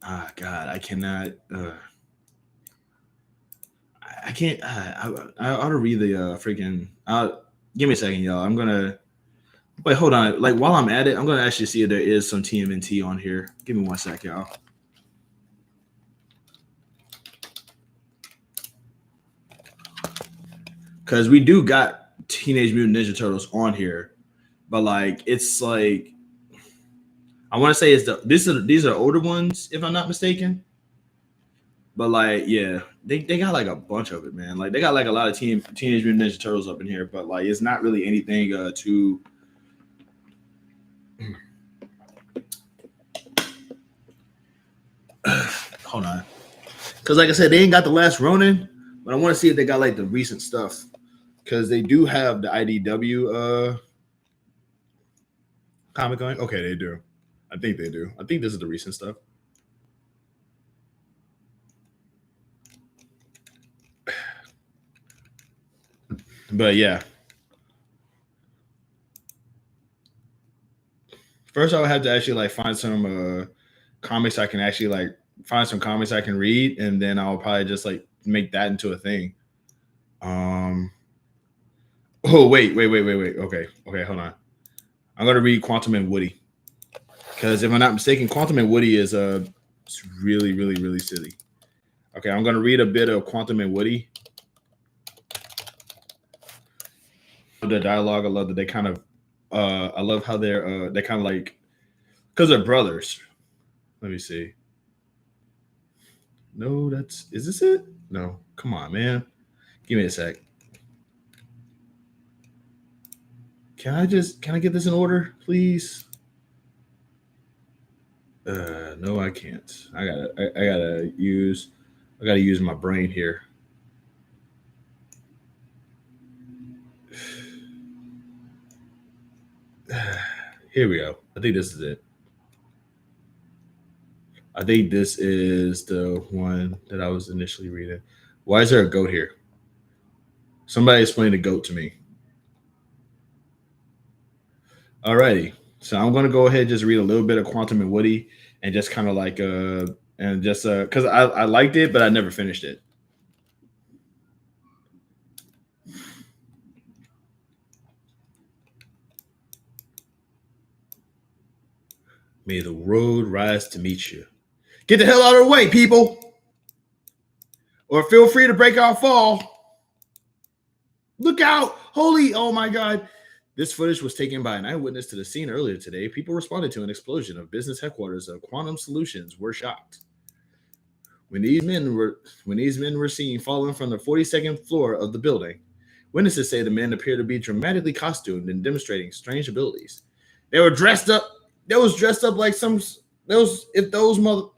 Ah, God, I cannot. I can't. I ought to read the freaking. Give me a second, y'all. I'm gonna. Wait, hold on. Like while I'm at it, I'm gonna actually see if there is some TMNT on here. Give me 1 sec, y'all. Because we do got Teenage Mutant Ninja Turtles on here, but like it's like I want to say these are older ones if I'm not mistaken. But like yeah, they got like a bunch of it, man. Like they got like a lot of Teenage Mutant Ninja Turtles up in here, but like it's not really anything too. Hold on, because like I said, they ain't got the last Ronin, but I want to see if they got like the recent stuff. Because they do have the IDW comic going. Okay, they do. I think they do. I think this is the recent stuff. But yeah. First, I would have to actually like find some comics I can actually like find some comics I can read, and then I'll probably just like make that into a thing. Oh, wait. Okay, hold on. I'm going to read Quantum and Woody. Because if I'm not mistaken, Quantum and Woody is it's really, really, really silly. Okay, I'm going to read a bit of Quantum and Woody. The dialogue, I love that they kind of, I love how they're kind of like, because they're brothers. Let me see. No, is this it? No, come on, man. Give me a sec. Can I get this in order, please? No, I can't. I gotta use my brain here. Here we go. I think this is it. I think this is the one that I was initially reading. Why is there a goat here? Somebody explain the goat to me. Alrighty. So I'm gonna go ahead and just read a little bit of Quantum and Woody and just kind of like and just because I liked it, but I never finished it. May the road rise to meet you. Get the hell out of the way, people. Or feel free to break our fall. Look out. Holy, oh my God. This footage was taken by an eyewitness to the scene earlier today. People responded to an explosion of business headquarters of Quantum Solutions were shocked. When these men were seen falling from the 42nd floor of the building, witnesses say the men appear to be dramatically costumed and demonstrating strange abilities. They were dressed up. They was dressed up like some those if those mother.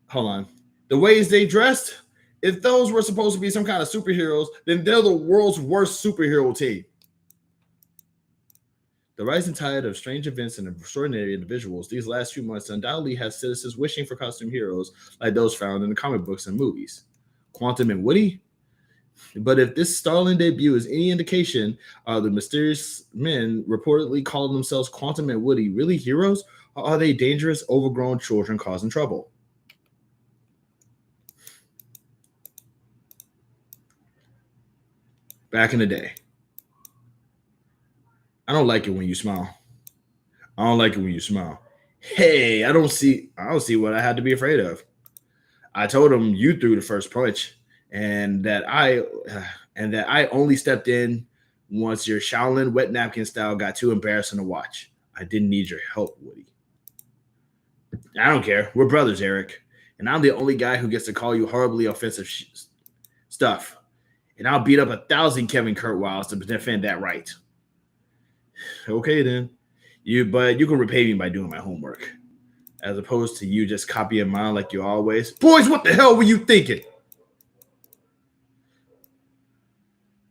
Hold on. The ways they dressed, if those were supposed to be some kind of superheroes, then they're the world's worst superhero team. The rising tide of strange events and extraordinary individuals these last few months undoubtedly has citizens wishing for costume heroes like those found in the comic books and movies. Quantum and Woody? But if this startling debut is any indication, are the mysterious men reportedly calling themselves Quantum and Woody really heroes, or are they dangerous, overgrown children causing trouble? Back in the day. I don't like it when you smile. I don't like it when you smile. Hey, I don't see what I had to be afraid of. I told him you threw the first punch, and that I only stepped in once your Shaolin wet napkin style got too embarrassing to watch. I didn't need your help, Woody. I don't care. We're brothers, Eric, and I'm the only guy who gets to call you horribly offensive stuff. And I'll beat up 1,000 Kevin Kurtwilds to defend that right. Okay, then. But you can repay me by doing my homework, as opposed to you just copying mine like you always. Boys, what the hell were you thinking?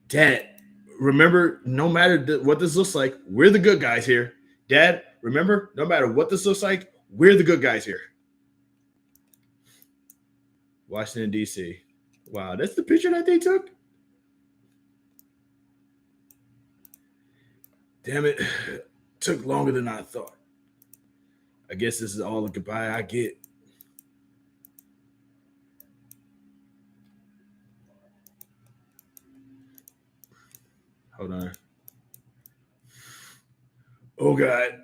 Dad, remember, no matter what this looks like, we're the good guys here. Dad, remember, no matter what this looks like, we're the good guys here. Washington, D.C. Wow, that's the picture that they took? Damn it. Took longer than I thought. I guess this is all the goodbye I get. Hold on. Oh, God.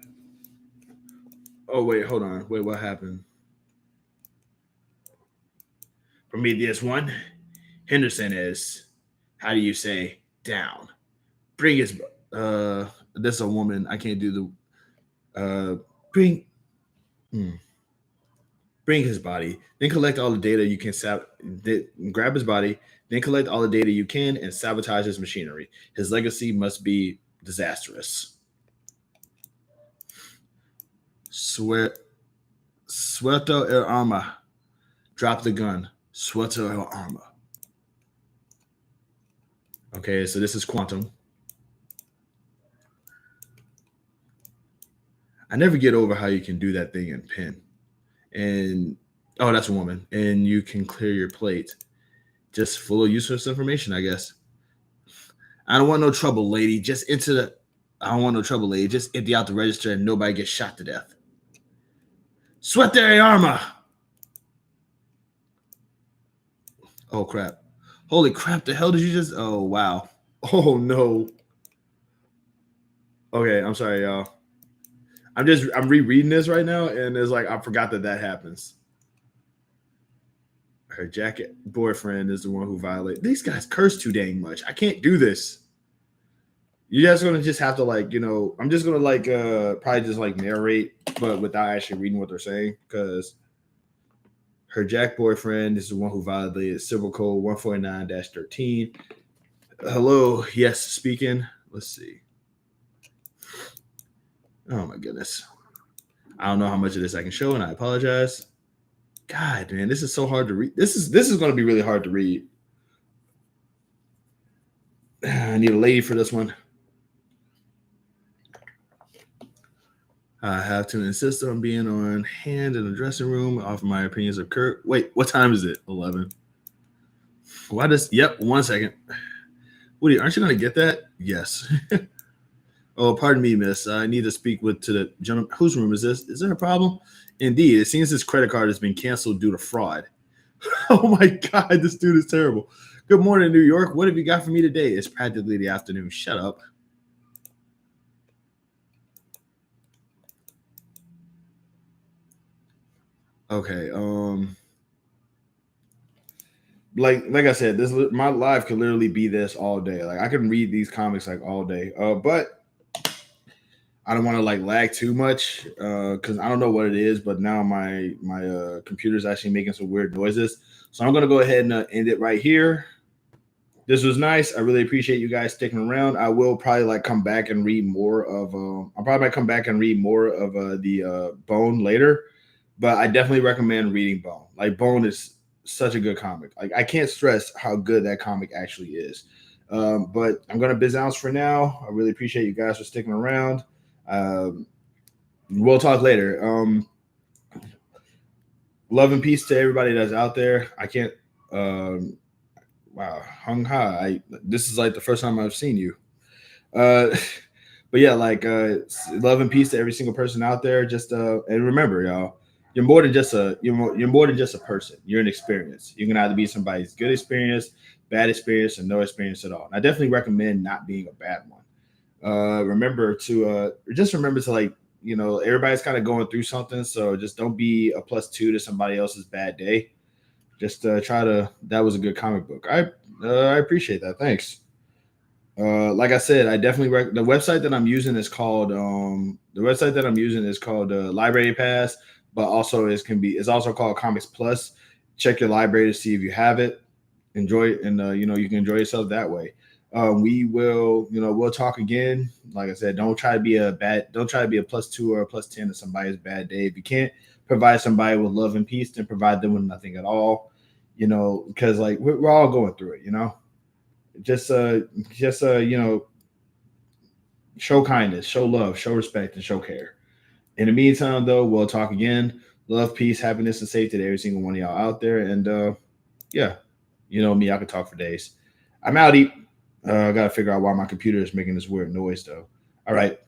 Oh, wait, hold on. Wait, what happened? Prometheus 1. Henderson is, how do you say, down. Bring his, this is a woman. I can't do the, bring his body. Then collect all the data you can, grab his body. Then collect all the data you can and sabotage his machinery. His legacy must be disastrous. Suelto el arma. Drop the gun. Suelto el arma. Okay, so this is Quantum. I never get over how you can do that thing in pen. And, oh, that's a woman. And you can clear your plate. Just full of useless information, I guess. I don't want no trouble, lady. I don't want no trouble, lady. Just empty out the register and nobody gets shot to death. Sweat their armor. Oh, crap. Holy crap, the hell did you just... Oh, wow. Oh, no. Okay, I'm sorry, y'all. I'm rereading this right now, and it's like I forgot that happens. Her jacket boyfriend is the one who violated. These guys curse too dang much. I can't do this. You guys are gonna just have to I'm just gonna probably just narrate, but without actually reading what they're saying, because her jack boyfriend is the one who violated Civil Code 149-13. Hello, yes, speaking. Let's see. Oh my goodness. I don't know how much of this I can show, and I apologize. God, man, this is so hard to read. This is going to be really hard to read. I need a lady for this one. I have to insist on being on hand in the dressing room, offer my opinions of Kurt. Wait, what time is it? 11. Why does, yep, 1 second. Woody, aren't you going to get that? Yes. Oh, pardon me, miss. I need to speak to the gentleman. Whose room is this? Is there a problem? Indeed, it seems his credit card has been canceled due to fraud. Oh my God, this dude is terrible. Good morning, New York. What have you got for me today? It's practically the afternoon. Shut up. Okay. Like I said, my life could literally be this all day. Like I can read these comics like all day. But I don't want to like lag too much because I don't know what it is. But now my computer is actually making some weird noises. So I'm gonna go ahead and end it right here. This was nice. I really appreciate you guys sticking around. I will probably like come back and read more of. I'll probably come back and read more of the Bone later. But I definitely recommend reading Bone. Like Bone is such a good comic. Like I can't stress how good that comic actually is. But I'm gonna biz out for now. I really appreciate you guys for sticking around. We'll talk later. Love and peace to everybody that's out there. I can't. Wow, Hung Ha. This is like the first time I've seen you. But yeah, like love and peace to every single person out there. Just and remember, y'all. You're more than just you're more than just a person. You're an experience. You can either be somebody's good experience, bad experience, or no experience at all. And I definitely recommend not being a bad one. Remember to like, everybody's kind of going through something. So just don't be a +2 to somebody else's bad day. Just that was a good comic book. I appreciate that. Thanks. Like I said, I definitely the website that I'm using is called Library Pass, but also it's also called Comics Plus. Check your library to see if you have it. Enjoy it, and you can enjoy yourself that way. We'll talk again. Like I said, don't try to be a +2 or a +10 to somebody's bad day. If you can't provide somebody with love and peace, then provide them with nothing at all. Because like we're all going through it. Just show kindness, show love, show respect, and show care. In the meantime, though, we'll talk again. Love, peace, happiness, and safety to every single one of y'all out there. And yeah, you know me, I could talk for days. I'm outie. I gotta figure out why my computer is making this weird noise though. All right.